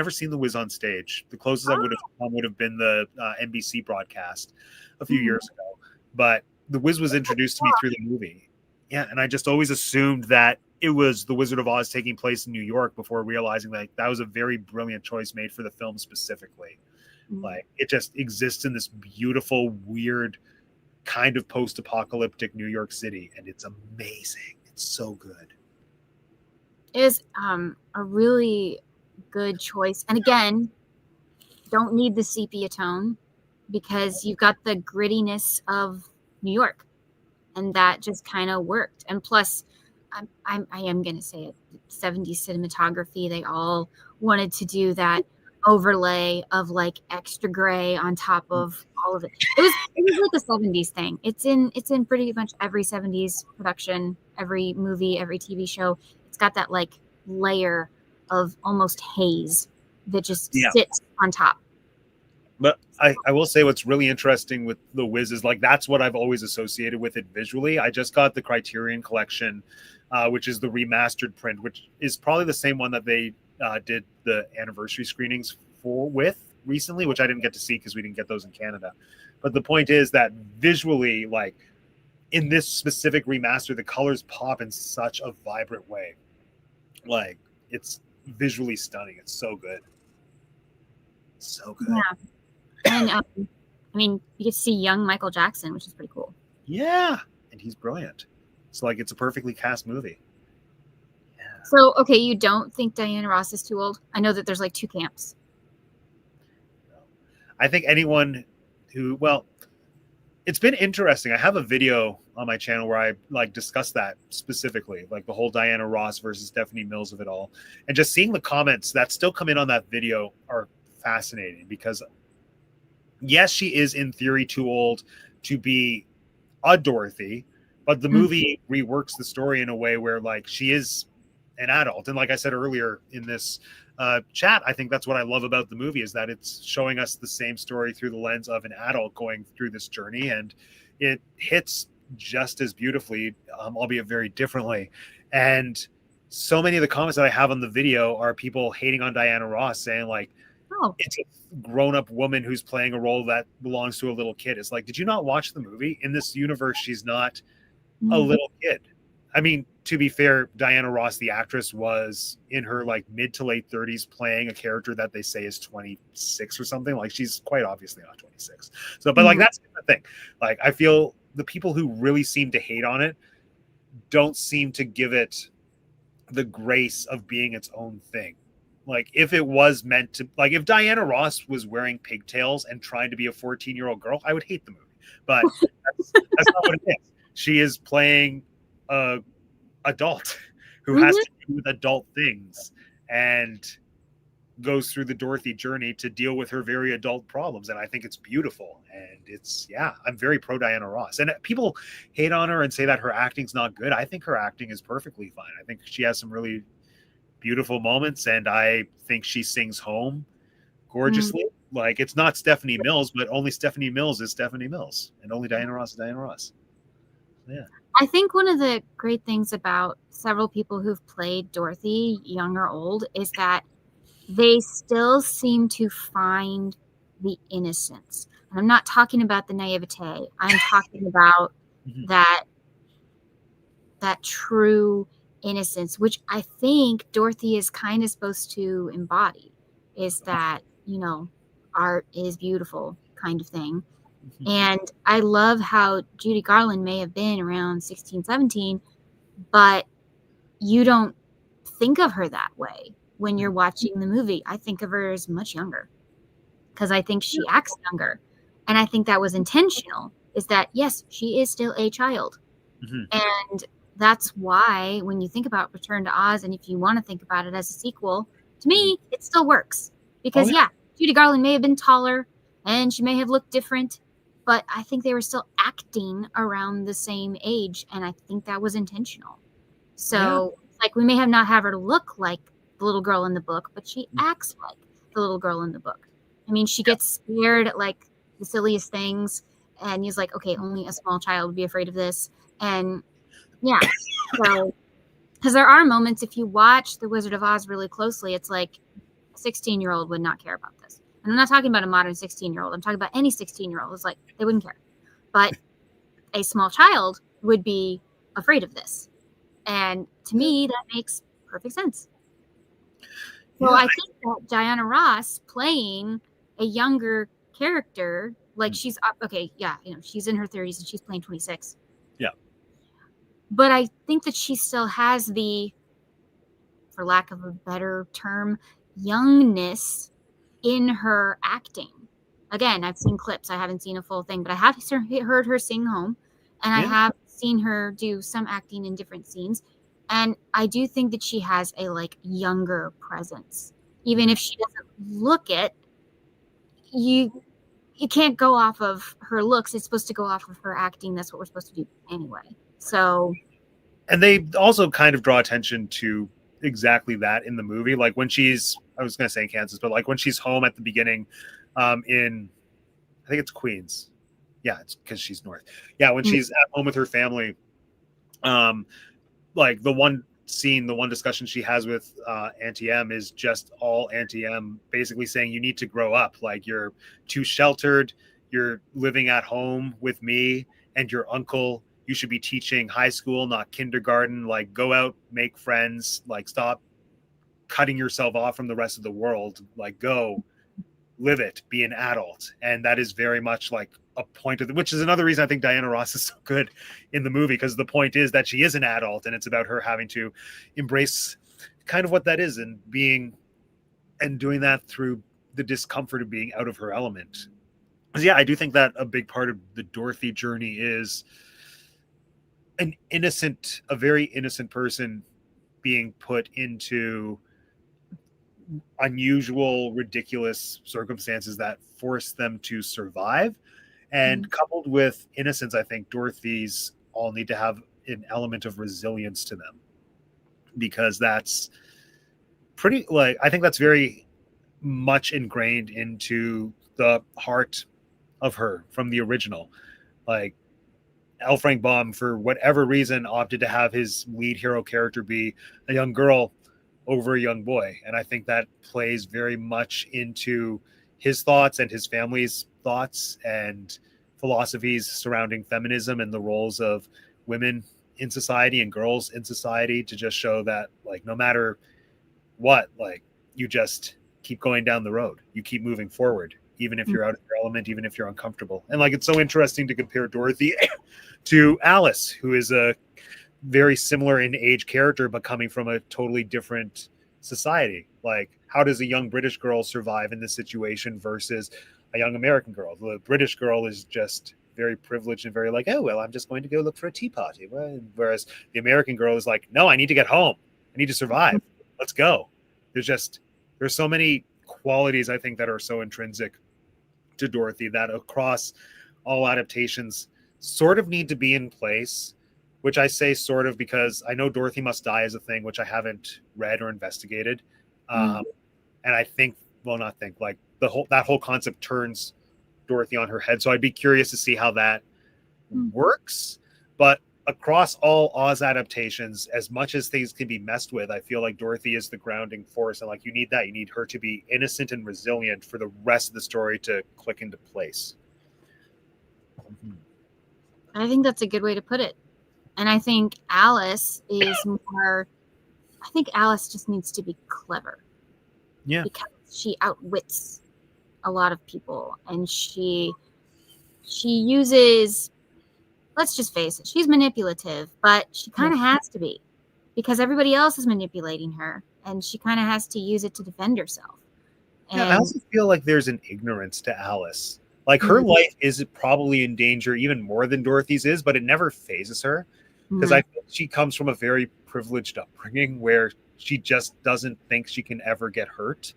seen The Wiz on stage. The closest I would have come would have been the NBC broadcast a few years ago. But The Wiz was introduced to me through the movie. Yeah, and I just always assumed that it was The Wizard of Oz taking place in New York before realizing that was a very brilliant choice made for the film specifically. Like it just exists in this beautiful, weird kind of post-apocalyptic New York City, and it's amazing. It's so good. It is a really good choice. And again, don't need the sepia tone because you've got the grittiness of New York, and that just kind of worked. And plus, I am going to say it, 70s cinematography, they all wanted to do that overlay of like extra gray on top of all of it. It was like a 70s thing. It's in pretty much every 70s production, every movie, every TV show. It's got that like layer of almost haze that just sits on top. But I will say what's really interesting with The Wiz is like that's what I've always associated with it visually. I just got the Criterion Collection, which is the remastered print, which is probably the same one that they did the anniversary screenings with recently, which I didn't get to see because we didn't get those in Canada. But the point is that visually, like in this specific remaster, the colors pop in such a vibrant way. Like it's visually stunning. It's so good. So good. Yeah. And I mean, you get to see young Michael Jackson, which is pretty cool. Yeah. And he's brilliant. So like it's a perfectly cast movie. Yeah. So, okay, you don't think Diana Ross is too old? I know that there's like two camps. I think anyone who, it's been interesting. I have a video on my channel where I like discuss that specifically, like the whole Diana Ross versus Stephanie Mills of it all. And just seeing the comments that still come in on that video are fascinating because yes, she is in theory too old to be a Dorothy, but the movie reworks the story in a way where like she is an adult. And like I said earlier in this chat, I think that's what I love about the movie is that it's showing us the same story through the lens of an adult going through this journey, and it hits just as beautifully, albeit very differently. And so many of the comments that I have on the video are people hating on Diana Ross saying like, Oh. it's a grown-up woman who's playing a role that belongs to a little kid. It's like, did you not watch the movie? In this universe, she's not a Mm. little kid. I mean, to be fair, Diana Ross, the actress, was in her like mid to late 30s playing a character that they say is 26 or something. Like, she's quite obviously not 26. So, but like, Mm. that's the thing. Like, I feel the people who really seem to hate on it don't seem to give it the grace of being its own thing. Like, if it was meant to, like, if Diana Ross was wearing pigtails and trying to be a 14-year-old girl, I would hate the movie. But that's not what it is. She is playing a adult who has Mhm. to do with adult things and goes through the Dorothy journey to deal with her very adult problems. And I think it's beautiful. And it's, yeah, I'm very pro Diana Ross. And people hate on her and say that her acting's not good. I think her acting is perfectly fine. I think she has some really beautiful moments, and I think she sings home Mm. gorgeously. Like, it's not Stephanie Mills, but only Stephanie Mills is Stephanie Mills, and only Diana Ross is Diana Ross. Yeah. I think one of the great things about several people who've played Dorothy, young or old, is that they still seem to find the innocence. And I'm not talking about the naivete. I'm talking about Mhm. that true innocence, which I think Dorothy is kind of supposed to embody, is that, art is beautiful kind of thing. Mhm. And I love how Judy Garland may have been around 16, 17, but you don't think of her that way when you're watching the movie. I think of her as much younger because I think she acts younger. And I think that was intentional, is that, yes, she is still a child. Mhm. And that's why when you think about Return to Oz, and if you want to think about it as a sequel, to me, it still works. Oh, Because, yeah. yeah, Judy Garland may have been taller and she may have looked different, but I think they were still acting around the same age. And I think that was intentional. Yeah. So, like, we may have not have her look like the little girl in the book, but she acts like the little girl in the book. I mean, she gets scared at like the silliest things, and he's like, okay, only a small child would be afraid of this. And yeah, so because there are moments, if you watch The Wizard of Oz really closely, it's like a 16-year-old would not care about this. And I'm not talking about a modern 16-year-old. I'm talking about any 16-year-old. It's like they wouldn't care. But a small child would be afraid of this. And to Yeah. me, that makes perfect sense. So Yeah. I think that Diana Ross playing a younger character, like she's okay, yeah, she's in her 30s and she's playing 26. Yeah. But I think that she still has the, for lack of a better term, youngness in her acting. Again, I've seen clips. I haven't seen a full thing, but I have heard her sing home, and I Yeah. have seen her do some acting in different scenes. And I do think that she has a like younger presence, even if she doesn't look it. You you can't go off of her looks. It's supposed to go off of her acting. That's what we're supposed to do anyway. So, And they also kind of draw attention to exactly that in the movie. Like, when she's, I was going to say in Kansas, but like when she's home at the beginning, in, I think it's Queens. Yeah, it's because she's north. Yeah, when she's at home with her family, um, like the one scene, the one discussion she has with Auntie M is just all Auntie M basically saying, you need to grow up. Like, you're too sheltered. You're living at home with me and your uncle. You should be teaching high school, not kindergarten. Like, go out, make friends. Like, stop cutting yourself off from the rest of the world. Like, go live it, be an adult. And that is very much like a point of which is another reason I think Diana Ross is so good in the movie, because the point is that she is an adult and it's about her having to embrace kind of what that is and being and doing that through the discomfort of being out of her element. Yeah, I do think that a big part of the Dorothy journey is a very innocent person being put into unusual, ridiculous circumstances that force them to survive. And coupled with innocence, I think Dorothy's all need to have an element of resilience to them, because that's pretty, like, I think that's very much ingrained into the heart of her from the original. Like, L. Frank Baum, for whatever reason, opted to have his lead hero character be a young girl over a young boy. And I think that plays very much into his thoughts and his family's thoughts and philosophies surrounding feminism and the roles of women in society and girls in society, to just show that, like, no matter what, like, you just keep going down the road, you keep moving forward, even if you're out of your element, even if you're uncomfortable. And like, it's so interesting to compare Dorothy to Alice, who is a very similar in age character, but coming from a totally different society. Like, how does a young British girl survive in this situation versus a young American girl? The British girl is just very privileged and very like, oh, well, I'm just going to go look for a tea party. Whereas the American girl is like, no, I need to get home. I need to survive. Let's go. There's so many qualities, I think, that are so intrinsic to Dorothy that across all adaptations sort of need to be in place, which I say sort of because I know Dorothy Must Die is a thing, which I haven't read or investigated. And I think, well, not think, like that whole concept turns Dorothy on her head. So I'd be curious to see how that works. But across all Oz adaptations, as much as things can be messed with, I feel like Dorothy is the grounding force. And like, you need that. You need her to be innocent and resilient for the rest of the story to click into place. I think that's a good way to put it. And I think Alice is more, I think Alice just needs to be clever. Yeah. Because she outwits a lot of people, and she uses, let's just face it, she's manipulative, but she kind of has to be, because everybody else is manipulating her, and she kind of has to use it to defend herself. And I also feel like there's an ignorance to Alice. Like, her life is probably in danger even more than Dorothy's is, but it never phases her, because I think she comes from a very privileged upbringing where she just doesn't think she can ever get hurt.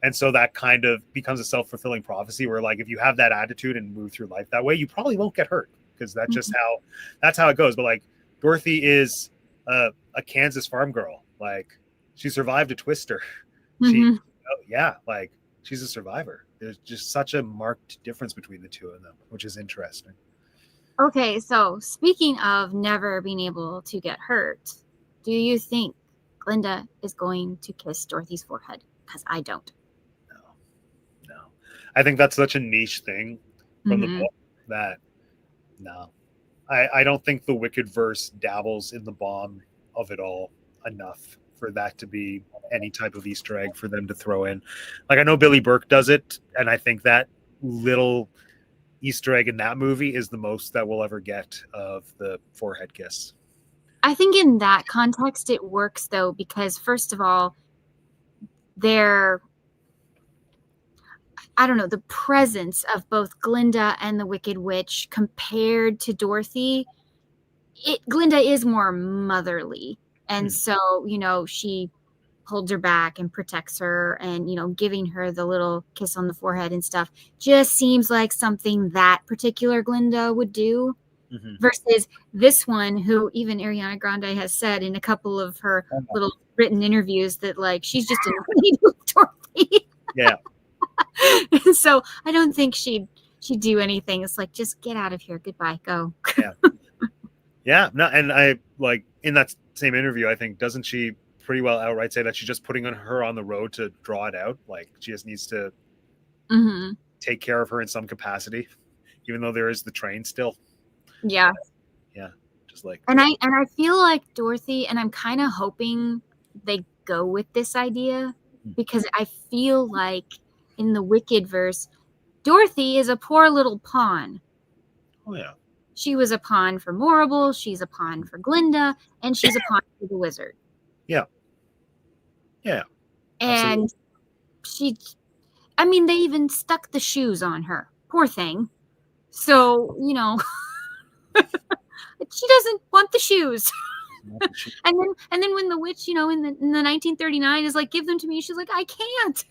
And so that kind of becomes a self-fulfilling prophecy where, like, if you have that attitude and move through life that way, you probably won't get hurt, because that's just that's how it goes. But like, Dorothy is a Kansas farm girl. Like, she survived a twister. Like, she's a survivor. There's just such a marked difference between the two of them, which is interesting. Okay, so speaking of never being able to get hurt, do you think Glinda is going to kiss Dorothy's forehead? Because I don't. No. I think that's such a niche thing from the book that, no. I don't think the Wicked verse dabbles in the bomb of it all enough for that to be any type of Easter egg for them to throw in. Like, I know Billy Burke does it, and I think that little Easter egg in that movie is the most that we'll ever get of the forehead kiss. I think in that context it works, though, because first of all, the presence of both Glinda and the Wicked Witch compared to Dorothy, Glinda is more motherly. And so, she holds her back and protects her, and, giving her the little kiss on the forehead and stuff just seems like something that particular Glinda would do. Versus this one, who even Ariana Grande has said in a couple of her little written interviews that, like, she's just annoyed with Dorothy. Yeah. So I don't think she'd do anything. It's like, just get out of here. Goodbye. Go. Yeah. No, and I, like, in that same interview, I think, doesn't she pretty well outright say that she's just putting her on the road to draw it out? Like, she just needs to take care of her in some capacity, even though there is the train still. Yeah. Just like, and I feel like Dorothy, and I'm kind of hoping they go with this idea, because I feel like in the Wicked verse, Dorothy is a poor little pawn. Oh yeah. She was a pawn for Morrible, she's a pawn for Glinda, and she's a pawn for the wizard. Yeah. And they even stuck the shoes on her. Poor thing. So, she doesn't want the shoes. and then when the witch, in the 1939 is like, give them to me, she's like, I can't.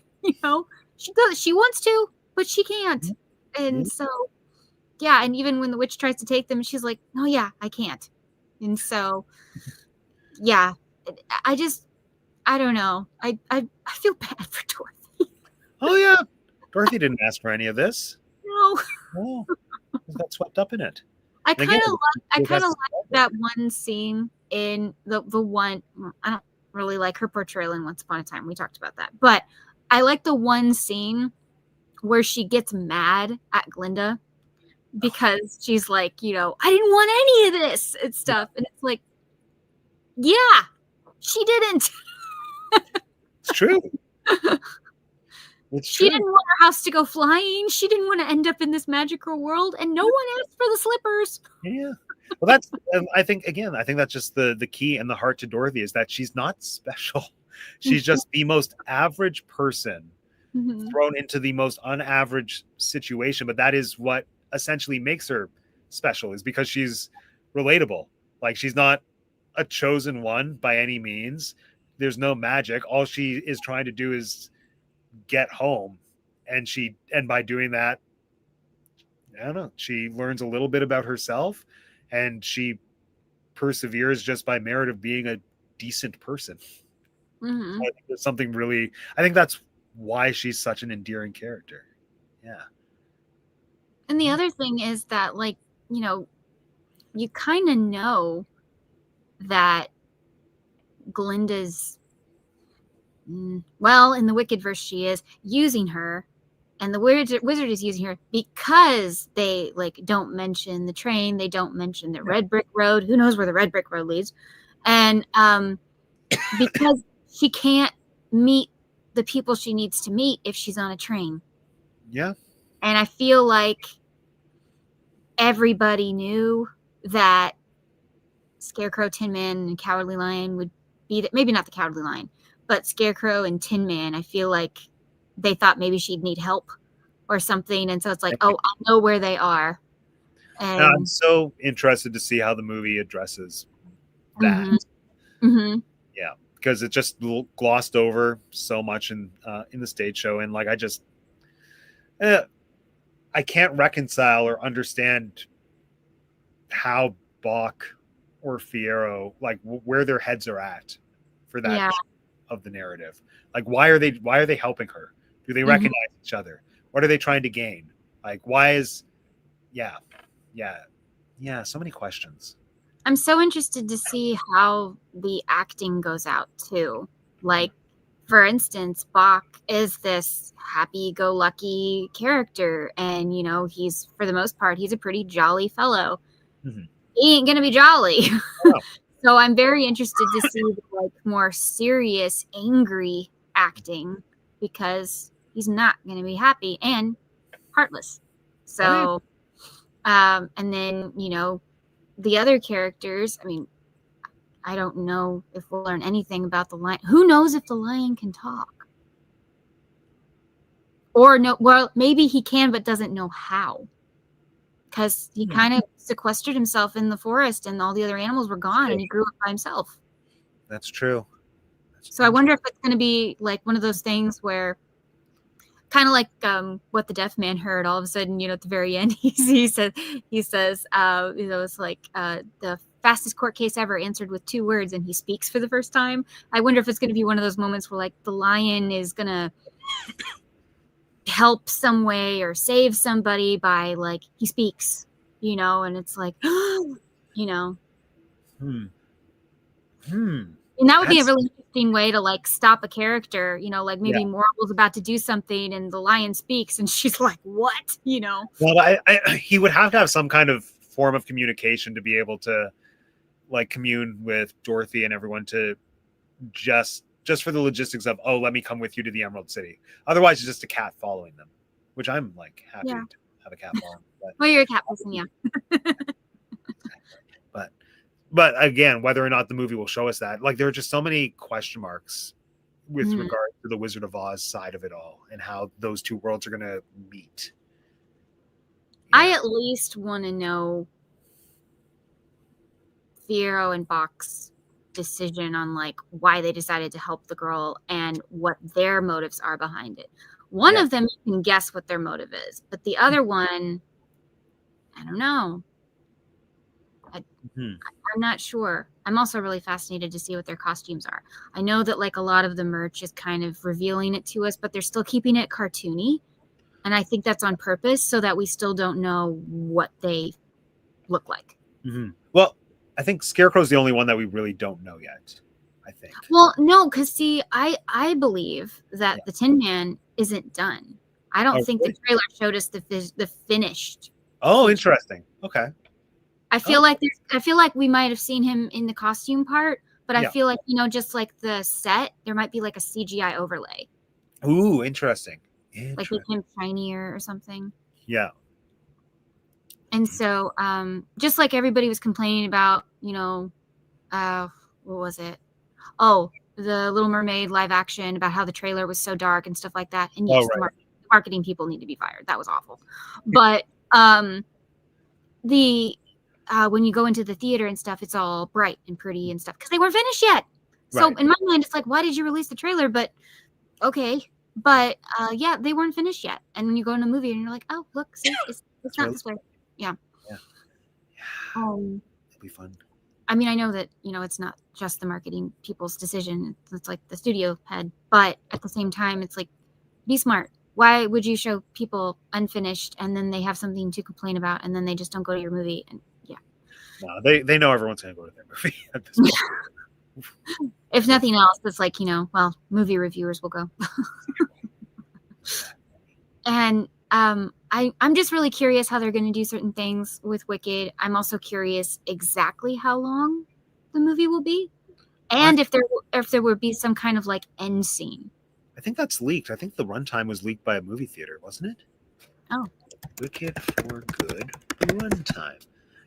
She wants to, but she can't. And so, yeah, and even when the witch tries to take them, she's like, no, yeah, I can't. And so, yeah, I don't know. I feel bad for Dorothy. Oh yeah, Dorothy didn't ask for any of this. No. Oh, got swept up in it. I kind of like that one scene in the one. I don't really like her portrayal in Once Upon a Time. We talked about that. But I like the one scene where she gets mad at Glinda because she's like, I didn't want any of this and stuff. And it's like, yeah, she didn't. It's true. She didn't want her house to go flying. She didn't want to end up in this magical world, and no one asked for the slippers. Yeah. Well, that's, I think that's just the key and the heart to Dorothy, is that she's not special. She's just the most average person thrown into the most unaverage situation. But that is what essentially makes her special, is because she's relatable. Like, she's not a chosen one by any means. There's no magic. All she is trying to do is get home. And by doing that, I don't know, she learns a little bit about herself, and she perseveres just by merit of being a decent person. I think there's something really, I think that's why she's such an endearing character. Yeah. And the other thing is that, like, you kind of know that Glinda's, well, in the Wicked verse, she is using her, and the wizard is using her because they, like, don't mention the train. They don't mention the red brick road. Who knows where the red brick road leads? And because she can't meet the people she needs to meet if she's on a train. Yeah. And I feel like everybody knew that Scarecrow, Tin Man, and Cowardly Lion would be maybe not the Cowardly Lion, but Scarecrow and Tin Man. I feel like they thought maybe she'd need help or something, and so it's like, oh, I know where they are. And I'm so interested to see how the movie addresses that. Yeah, because it just glossed over so much in the stage show, and like I can't reconcile or understand how Bach or Fiyero, like, where their heads are at for that of the narrative. Like, why are they helping her? Do they recognize each other? What are they trying to gain? Like, why is so many questions. I'm so interested to see how the acting goes out too. Like, for instance, Bach is this happy-go-lucky character, and he's, for the most part, he's a pretty jolly fellow. He ain't gonna be jolly. So I'm very interested to see the, like, more serious, angry acting, because he's not gonna be happy and heartless. So and then the other characters, I mean, I don't know if we'll learn anything about the lion. Who knows if the lion can talk? Or no, well, maybe he can, but doesn't know how. Because he kind of sequestered himself in the forest, and all the other animals were gone, and he grew up by himself. That's true. So I wonder if it's going to be like one of those things where, kind of like what the deaf man heard, all of a sudden, at the very end, he says, it's like the fastest court case ever answered with 2 words, and he speaks for the first time. I wonder if it's going to be one of those moments where, like, the lion is going to help some way or save somebody by, like, he speaks, and it's like, And that would be a really interesting way to, like, stop a character, like maybe Morable's about to do something and the lion speaks and she's like, what? Well, he would have to have some kind of form of communication to be able to, like, commune with Dorothy and everyone, to just for the logistics of, oh, let me come with you to the Emerald City. Otherwise, it's just a cat following them, which I'm, like, happy to have a cat following. Well, you're a cat person, yeah. But again, whether or not the movie will show us that, like, there are just so many question marks with regard to the Wizard of Oz side of it all, and how those 2 worlds are going to meet. I at least want to know Fiyero and Bach's decision on, like, why they decided to help the girl and what their motives are behind it. One of them, you can guess what their motive is, but the other one, I don't know. I'm not sure. I'm also really fascinated to see what their costumes are. I know that, like, a lot of the merch is kind of revealing it to us, but they're still keeping it cartoony. And I think that's on purpose, so that we still don't know what they look like. Well, I think Scarecrow's the only one that we really don't know yet. I think. Well, no, because see, I believe that the Tin Man isn't done. I don't think the trailer showed us the finished. Oh, interesting. Okay. I feel like we might have seen him in the costume part, but I feel like, just like the set, there might be like a CGI overlay. Ooh, interesting. Like make him shinier or something. Yeah. And so, just like everybody was complaining about, what was it? Oh, the Little Mermaid live action, about how the trailer was so dark and stuff like that. And yes, the marketing people need to be fired. That was awful. But when you go into the theater and stuff, it's all bright and pretty and stuff because they weren't finished yet. So in my mind, it's like, why did you release the trailer? But okay. But yeah, they weren't finished yet. And when you go in a movie and you're like, oh, look, see, it's not this way. Yeah. It'll be fun. I mean, I know that, it's not just the marketing people's decision. It's like the studio head. But at the same time, it's like, be smart. Why would you show people unfinished and then they have something to complain about and then they just don't go to your movie? And no, they know everyone's going to go to their movie at this point. If nothing else, it's like, well, movie reviewers will go. And I'm just really curious how they're going to do certain things with Wicked. I'm also curious exactly how long the movie will be, and if there would be some kind of like end scene. I think that's leaked. I think the runtime was leaked by a movie theater, wasn't it? Oh, Wicked for Good runtime.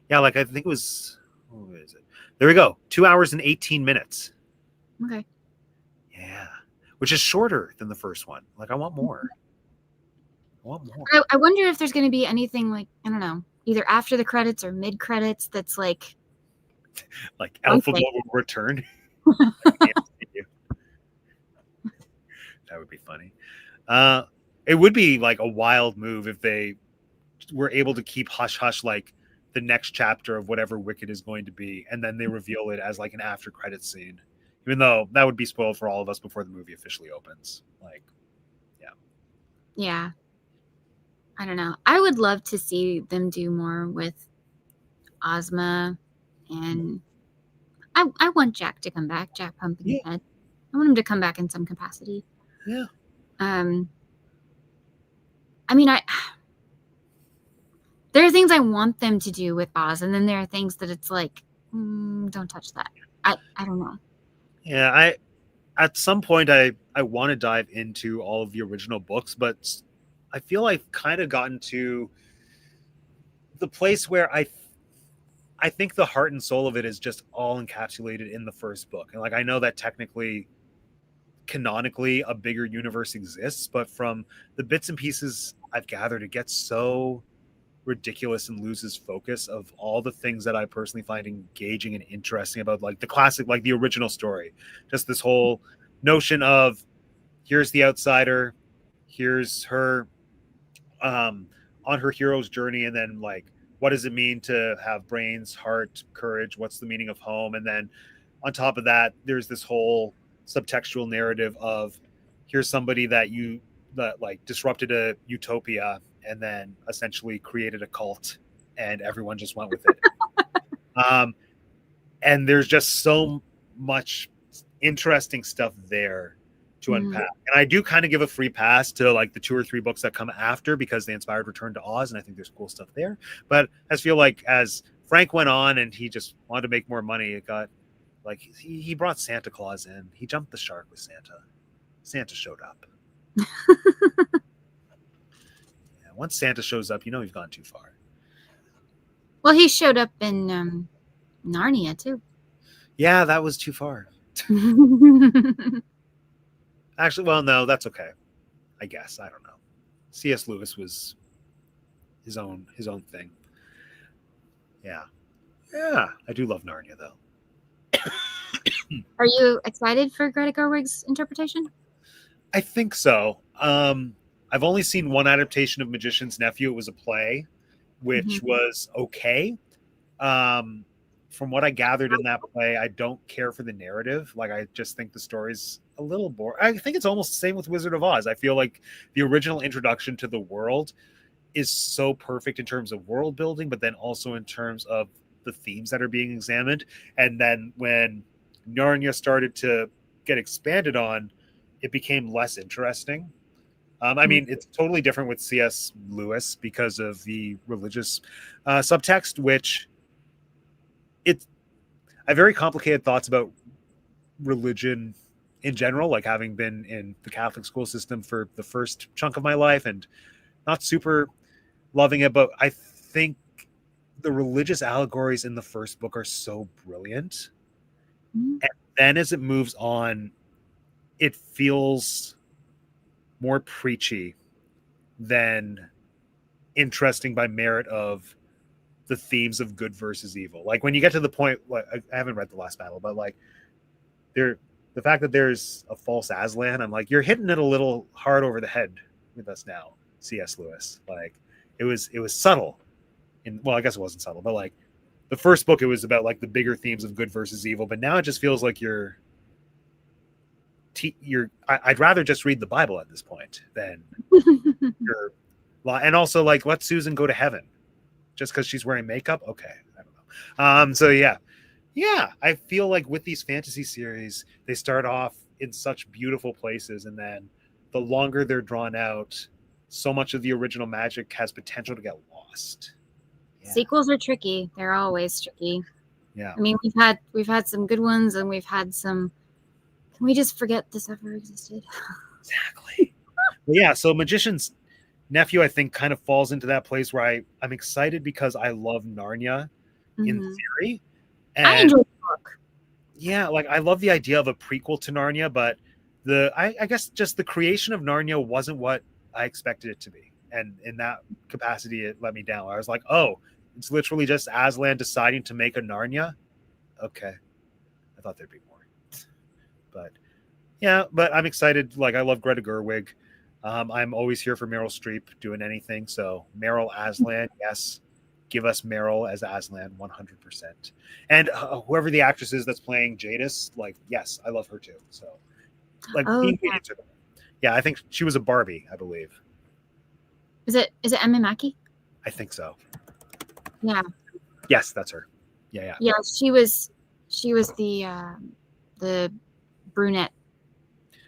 Yeah, like I think it was. What is it? There we go. 2 hours and 18 minutes. Okay. Yeah, which is shorter than the first one. Like I want more. I wonder if there's going to be anything like, I don't know, either after the credits or mid credits that's like Alpha will return. That would be funny. It would be like a wild move if they were able to keep hush hush like the next chapter of whatever Wicked is going to be, and then they reveal it as like an after credits scene. Even though that would be spoiled for all of us before the movie officially opens. Yeah. I don't know. I would love to see them do more with Ozma, and I want Jack to come back, Jack Pumpkinhead. I want him to come back in some capacity. Yeah. I mean, there are things I want them to do with Oz, and then there are things that it's like, don't touch that. I don't know. Yeah, at some point I want to dive into all of the original books, but I feel I've kind of gotten to the place where I think the heart and soul of it is just all encapsulated in the first book. And like I know that technically, canonically, a bigger universe exists, but from the bits and pieces I've gathered, it gets so ridiculous and loses focus of all the things that I personally find engaging and interesting about like the classic, like the original story. Just this whole notion of here's the outsider, here's her on her hero's journey, and then like what does it mean to have brains, heart, courage, what's the meaning of home, and then on top of that there's this whole subtextual narrative of here's somebody that like disrupted a utopia and then essentially created a cult and everyone just went with it. And there's just so much interesting stuff there to unpack. And I do kind of give a free pass to like the 2 or 3 books that come after because they inspired Return to Oz, and I think there's cool stuff there. But I feel like as Frank went on and he just wanted to make more money, it got like he brought Santa Claus in. He jumped the shark with Santa. Santa showed up. Once Santa shows up, you've gone too far. Well, he showed up in Narnia too. Yeah, that was too far. Actually, well, no, that's okay. I guess. I don't know. C.S. Lewis was his own thing. Yeah. Yeah. I do love Narnia though. Are you excited for Greta Gerwig's interpretation? I think so. I've only seen one adaptation of Magician's Nephew. It was a play, which was okay. From what I gathered in that play, I don't care for the narrative. Like, I just think the story's a little boring. I think it's almost the same with Wizard of Oz. I feel like the original introduction to the world is so perfect in terms of world building, but then also in terms of the themes that are being examined. And then when Narnia started to get expanded on, it became less interesting. I mean, it's totally different with C.S. Lewis because of the religious subtext, which I have very complicated thoughts about religion in general, like having been in the Catholic school system for the first chunk of my life and not super loving it. But I think the religious allegories in the first book are so brilliant. And then as it moves on, it feels more preachy than interesting by merit of the themes of good versus evil. Like when you get to the point, like I haven't read The Last Battle, but like the fact that there's a false Aslan, I'm like, you're hitting it a little hard over the head with us now, C.S. Lewis. Like it was subtle. Well, I guess it wasn't subtle, but like the first book, it was about like the bigger themes of good versus evil. But now it just feels like I'd rather just read the Bible at this point than and also like let Susan go to heaven just because she's wearing makeup. Okay, I don't know. So yeah, I feel like with these fantasy series, they start off in such beautiful places, and then the longer they're drawn out, so much of the original magic has potential to get lost. Yeah. Sequels are tricky. They're always tricky. Yeah. I mean, we've had some good ones, and we've had some. Can we just forget this ever existed? Exactly. Well, yeah. So Magician's Nephew, I think, kind of falls into that place where I'm excited because I love Narnia in theory. And I enjoy the book. Yeah, like I love the idea of a prequel to Narnia, but I guess just the creation of Narnia wasn't what I expected it to be. And in that capacity, it let me down. I was like, oh, it's literally just Aslan deciding to make a Narnia. Okay. I thought there'd be more. But yeah, but I'm excited. Like I love Greta Gerwig. I'm always here for Meryl Streep doing anything. So Meryl Aslan, yes. Give us Meryl as Aslan 100%. And whoever the actress is that's playing Jadis, like, yes, I love her too. So like yeah, I think she was a Barbie, I believe. Is it Emma Mackey? I think so. Yeah. Yes, that's her. Yeah. Yeah, she was the brunette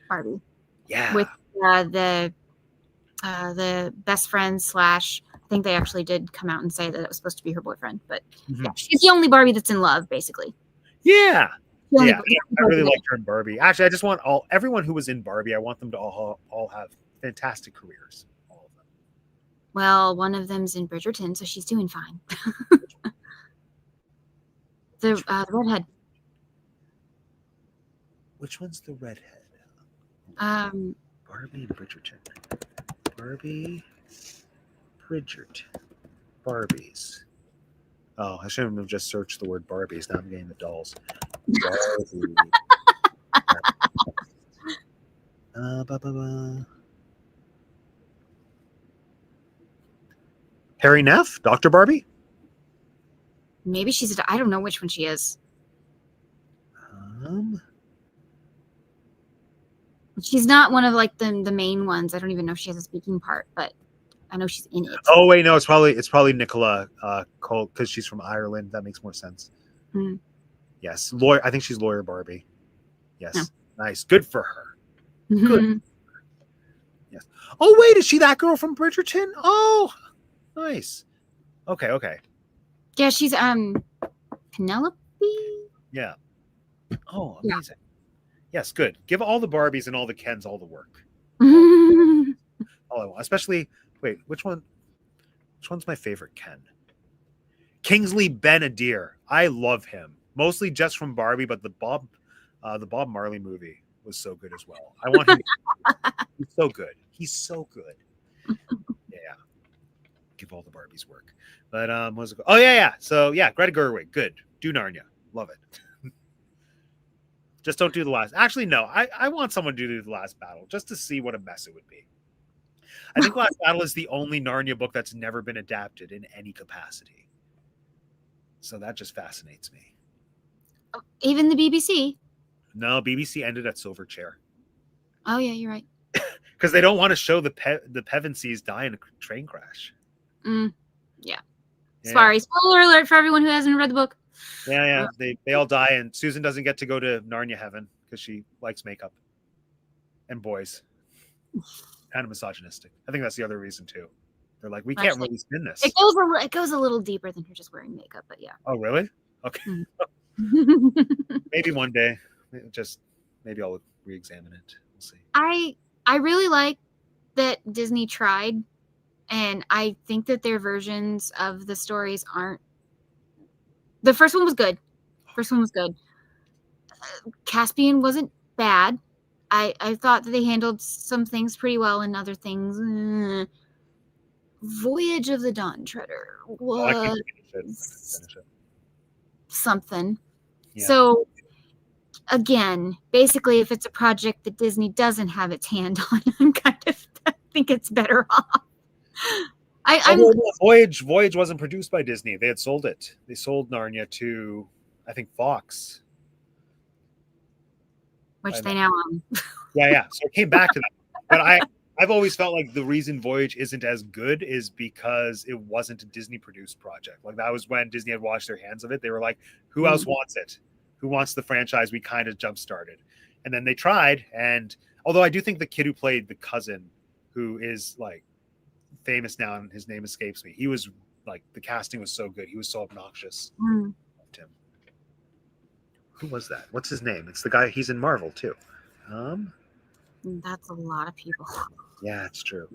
Barbie. Yeah. With the best friend / I think they actually did come out and say that it was supposed to be her boyfriend, but yeah, she's the only Barbie that's in love, basically. Yeah. I really liked her in Barbie. Actually, I just want everyone who was in Barbie, I want them to all have fantastic careers. Well, one of them's in Bridgerton, so she's doing fine. The redhead. Which one's the redhead? Barbie and Bridgerton. Barbie, Bridgerton. Barbies. Oh, I shouldn't have just searched the word Barbies. Now I'm getting the dolls. Harry Neff? Dr. Barbie? Maybe I don't know which one she is. She's not one of like the main ones. I don't even know if she has a speaking part, but I know she's in it. Oh wait, no, it's probably Nicola Cole because she's from Ireland. That makes more sense. Yes, lawyer. I think she's lawyer Barbie. Yes, nice, good for her. Good. Yes. Oh wait, is she that girl from Bridgerton? Oh, nice. Okay. Yeah, she's Penelope. Yeah. Oh, amazing. Yes, good. Give all the Barbies and all the Kens all the work. All I want. Especially, wait, which one's my favorite Ken? Kingsley Ben-Adir. I love him. Mostly just from Barbie, but the Bob Marley movie was so good as well. I want him. He's so good. He's so good. Yeah. Give all the Barbies work. But what was it called? Oh yeah. So yeah, Greta Gerwig. Good. Do Narnia. Love it. Just don't do the last. Actually, no. I want someone to do the Last Battle just to see what a mess it would be. I think Last Battle is the only Narnia book that's never been adapted in any capacity. So that just fascinates me. Even the BBC? No, BBC ended at Silverchair. Oh yeah, you're right. Because they don't want to show the Pevensies die in a train crash. Yeah. Sorry, spoiler alert for everyone who hasn't read the book. Yeah. They all die, and Susan doesn't get to go to Narnia heaven because she likes makeup and boys. Kind of misogynistic. I think that's the other reason too. They're like, we can't Actually, really spin this. it goes a little deeper than her just wearing makeup, but yeah. Oh, really? Okay. Mm. Maybe one day. Maybe I'll re-examine it. We'll see. I really like that Disney tried, and I think that their versions of the stories aren't. The first one was good. Caspian wasn't bad. I thought that they handled some things pretty well, and other things. Voyage of the Dawn Treader was something. Yeah. So again, basically, if it's a project that Disney doesn't have its hand on, I think it's better off. Voyage wasn't produced by Disney. They had sold it. They sold Narnia to, I think, Fox, which they now own. Yeah. So it came back to that. But I've always felt like the reason Voyage isn't as good is because it wasn't a Disney produced project. Like that was when Disney had washed their hands of it. They were like, who else wants it? Who wants the franchise we kind of jump started? And then they tried. And although I do think the kid who played the cousin, who is like famous now and his name escapes me, he was like, the casting was so good. He was so obnoxious. Loved him. Who was that? What's his name? It's the guy, he's in Marvel too. That's a lot of people. Yeah, it's true.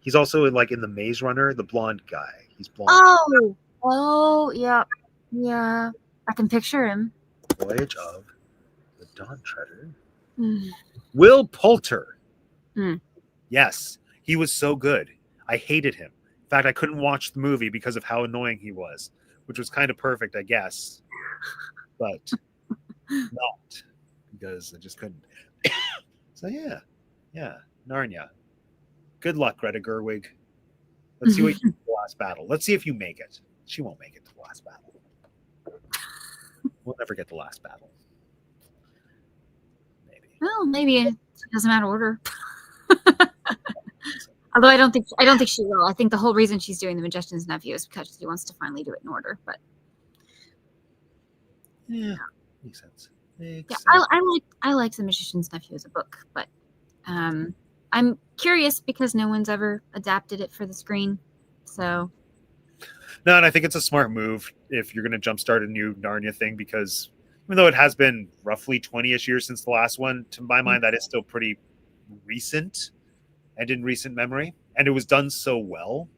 He's also in the Maze Runner, the blonde guy. He's blonde. Oh, yeah. I can picture him. Voyage of the Dawn Treader. Will Poulter. Yes, he was so good. I hated him. In fact, I couldn't watch the movie because of how annoying he was, which was kind of perfect, I guess. But not because I just couldn't. So yeah, Narnia. Good luck, Greta Gerwig. Let's see what you do the last battle. Let's see if you make it. She won't make it to the last battle. We'll never get the last battle. Maybe. Well, maybe it doesn't matter order. Although I don't think she will. I think the whole reason she's doing the Magician's Nephew is because she wants to finally do it in order. But yeah, makes sense. I like the Magician's Nephew as a book, but I'm curious because no one's ever adapted it for the screen. So no, and I think it's a smart move if you're going to jumpstart a new Narnia thing, because even though it has been roughly 20-ish years since the last one, to my mind, that is still pretty recent and in recent memory. And it was done so well,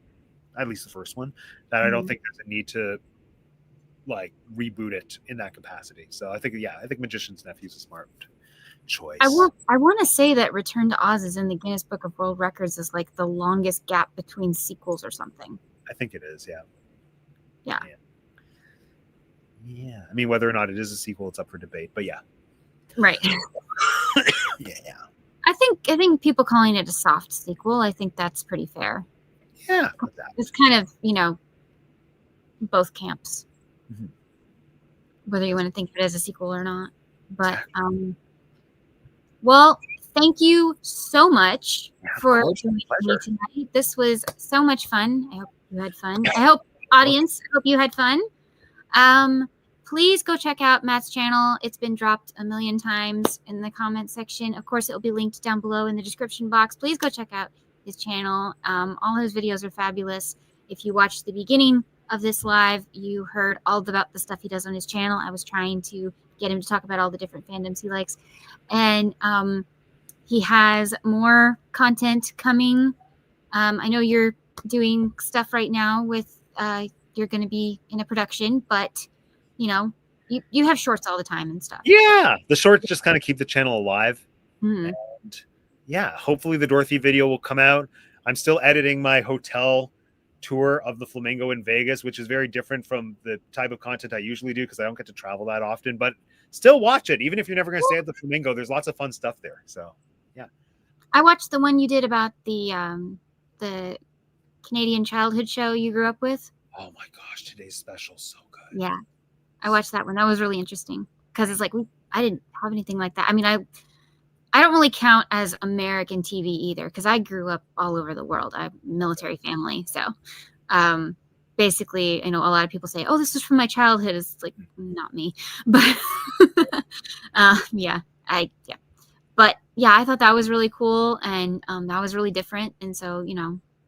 at least the first one, that I don't think there's a need to reboot it in that capacity. So I think Magician's Nephew is a smart choice. I want to say that Return to Oz is in the Guinness Book of World Records as the longest gap between sequels or something. I think it is, yeah. Yeah. I mean, whether or not it is a sequel, it's up for debate, but yeah. Right. Yeah. I think people calling it a soft sequel, I think that's pretty fair. Yeah. It's kind of, both camps. Whether you want to think of it as a sequel or not. But well, thank you so much for joining me tonight. This was so much fun. I hope you had fun. I hope you had fun. Please go check out Matt's channel. It's been dropped a million times in the comment section. Of course, it will be linked down below in the description box. Please go check out his channel. All his videos are fabulous. If you watched the beginning of this live, you heard all about the stuff he does on his channel. I was trying to get him to talk about all the different fandoms he likes. And he has more content coming. I know you're doing stuff right now with you're going to be in a production, but you have shorts all the time and stuff. Yeah, the shorts just kind of keep the channel alive. Mm-hmm. And yeah, hopefully the Dorothy video will come out. I'm still editing my hotel tour of the Flamingo in Vegas, which is very different from the type of content I usually do because I don't get to travel that often, but still watch it. Even if you're never going to stay at the Flamingo, there's lots of fun stuff there. So yeah. I watched the one you did about the Canadian childhood show you grew up with. Oh my gosh, today's special, so good. Yeah. I watched that one. That was really interesting because it's I didn't have anything like that. I mean, I don't really count as American TV either because I grew up all over the world. I have a military family, so basically, a lot of people say, oh, this is from my childhood. It's like, not me. But yeah. But yeah, I thought that was really cool, and that was really different. And so,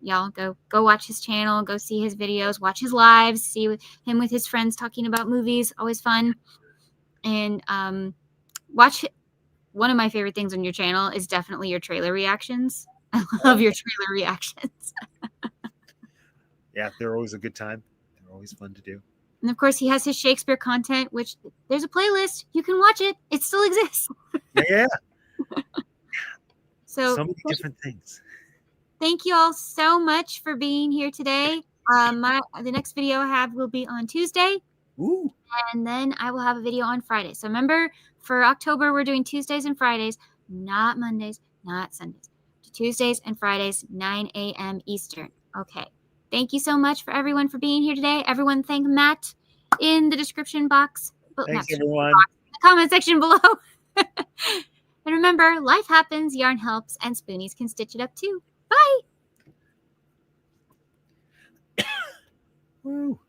y'all go watch his channel, go see his videos, watch his lives, see him with his friends talking about movies, always fun. And watch. One of my favorite things on your channel is definitely your trailer reactions. I love your trailer reactions. Yeah, they're always a good time. They're always fun to do. And of course, he has his Shakespeare content, which there's a playlist. You can watch it. It still exists. Yeah. So many different things. Thank you all so much for being here today. The next video I have will be on Tuesday. Ooh. And then I will have a video on Friday. So remember, for October, we're doing Tuesdays and Fridays, not Mondays, not Sundays. Tuesdays and Fridays, 9 a.m. Eastern. Okay. Thank you so much for everyone for being here today. Everyone thank Matt in the description box. Thanks, everyone. In the comment section below. And remember, life happens, yarn helps, and spoonies can stitch it up too. Bye. Woo.